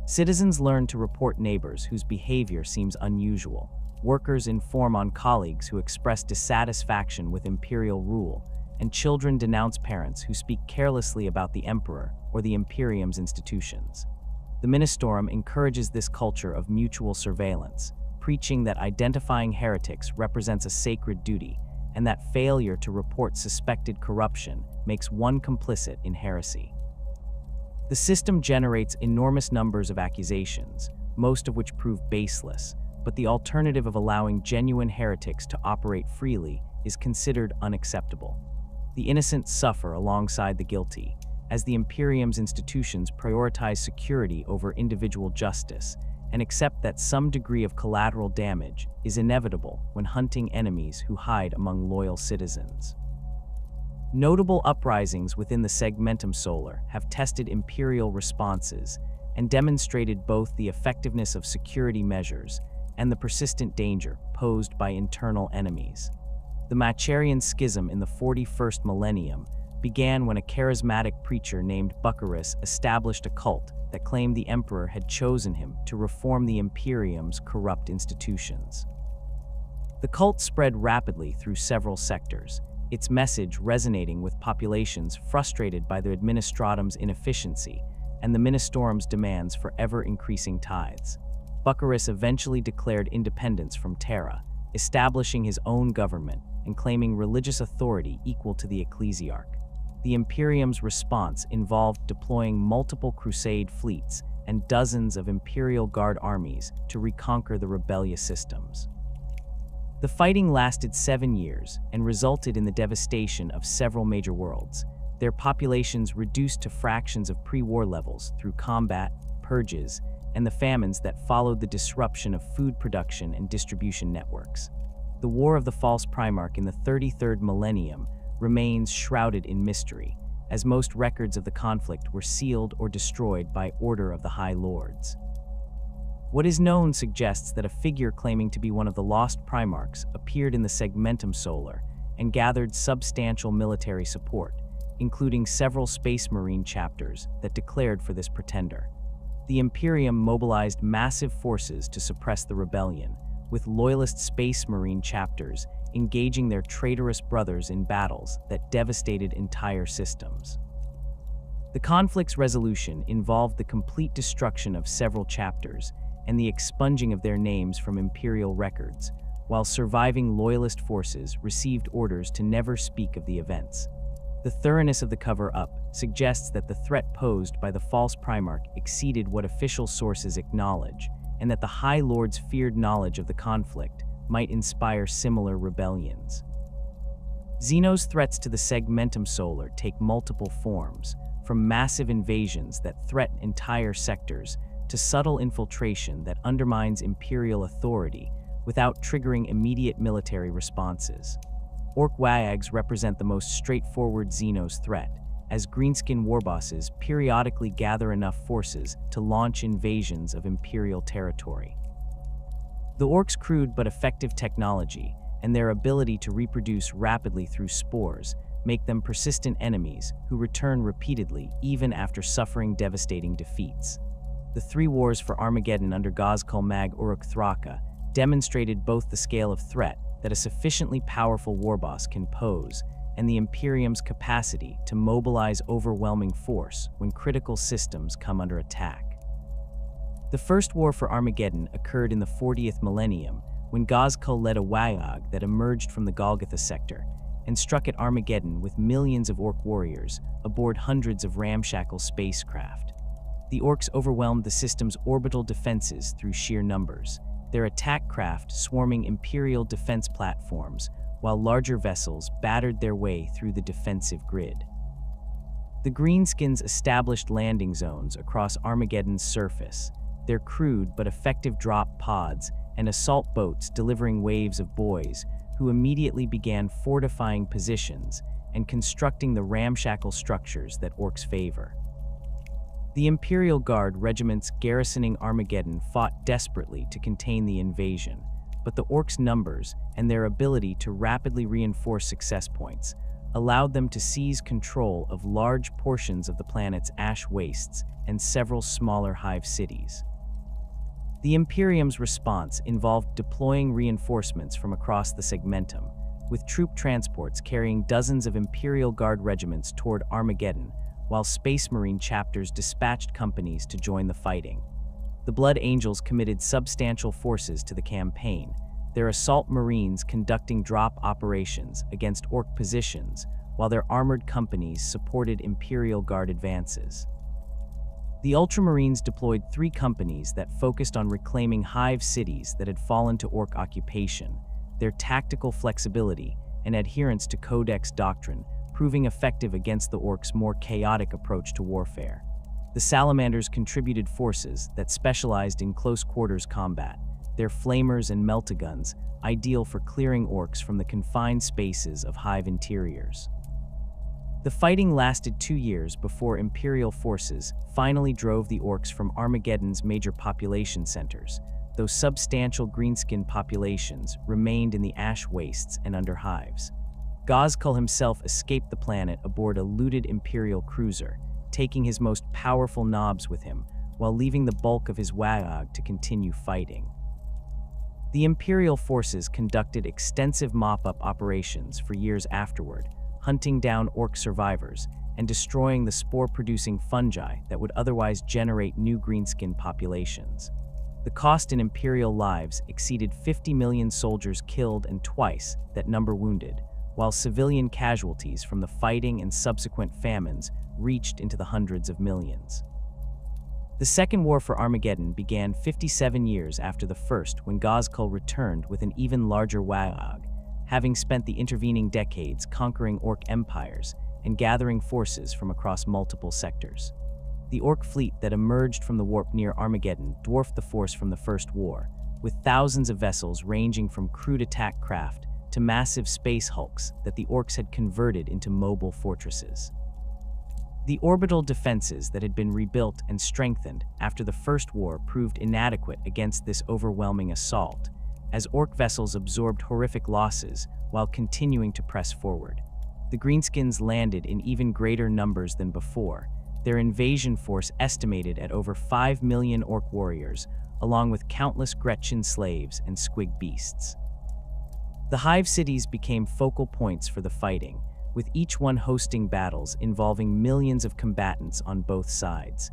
Citizens learn to report neighbors whose behavior seems unusual. Workers inform on colleagues who express dissatisfaction with imperial rule, and children denounce parents who speak carelessly about the emperor or the Imperium's institutions. The Ministorum encourages this culture of mutual surveillance, preaching that identifying heretics represents a sacred duty and that failure to report suspected corruption makes one complicit in heresy. The system generates enormous numbers of accusations, most of which prove baseless, but the alternative of allowing genuine heretics to operate freely is considered unacceptable. The innocent suffer alongside the guilty, as the Imperium's institutions prioritize security over individual justice and accept that some degree of collateral damage is inevitable when hunting enemies who hide among loyal citizens. Notable uprisings within the Segmentum Solar have tested Imperial responses and demonstrated both the effectiveness of security measures and the persistent danger posed by internal enemies. The Macharian schism in the 41st millennium began when a charismatic preacher named Bucharest established a cult that claimed the emperor had chosen him to reform the Imperium's corrupt institutions. The cult spread rapidly through several sectors, its message resonating with populations frustrated by the administratum's inefficiency and the Ministorum's demands for ever-increasing tithes. Bucharest eventually declared independence from Terra, establishing his own government and claiming religious authority equal to the ecclesiarch. The Imperium's response involved deploying multiple crusade fleets and dozens of Imperial Guard armies to reconquer the rebellious systems. The fighting lasted 7 years and resulted in the devastation of several major worlds, their populations reduced to fractions of pre-war levels through combat, purges, and the famines that followed the disruption of food production and distribution networks. The War of the False Primarch in the 33rd millennium remains shrouded in mystery, as most records of the conflict were sealed or destroyed by order of the High Lords. What is known suggests that a figure claiming to be one of the lost Primarchs appeared in the Segmentum Solar and gathered substantial military support, including several Space Marine chapters that declared for this pretender. The Imperium mobilized massive forces to suppress the rebellion, with loyalist Space Marine chapters engaging their traitorous brothers in battles that devastated entire systems. The conflict's resolution involved the complete destruction of several chapters and the expunging of their names from Imperial records, while surviving loyalist forces received orders to never speak of the events. The thoroughness of the cover-up suggests that the threat posed by the false Primarch exceeded what official sources acknowledge, and that the High Lords feared knowledge of the conflict might inspire similar rebellions. Xeno's threats to the Segmentum Solar take multiple forms, from massive invasions that threaten entire sectors to subtle infiltration that undermines Imperial authority without triggering immediate military responses. Orc-Wags represent the most straightforward Xeno's threat, as greenskin warbosses periodically gather enough forces to launch invasions of Imperial territory. The Orcs' crude but effective technology and their ability to reproduce rapidly through spores make them persistent enemies who return repeatedly even after suffering devastating defeats. The three wars for Armageddon under Gazkul Mag Uruk Thraka demonstrated both the scale of threat that a sufficiently powerful warboss can pose and the Imperium's capacity to mobilize overwhelming force when critical systems come under attack. The first war for Armageddon occurred in the 40th millennium when Gazkul led a Wayag that emerged from the Golgotha sector and struck at Armageddon with millions of Orc warriors aboard hundreds of ramshackle spacecraft. The Orcs overwhelmed the system's orbital defenses through sheer numbers, their attack craft swarming Imperial defense platforms, while larger vessels battered their way through the defensive grid. The Greenskins established landing zones across Armageddon's surface, their crude but effective drop pods and assault boats delivering waves of boys who immediately began fortifying positions and constructing the ramshackle structures that Orcs favor. The Imperial Guard regiments garrisoning Armageddon fought desperately to contain the invasion, but the Orcs' numbers and their ability to rapidly reinforce success points allowed them to seize control of large portions of the planet's ash wastes and several smaller hive cities. The Imperium's response involved deploying reinforcements from across the Segmentum, with troop transports carrying dozens of Imperial Guard regiments toward Armageddon, while Space Marine chapters dispatched companies to join the fighting. The Blood Angels committed substantial forces to the campaign, their assault marines conducting drop operations against Orc positions, while their armored companies supported Imperial Guard advances. The Ultramarines deployed 3 companies that focused on reclaiming hive cities that had fallen to Orc occupation, their tactical flexibility and adherence to Codex doctrine proving effective against the Orcs' more chaotic approach to warfare. The Salamanders contributed forces that specialized in close-quarters combat, their flamers and meltaguns ideal for clearing Orcs from the confined spaces of hive interiors. The fighting lasted 2 years before Imperial forces finally drove the Orcs from Armageddon's major population centers, though substantial greenskin populations remained in the ash wastes and under hives. Gazkul himself escaped the planet aboard a looted Imperial cruiser, taking his most powerful knobs with him, while leaving the bulk of his Wayag to continue fighting. The Imperial forces conducted extensive mop-up operations for years afterward, hunting down Orc survivors and destroying the spore-producing fungi that would otherwise generate new greenskin populations. The cost in Imperial lives exceeded 50 million soldiers killed and twice that number wounded, while civilian casualties from the fighting and subsequent famines reached into the hundreds of millions. The Second War for Armageddon began 57 years after the first when Gazkul returned with an even larger Wayag, having spent the intervening decades conquering Orc empires and gathering forces from across multiple sectors. The Orc fleet that emerged from the warp near Armageddon dwarfed the force from the First War, with thousands of vessels ranging from crude attack craft to massive space hulks that the Orcs had converted into mobile fortresses. The orbital defenses that had been rebuilt and strengthened after the First War proved inadequate against this overwhelming assault, as Orc vessels absorbed horrific losses while continuing to press forward. The Greenskins landed in even greater numbers than before, their invasion force estimated at over 5 million Orc warriors, along with countless Gretchen slaves and squig beasts. The hive cities became focal points for the fighting, with each one hosting battles involving millions of combatants on both sides.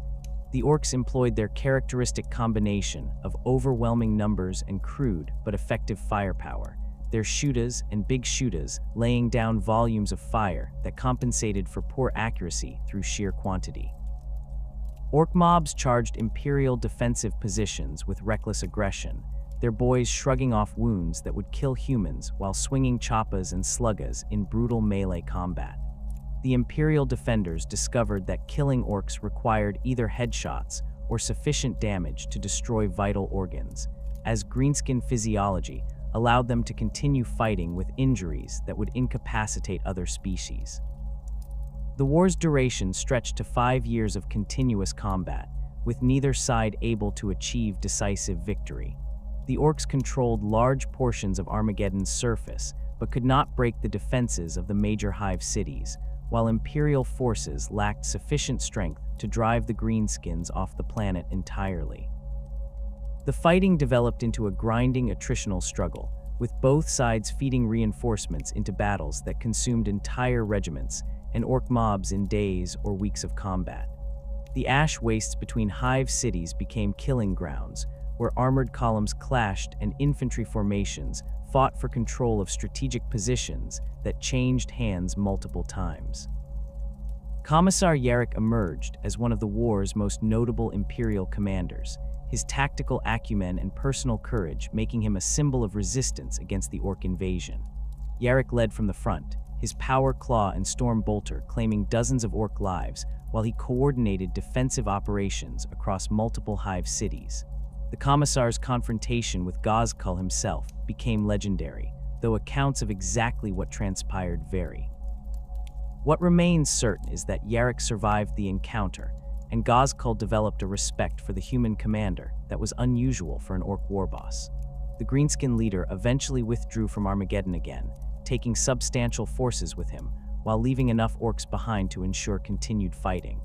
The Orcs employed their characteristic combination of overwhelming numbers and crude but effective firepower, their shootas and big shootas laying down volumes of fire that compensated for poor accuracy through sheer quantity. Orc mobs charged Imperial defensive positions with reckless aggression, their boys shrugging off wounds that would kill humans while swinging choppas and sluggas in brutal melee combat. The Imperial defenders discovered that killing Orcs required either headshots or sufficient damage to destroy vital organs, as greenskin physiology allowed them to continue fighting with injuries that would incapacitate other species. The war's duration stretched to 5 years of continuous combat, with neither side able to achieve decisive victory. The Orcs controlled large portions of Armageddon's surface, but could not break the defenses of the major hive cities, while Imperial forces lacked sufficient strength to drive the Greenskins off the planet entirely. The fighting developed into a grinding attritional struggle, with both sides feeding reinforcements into battles that consumed entire regiments and orc mobs in days or weeks of combat. The ash wastes between hive cities became killing grounds, where armored columns clashed and infantry formations fought for control of strategic positions that changed hands multiple times. Commissar Yarrick emerged as one of the war's most notable Imperial commanders, his tactical acumen and personal courage making him a symbol of resistance against the orc invasion. Yarrick led from the front, his power claw and storm bolter claiming dozens of orc lives, while he coordinated defensive operations across multiple hive cities. The Commissar's confrontation with Ghazghkull himself became legendary, though accounts of exactly what transpired vary. What remains certain is that Yarrick survived the encounter, and Ghazghkull developed a respect for the human commander that was unusual for an orc warboss. The Greenskin leader eventually withdrew from Armageddon again, taking substantial forces with him, while leaving enough orcs behind to ensure continued fighting.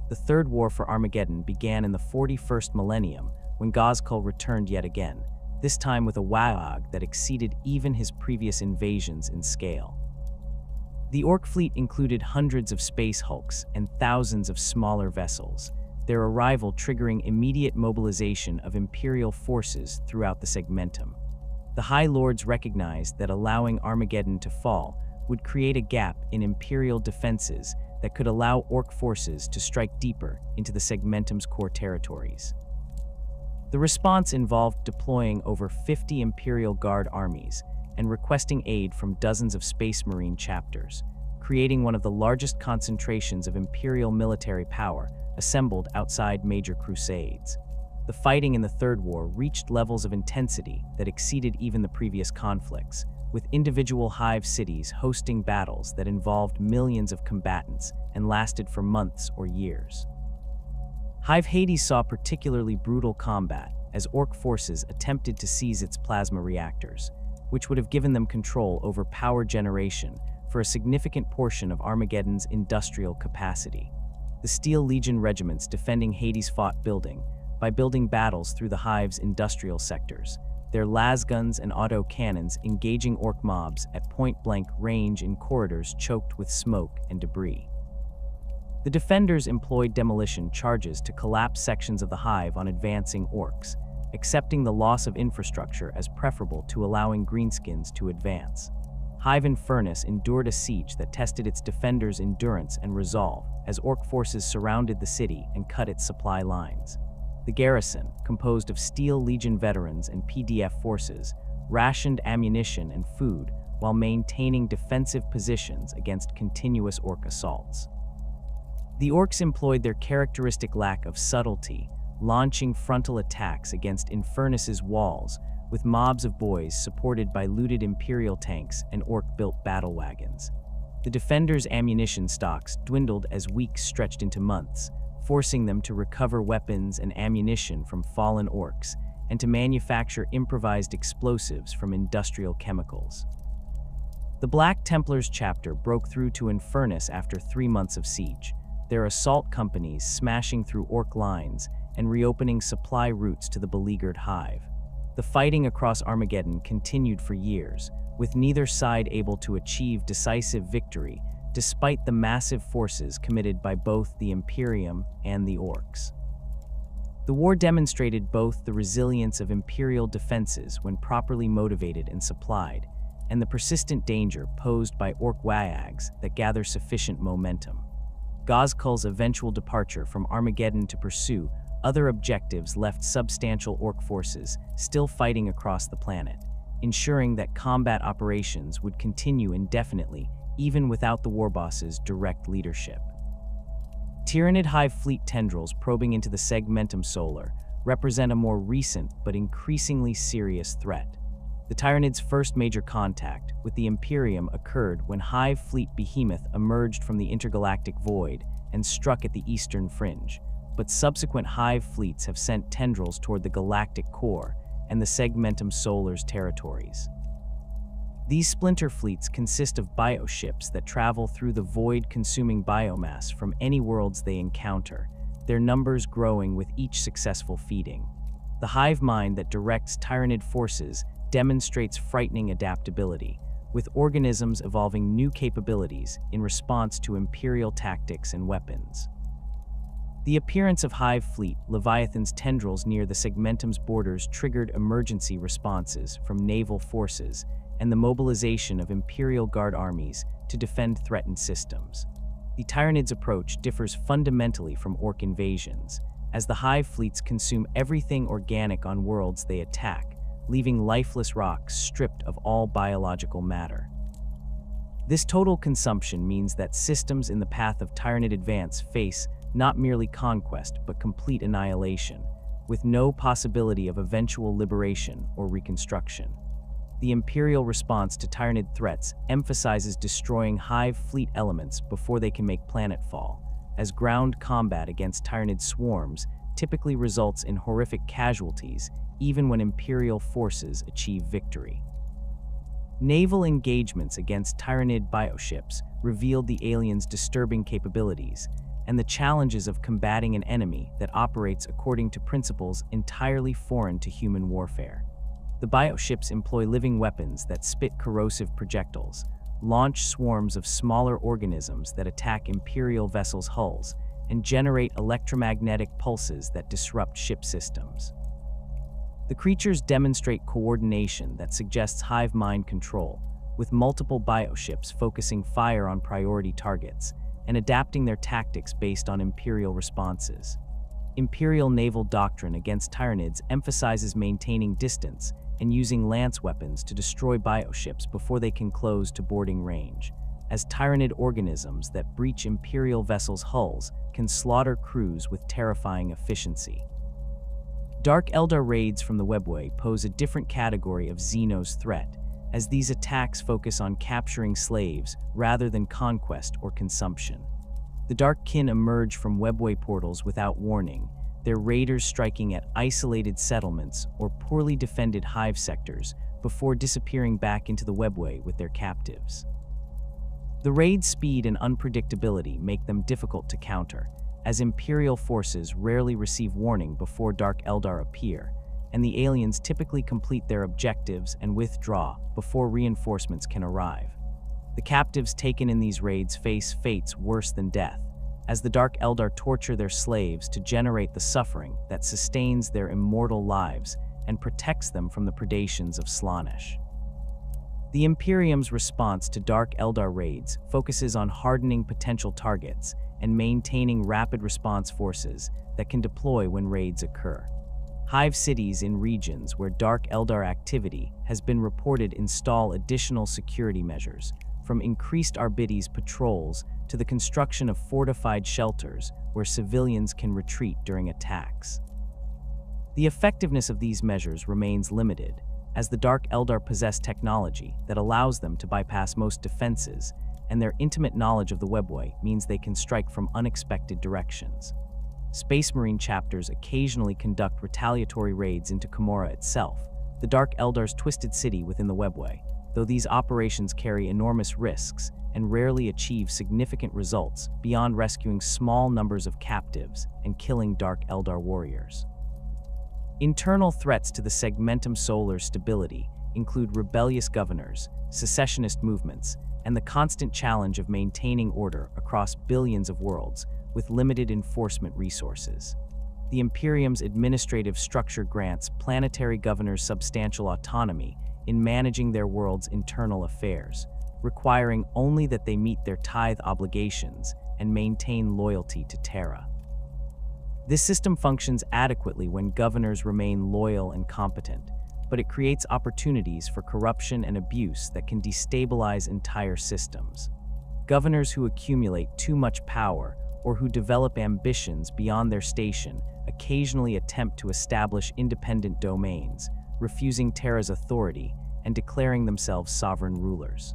The Third War for Armageddon began in the 41st millennium, when Ghazghkull returned yet again, this time with a wa'og that exceeded even his previous invasions in scale. The orc fleet included hundreds of space hulks and thousands of smaller vessels, their arrival triggering immediate mobilization of Imperial forces throughout the Segmentum. The High Lords recognized that allowing Armageddon to fall would create a gap in Imperial defenses that could allow orc forces to strike deeper into the Segmentum's core territories. The response involved deploying over 50 Imperial Guard armies and requesting aid from dozens of Space Marine chapters, creating one of the largest concentrations of Imperial military power assembled outside major crusades. The fighting in the Third War reached levels of intensity that exceeded even the previous conflicts, with individual hive cities hosting battles that involved millions of combatants and lasted for months or years. Hive Hades saw particularly brutal combat as orc forces attempted to seize its plasma reactors, which would have given them control over power generation for a significant portion of Armageddon's industrial capacity. The Steel Legion regiments defending Hades fought by building battles through the Hive's industrial sectors, their lasguns and auto cannons engaging orc mobs at point-blank range in corridors choked with smoke and debris. The defenders employed demolition charges to collapse sections of the Hive on advancing orcs, accepting the loss of infrastructure as preferable to allowing Greenskins to advance. Hive Infernus endured a siege that tested its defenders' endurance and resolve as orc forces surrounded the city and cut its supply lines. The garrison, composed of Steel Legion veterans and PDF forces, rationed ammunition and food while maintaining defensive positions against continuous orc assaults. The orcs employed their characteristic lack of subtlety, launching frontal attacks against Infernus's walls, with mobs of boys supported by looted Imperial tanks and orc-built battle wagons. The defenders' ammunition stocks dwindled as weeks stretched into months, forcing them to recover weapons and ammunition from fallen orcs and to manufacture improvised explosives from industrial chemicals. The Black Templars chapter broke through to Infernus after 3 months of siege, their assault companies smashing through orc lines and reopening supply routes to the beleaguered Hive. The fighting across Armageddon continued for years, with neither side able to achieve decisive victory despite the massive forces committed by both the Imperium and the orcs. The war demonstrated both the resilience of Imperial defenses when properly motivated and supplied, and the persistent danger posed by orc wags that gather sufficient momentum. Ghazghkull's eventual departure from Armageddon to pursue other objectives left substantial orc forces still fighting across the planet, ensuring that combat operations would continue indefinitely even without the warboss's direct leadership. Tyranid Hive fleet tendrils probing into the Segmentum Solar represent a more recent but increasingly serious threat. The Tyranids' first major contact with the Imperium occurred when Hive fleet Behemoth emerged from the intergalactic void and struck at the eastern fringe, but subsequent Hive fleets have sent tendrils toward the galactic core and the Segmentum Solar's territories. These splinter fleets consist of bioships that travel through the void, consuming biomass from any worlds they encounter, their numbers growing with each successful feeding. The hive mind that directs Tyranid forces demonstrates frightening adaptability, with organisms evolving new capabilities in response to Imperial tactics and weapons. The appearance of Hive Fleet Leviathan's tendrils near the Segmentum's borders triggered emergency responses from naval forces and the mobilization of Imperial Guard armies to defend threatened systems. The Tyranids' approach differs fundamentally from Orc invasions, as the Hive fleets consume everything organic on worlds they attack, leaving lifeless rocks stripped of all biological matter. This total consumption means that systems in the path of Tyranid advance face not merely conquest but complete annihilation, with no possibility of eventual liberation or reconstruction. The Imperial response to Tyranid threats emphasizes destroying Hive fleet elements before they can make planetfall, as ground combat against Tyranid swarms typically results in horrific casualties even when Imperial forces achieve victory. Naval engagements against Tyranid bioships revealed the aliens' disturbing capabilities and the challenges of combating an enemy that operates according to principles entirely foreign to human warfare. The bioships employ living weapons that spit corrosive projectiles, launch swarms of smaller organisms that attack Imperial vessels' hulls, and generate electromagnetic pulses that disrupt ship systems. The creatures demonstrate coordination that suggests hive mind control, with multiple bioships focusing fire on priority targets and adapting their tactics based on Imperial responses. Imperial naval doctrine against Tyranids emphasizes maintaining distance and using lance weapons to destroy bioships before they can close to boarding range, as Tyranid organisms that breach Imperial vessels' hulls can slaughter crews with terrifying efficiency. Dark Eldar raids from the webway pose a different category of Xenos threat, as these attacks focus on capturing slaves rather than conquest or consumption. The Dark Kin emerge from webway portals without warning, their raiders striking at isolated settlements or poorly defended hive sectors before disappearing back into the webway with their captives. The raid's speed and unpredictability make them difficult to counter, as Imperial forces rarely receive warning before Dark Eldar appear, and the aliens typically complete their objectives and withdraw before reinforcements can arrive. The captives taken in these raids face fates worse than death, as the Dark Eldar torture their slaves to generate the suffering that sustains their immortal lives and protects them from the predations of Slaanesh. The Imperium's response to Dark Eldar raids focuses on hardening potential targets and maintaining rapid response forces that can deploy when raids occur. Hive cities in regions where Dark Eldar activity has been reported install additional security measures, from increased Arbites patrols to the construction of fortified shelters where civilians can retreat during attacks. The effectiveness of these measures remains limited, as the Dark Eldar possess technology that allows them to bypass most defenses, and their intimate knowledge of the webway means they can strike from unexpected directions. Space Marine chapters occasionally conduct retaliatory raids into Komorra itself, the Dark Eldar's twisted city within the webway, though these operations carry enormous risks and rarely achieve significant results beyond rescuing small numbers of captives and killing Dark Eldar warriors. Internal threats to the Segmentum Solar stability include rebellious governors, secessionist movements, and the constant challenge of maintaining order across billions of worlds with limited enforcement resources. The Imperium's administrative structure grants planetary governors substantial autonomy in managing their world's internal affairs, requiring only that they meet their tithe obligations and maintain loyalty to Terra. This system functions adequately when governors remain loyal and competent, but it creates opportunities for corruption and abuse that can destabilize entire systems. Governors who accumulate too much power or who develop ambitions beyond their station occasionally attempt to establish independent domains, refusing Terra's authority and declaring themselves sovereign rulers.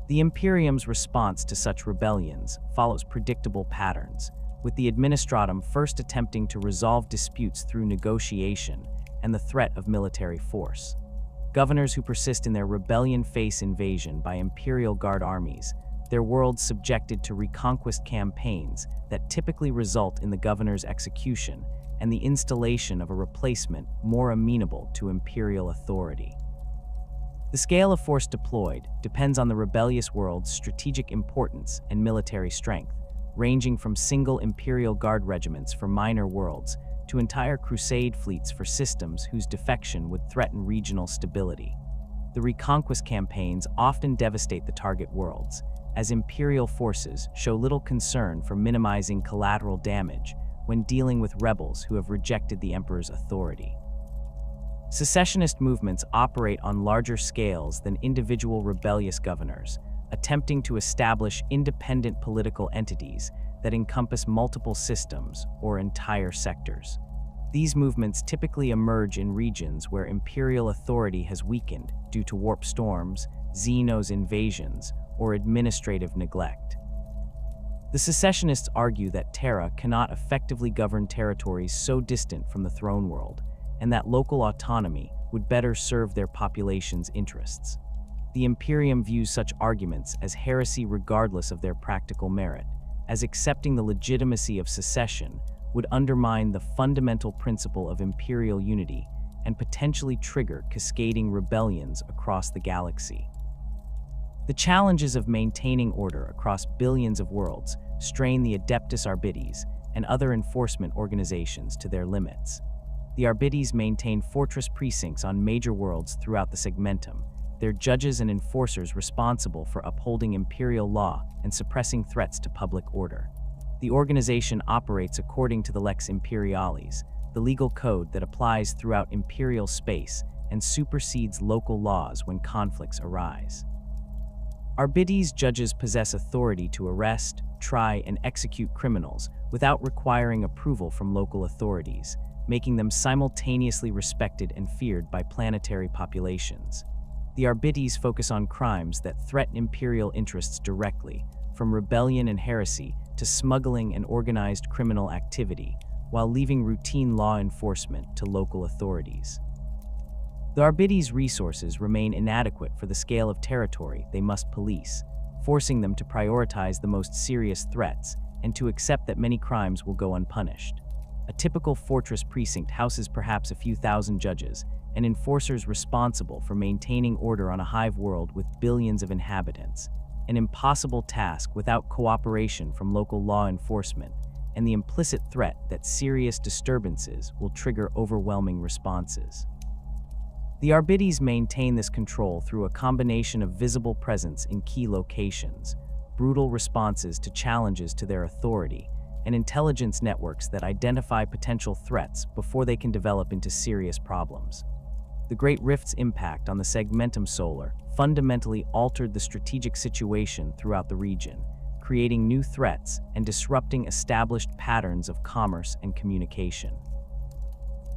The Imperium's response to such rebellions follows predictable patterns, with the Administratum first attempting to resolve disputes through negotiation and the threat of military force. Governors who persist in their rebellion face invasion by Imperial Guard armies, their worlds subjected to reconquest campaigns that typically result in the governor's execution and the installation of a replacement more amenable to Imperial authority. The scale of force deployed depends on the rebellious world's strategic importance and military strength, ranging from single Imperial Guard regiments for minor worlds to entire Crusade fleets for systems whose defection would threaten regional stability. The reconquest campaigns often devastate the target worlds, as Imperial forces show little concern for minimizing collateral damage when dealing with rebels who have rejected the Emperor's authority. Secessionist movements operate on larger scales than individual rebellious governors, attempting to establish independent political entities that encompass multiple systems or entire sectors. These movements typically emerge in regions where Imperial authority has weakened due to warp storms, Xenos invasions, or administrative neglect. The secessionists argue that Terra cannot effectively govern territories so distant from the throne world, and that local autonomy would better serve their population's interests. The Imperium views such arguments as heresy regardless of their practical merit, as accepting the legitimacy of secession would undermine the fundamental principle of Imperial unity and potentially trigger cascading rebellions across the galaxy. The challenges of maintaining order across billions of worlds strain the Adeptus Archives and other enforcement organizations to their limits. The Archives maintain fortress precincts on major worlds throughout the Segmentum, their judges and enforcers responsible for upholding Imperial law and suppressing threats to public order. The organization operates according to the Lex Imperialis, the legal code that applies throughout Imperial space and supersedes local laws when conflicts arise. Archives judges possess authority to arrest, try, and execute criminals without requiring approval from local authorities, making them simultaneously respected and feared by planetary populations. The Archives focus on crimes that threaten Imperial interests directly, from rebellion and heresy to smuggling and organized criminal activity, while leaving routine law enforcement to local authorities. The Archives' resources remain inadequate for the scale of territory they must police, forcing them to prioritize the most serious threats and to accept that many crimes will go unpunished. A typical fortress precinct houses perhaps a few thousand judges and enforcers responsible for maintaining order on a hive world with billions of inhabitants, an impossible task without cooperation from local law enforcement and the implicit threat that serious disturbances will trigger overwhelming responses. The Archives maintain this control through a combination of visible presence in key locations, brutal responses to challenges to their authority, and intelligence networks that identify potential threats before they can develop into serious problems. The Great Rift's impact on the Segmentum Solar fundamentally altered the strategic situation throughout the region, creating new threats and disrupting established patterns of commerce and communication.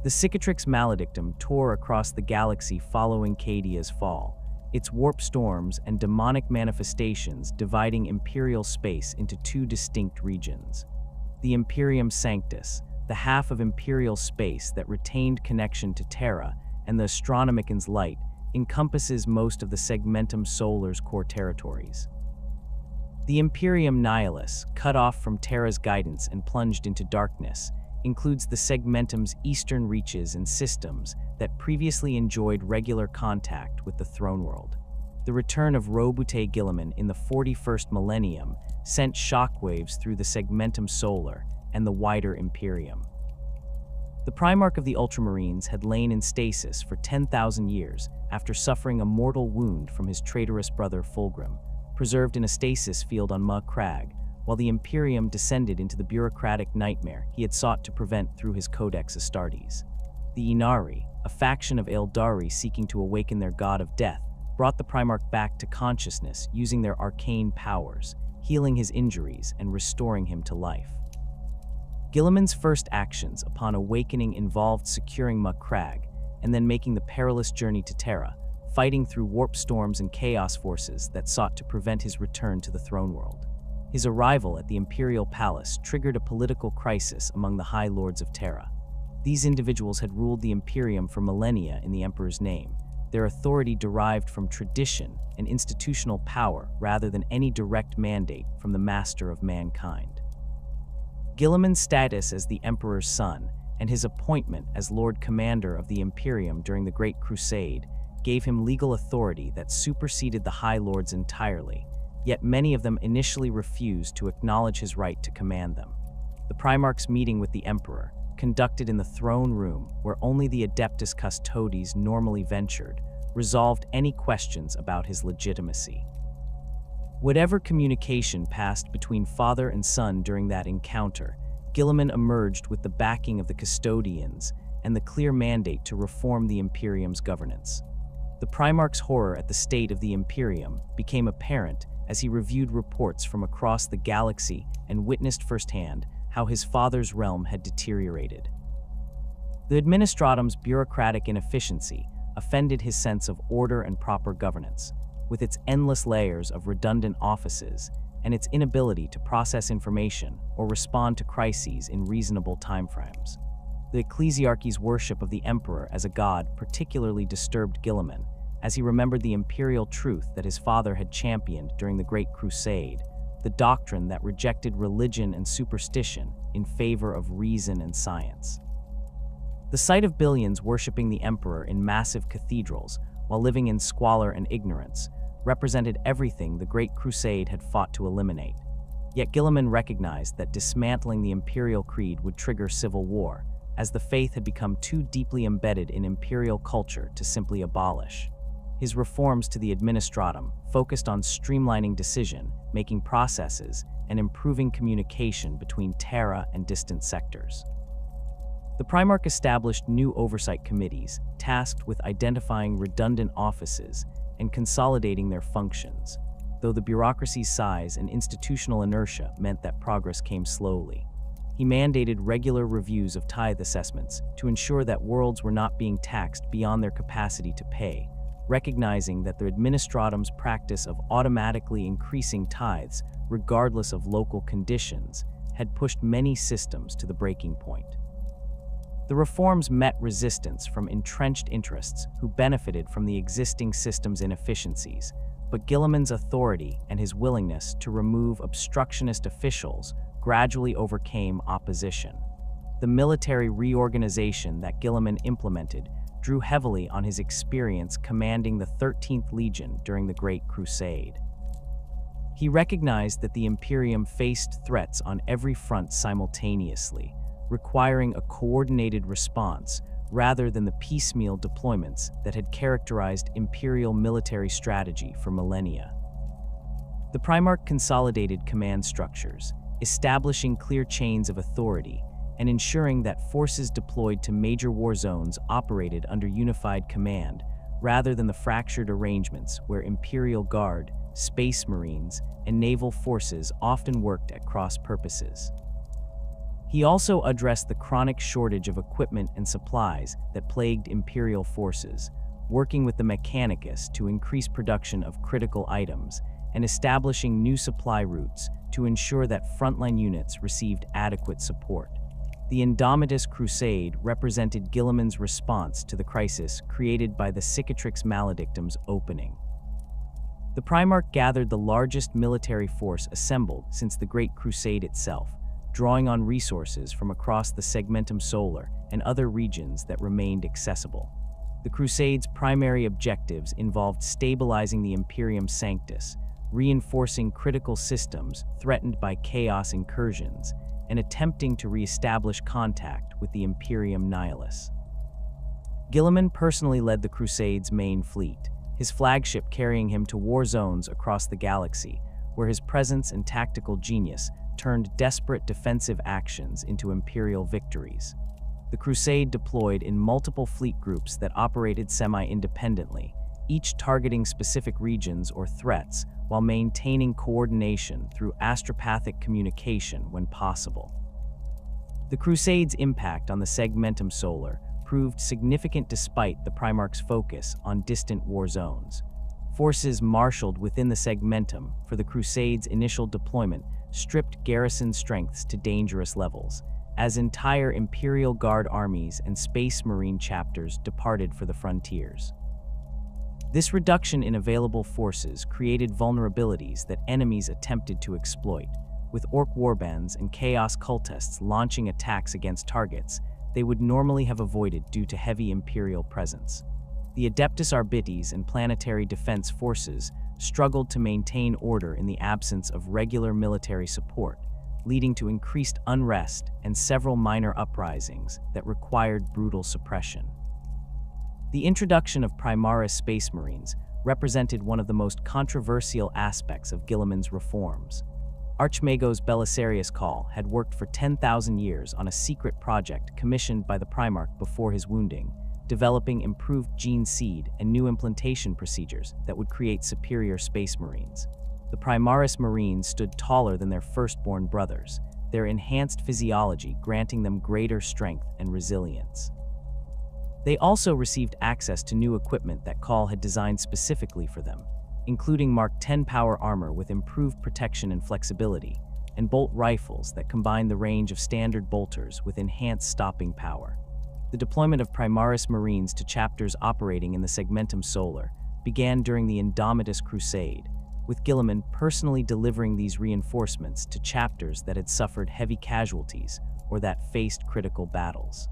The Cicatrix Maledictum tore across the galaxy following Caedia's fall, its warp storms and demonic manifestations dividing Imperial space into two distinct regions. The Imperium Sanctus, the half of Imperial space that retained connection to Terra, and the Astronomican's light, encompasses most of the Segmentum Solar's core territories. The Imperium Nihilus, cut off from Terra's guidance and plunged into darkness, includes the Segmentum's eastern reaches and systems that previously enjoyed regular contact with the throne world. The return of Robute Guilliman in the 41st millennium sent shockwaves through the Segmentum Solar and the wider Imperium. The Primarch of the Ultramarines had lain in stasis for 10,000 years after suffering a mortal wound from his traitorous brother Fulgrim, preserved in a stasis field on Ma Crag, while the Imperium descended into the bureaucratic nightmare he had sought to prevent through his Codex Astartes. The Inari, a faction of Eldari seeking to awaken their god of death, brought the Primarch back to consciousness using their arcane powers, healing his injuries and restoring him to life. Guilliman's first actions upon awakening involved securing Ma Crag and then making the perilous journey to Terra, fighting through warp storms and chaos forces that sought to prevent his return to the throne world. His arrival at the Imperial Palace triggered a political crisis among the High Lords of Terra. These individuals had ruled the Imperium for millennia in the Emperor's name, their authority derived from tradition and institutional power rather than any direct mandate from the master of mankind. Guilliman's status as the Emperor's son and his appointment as Lord Commander of the Imperium during the Great Crusade gave him legal authority that superseded the High Lords entirely, yet many of them initially refused to acknowledge his right to command them. The Primarch's meeting with the Emperor, conducted in the throne room where only the Adeptus Custodes normally ventured, resolved any questions about his legitimacy. Whatever communication passed between father and son during that encounter, Guilliman emerged with the backing of the custodians and the clear mandate to reform the Imperium's governance. The Primarch's horror at the state of the Imperium became apparent as he reviewed reports from across the galaxy and witnessed firsthand how his father's realm had deteriorated. The Administratum's bureaucratic inefficiency offended his sense of order and proper governance, with its endless layers of redundant offices and its inability to process information or respond to crises in reasonable timeframes. The ecclesiarchy's worship of the Emperor as a god particularly disturbed Guilliman, as he remembered the imperial truth that his father had championed during the Great Crusade, the doctrine that rejected religion and superstition in favor of reason and science. The sight of billions worshipping the Emperor in massive cathedrals while living in squalor and ignorance represented everything the Great Crusade had fought to eliminate. Yet Guilliman recognized that dismantling the imperial creed would trigger civil war, as the faith had become too deeply embedded in imperial culture to simply abolish. His reforms to the Administratum focused on streamlining decision-making processes and improving communication between Terra and distant sectors. The Primarch established new oversight committees tasked with identifying redundant offices and consolidating their functions, though the bureaucracy's size and institutional inertia meant that progress came slowly. He mandated regular reviews of tithe assessments to ensure that worlds were not being taxed beyond their capacity to pay, recognizing that the Administratum's practice of automatically increasing tithes, regardless of local conditions, had pushed many systems to the breaking point. The reforms met resistance from entrenched interests who benefited from the existing system's inefficiencies, but Guilliman's authority and his willingness to remove obstructionist officials gradually overcame opposition. The military reorganization that Guilliman implemented drew heavily on his experience commanding the 13th Legion during the Great Crusade. He recognized that the Imperium faced threats on every front simultaneously, requiring a coordinated response rather than the piecemeal deployments that had characterized imperial military strategy for millennia. The Primarch consolidated command structures, establishing clear chains of authority and ensuring that forces deployed to major war zones operated under unified command rather than the fractured arrangements where Imperial Guard, Space Marines, and naval forces often worked at cross purposes. He also addressed the chronic shortage of equipment and supplies that plagued Imperial forces, working with the Mechanicus to increase production of critical items and establishing new supply routes to ensure that frontline units received adequate support. The Indomitus Crusade represented Guilliman's response to the crisis created by the Cicatrix Maledictum's opening. The Primarch gathered the largest military force assembled since the Great Crusade itself, drawing on resources from across the Segmentum Solar and other regions that remained accessible. The Crusade's primary objectives involved stabilizing the Imperium Sanctus, reinforcing critical systems threatened by chaos incursions, and attempting to re-establish contact with the Imperium Nihilus. Guilliman personally led the Crusade's main fleet, his flagship carrying him to war zones across the galaxy, where his presence and tactical genius turned desperate defensive actions into imperial victories. The Crusade deployed in multiple fleet groups that operated semi-independently, each targeting specific regions or threats while maintaining coordination through astropathic communication when possible. The Crusade's impact on the Segmentum Solar proved significant despite the Primarch's focus on distant war zones. Forces marshaled within the Segmentum for the Crusade's initial deployment stripped garrison strengths to dangerous levels, as entire Imperial Guard armies and Space Marine chapters departed for the frontiers. This reduction in available forces created vulnerabilities that enemies attempted to exploit, with orc warbands and chaos cultists launching attacks against targets they would normally have avoided due to heavy Imperial presence. The Adeptus Archives and planetary defense forces struggled to maintain order in the absence of regular military support, leading to increased unrest and several minor uprisings that required brutal suppression. The introduction of Primaris Space Marines represented one of the most controversial aspects of Guilliman's reforms. Archmago's Belisarius Call had worked for 10,000 years on a secret project commissioned by the Primarch before his wounding, developing improved gene seed and new implantation procedures that would create superior space marines. The Primaris Marines stood taller than their firstborn brothers, their enhanced physiology granting them greater strength and resilience. They also received access to new equipment that Call had designed specifically for them, including Mark 10 power armor with improved protection and flexibility, and bolt rifles that combine the range of standard bolters with enhanced stopping power. The deployment of Primaris Marines to chapters operating in the Segmentum Solar began during the Indomitus Crusade, with Guilliman personally delivering these reinforcements to chapters that had suffered heavy casualties or that faced critical battles.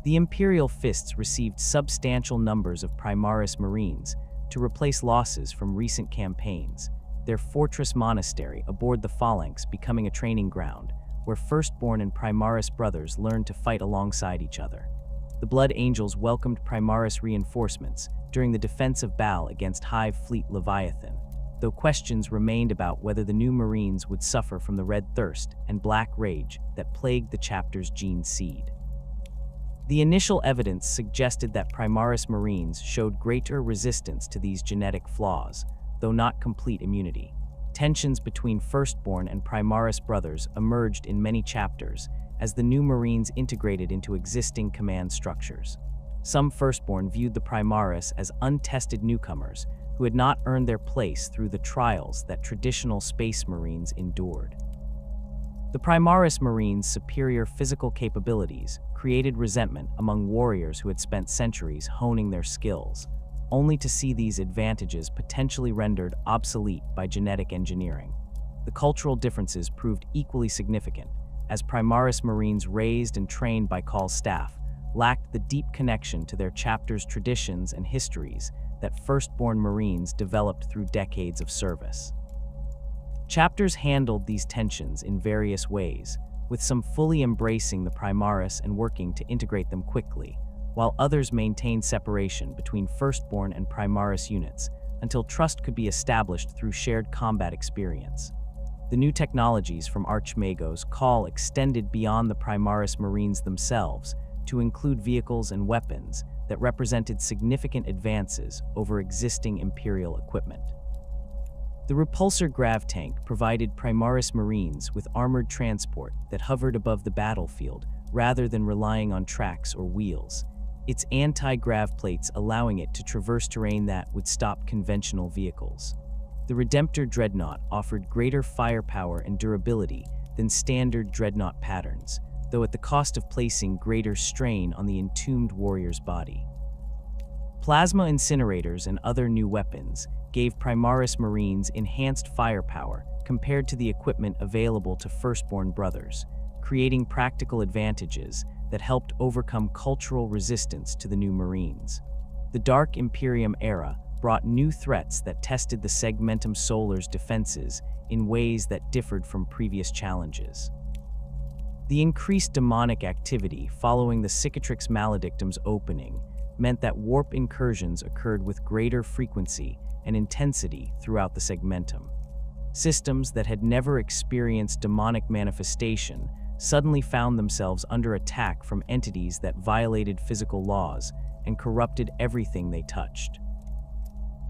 The Imperial Fists received substantial numbers of Primaris Marines to replace losses from recent campaigns, their fortress monastery aboard the Phalanx becoming a training ground where Firstborn and Primaris brothers learned to fight alongside each other. The Blood Angels welcomed Primaris reinforcements during the defense of Baal against Hive Fleet Leviathan, though questions remained about whether the new Marines would suffer from the Red Thirst and Black Rage that plagued the chapter's gene seed. The initial evidence suggested that Primaris Marines showed greater resistance to these genetic flaws, though not complete immunity. Tensions between Firstborn and Primaris brothers emerged in many chapters as the new Marines integrated into existing command structures. Some Firstborn viewed the Primaris as untested newcomers who had not earned their place through the trials that traditional Space Marines endured. The Primaris Marines' superior physical capabilities created resentment among warriors who had spent centuries honing their skills, only to see these advantages potentially rendered obsolete by genetic engineering. The cultural differences proved equally significant, as Primaris Marines raised and trained by Call's staff lacked the deep connection to their chapter's traditions and histories that Firstborn Marines developed through decades of service. Chapters handled these tensions in various ways, with some fully embracing the Primaris and working to integrate them quickly, while others maintained separation between Firstborn and Primaris units until trust could be established through shared combat experience. The new technologies from Archmago's Call extended beyond the Primaris Marines themselves to include vehicles and weapons that represented significant advances over existing Imperial equipment. The repulsor grav tank provided Primaris Marines with armored transport that hovered above the battlefield rather than relying on tracks or wheels, its anti-grav plates allowing it to traverse terrain that would stop conventional vehicles. The Redemptor Dreadnought offered greater firepower and durability than standard Dreadnought patterns, though at the cost of placing greater strain on the entombed warrior's body. Plasma incinerators and other new weapons gave Primaris Marines enhanced firepower compared to the equipment available to Firstborn brothers, creating practical advantages that helped overcome cultural resistance to the new Marines. The Dark Imperium era brought new threats that tested the Segmentum Solar's defenses in ways that differed from previous challenges. The increased demonic activity following the Cicatrix Maledictum's opening meant that warp incursions occurred with greater frequency and intensity throughout the Segmentum. Systems that had never experienced demonic manifestation suddenly found themselves under attack from entities that violated physical laws and corrupted everything they touched.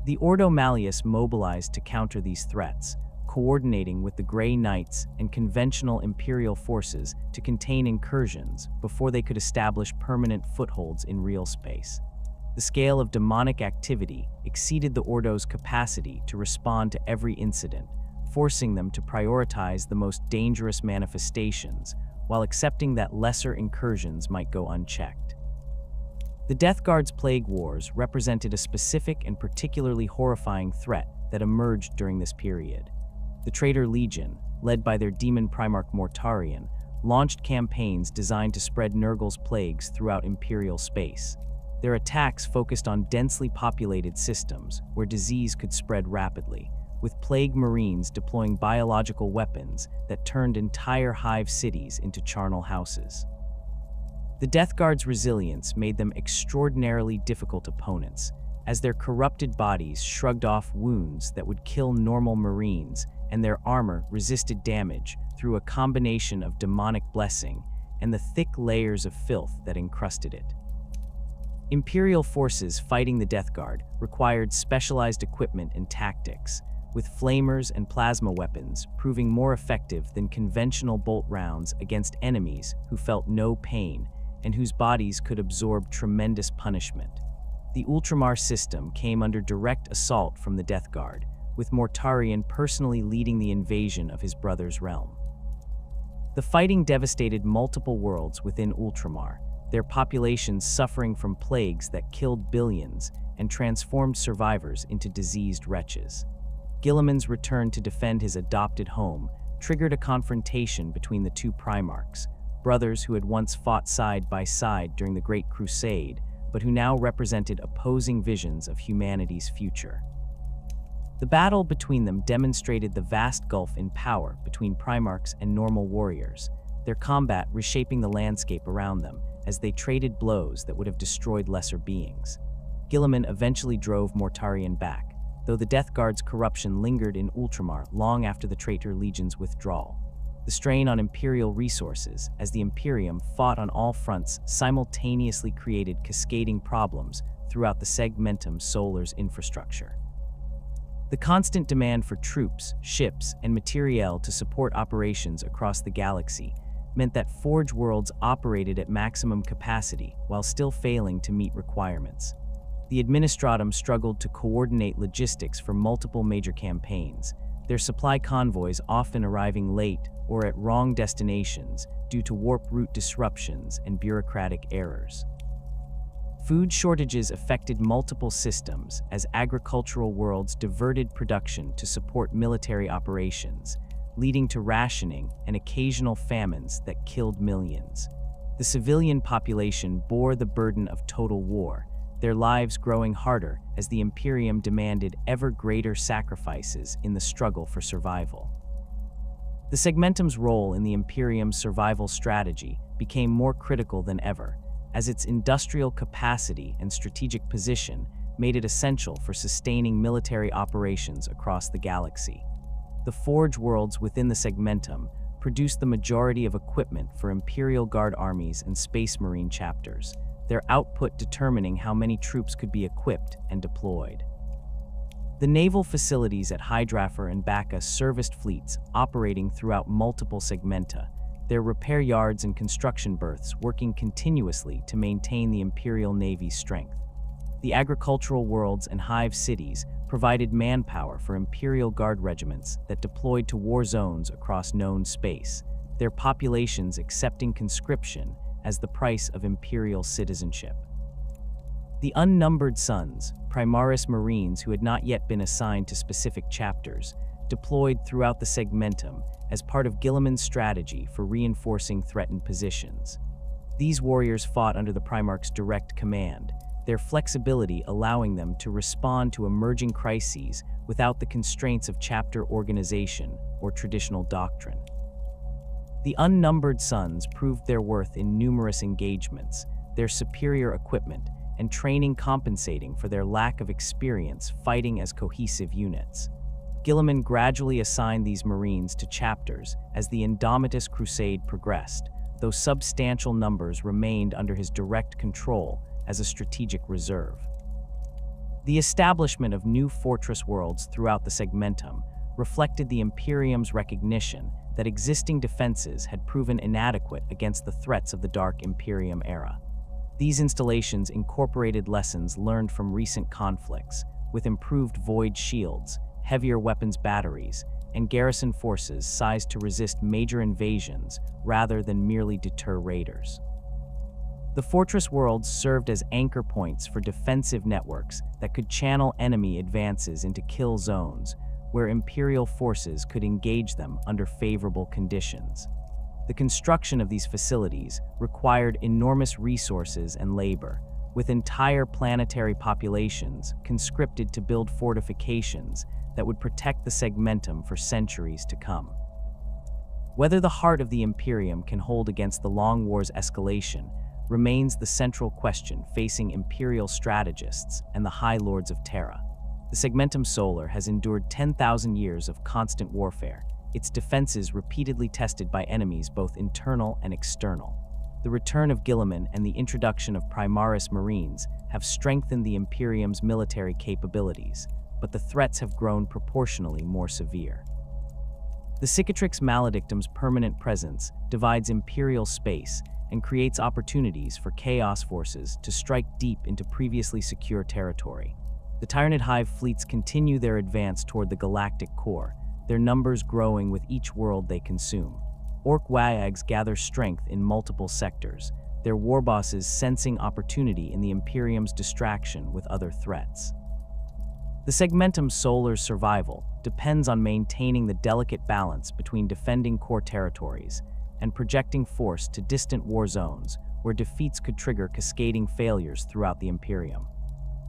The Ordo Malleus mobilized to counter these threats, coordinating with the Grey Knights and conventional Imperial forces to contain incursions before they could establish permanent footholds in real space. The scale of demonic activity exceeded the Ordo's capacity to respond to every incident, forcing them to prioritize the most dangerous manifestations while accepting that lesser incursions might go unchecked. The Death Guard's plague wars represented a specific and particularly horrifying threat that emerged during this period. The Traitor Legion, led by their demon Primarch Mortarion, launched campaigns designed to spread Nurgle's plagues throughout Imperial space. Their attacks focused on densely populated systems where disease could spread rapidly, with plague marines deploying biological weapons that turned entire hive cities into charnel houses. The Death Guard's resilience made them extraordinarily difficult opponents, as their corrupted bodies shrugged off wounds that would kill normal marines, and their armor resisted damage through a combination of demonic blessing and the thick layers of filth that encrusted it. Imperial forces fighting the Death Guard required specialized equipment and tactics, with flamers and plasma weapons proving more effective than conventional bolt rounds against enemies who felt no pain and whose bodies could absorb tremendous punishment. The Ultramar system came under direct assault from the Death Guard, with Mortarion personally leading the invasion of his brother's realm. The fighting devastated multiple worlds within Ultramar, their populations suffering from plagues that killed billions and transformed survivors into diseased wretches. Guilliman's return to defend his adopted home triggered a confrontation between the two Primarchs, brothers who had once fought side by side during the Great Crusade, but who now represented opposing visions of humanity's future. The battle between them demonstrated the vast gulf in power between Primarchs and normal warriors, their combat reshaping the landscape around them as they traded blows that would have destroyed lesser beings. Guilliman eventually drove Mortarion back, though the Death Guard's corruption lingered in Ultramar long after the Traitor Legion's withdrawal. The strain on Imperial resources, as the Imperium fought on all fronts, simultaneously created cascading problems throughout the Segmentum Solar's infrastructure. The constant demand for troops, ships, and materiel to support operations across the galaxy meant that Forge worlds operated at maximum capacity while still failing to meet requirements. The Administratum struggled to coordinate logistics for multiple major campaigns, their supply convoys often arriving late or at wrong destinations due to warp route disruptions and bureaucratic errors. Food shortages affected multiple systems as agricultural worlds diverted production to support military operations, leading to rationing and occasional famines that killed millions. The civilian population bore the burden of total war, their lives growing harder as the Imperium demanded ever greater sacrifices in the struggle for survival. The Segmentum's role in the Imperium's survival strategy became more critical than ever, as its industrial capacity and strategic position made it essential for sustaining military operations across the galaxy. The Forge worlds within the Segmentum produced the majority of equipment for Imperial Guard armies and Space Marine chapters, their output determining how many troops could be equipped and deployed. The naval facilities at Hydrafor and Bacca serviced fleets operating throughout multiple segmenta, their repair yards and construction berths working continuously to maintain the Imperial Navy's strength. The agricultural worlds and hive cities provided manpower for Imperial Guard regiments that deployed to war zones across known space, their populations accepting conscription as the price of Imperial citizenship. The unnumbered sons, Primaris Marines who had not yet been assigned to specific chapters, deployed throughout the Segmentum as part of Guilliman's strategy for reinforcing threatened positions. These warriors fought under the Primarch's direct command, their flexibility allowing them to respond to emerging crises without the constraints of chapter organization or traditional doctrine. The unnumbered sons proved their worth in numerous engagements, their superior equipment and training compensating for their lack of experience fighting as cohesive units. Guilliman gradually assigned these Marines to chapters as the Indomitus Crusade progressed, though substantial numbers remained under his direct control as a strategic reserve. The establishment of new fortress worlds throughout the Segmentum reflected the Imperium's recognition that existing defenses had proven inadequate against the threats of the Dark Imperium era. These installations incorporated lessons learned from recent conflicts, with improved void shields, heavier weapons batteries, and garrison forces sized to resist major invasions rather than merely deter raiders. The fortress worlds served as anchor points for defensive networks that could channel enemy advances into kill zones, where Imperial forces could engage them under favorable conditions. The construction of these facilities required enormous resources and labor, with entire planetary populations conscripted to build fortifications that would protect the Segmentum for centuries to come. Whether the heart of the Imperium can hold against the Long War's escalation remains the central question facing Imperial strategists and the High Lords of Terra. The Segmentum Solar has endured 10,000 years of constant warfare, its defenses repeatedly tested by enemies both internal and external. The return of Guilliman and the introduction of Primaris Marines have strengthened the Imperium's military capabilities, but the threats have grown proportionally more severe. The Cicatrix Maledictum's permanent presence divides Imperial space and creates opportunities for Chaos forces to strike deep into previously secure territory. The Tyranid Hive fleets continue their advance toward the galactic core, their numbers growing with each world they consume. Orc Wayags gather strength in multiple sectors, their warbosses sensing opportunity in the Imperium's distraction with other threats. The Segmentum Solar's survival depends on maintaining the delicate balance between defending core territories and projecting force to distant war zones where defeats could trigger cascading failures throughout the Imperium.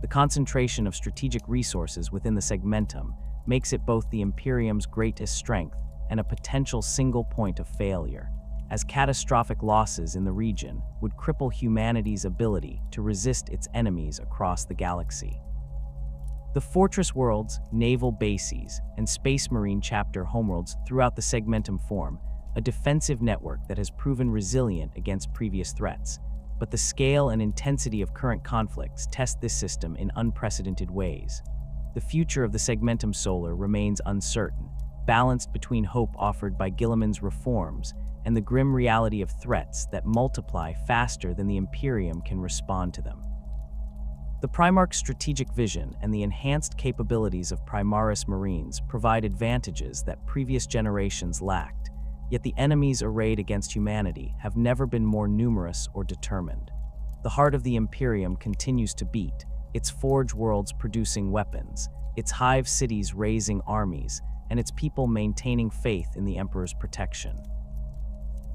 The concentration of strategic resources within the Segmentum makes it both the Imperium's greatest strength and a potential single point of failure, as catastrophic losses in the region would cripple humanity's ability to resist its enemies across the galaxy. The Fortress Worlds, naval bases, and Space Marine chapter homeworlds throughout the Segmentum form a defensive network that has proven resilient against previous threats, but the scale and intensity of current conflicts test this system in unprecedented ways. The future of the Segmentum Solar remains uncertain, balanced between hope offered by Guilliman's reforms and the grim reality of threats that multiply faster than the Imperium can respond to them. The Primarch's strategic vision and the enhanced capabilities of Primaris Marines provide advantages that previous generations lacked, yet the enemies arrayed against humanity have never been more numerous or determined. The heart of the Imperium continues to beat, its forge worlds producing weapons, its hive cities raising armies, and its people maintaining faith in the Emperor's protection.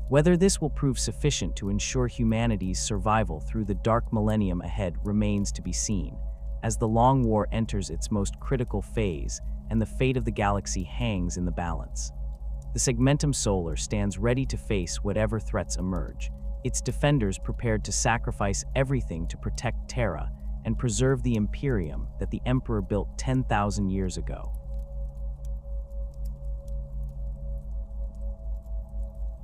Whether this will prove sufficient to ensure humanity's survival through the dark millennium ahead remains to be seen, as the Long War enters its most critical phase and the fate of the galaxy hangs in the balance. The Segmentum Solar stands ready to face whatever threats emerge, its defenders prepared to sacrifice everything to protect Terra and preserve the Imperium that the Emperor built 10,000 years ago.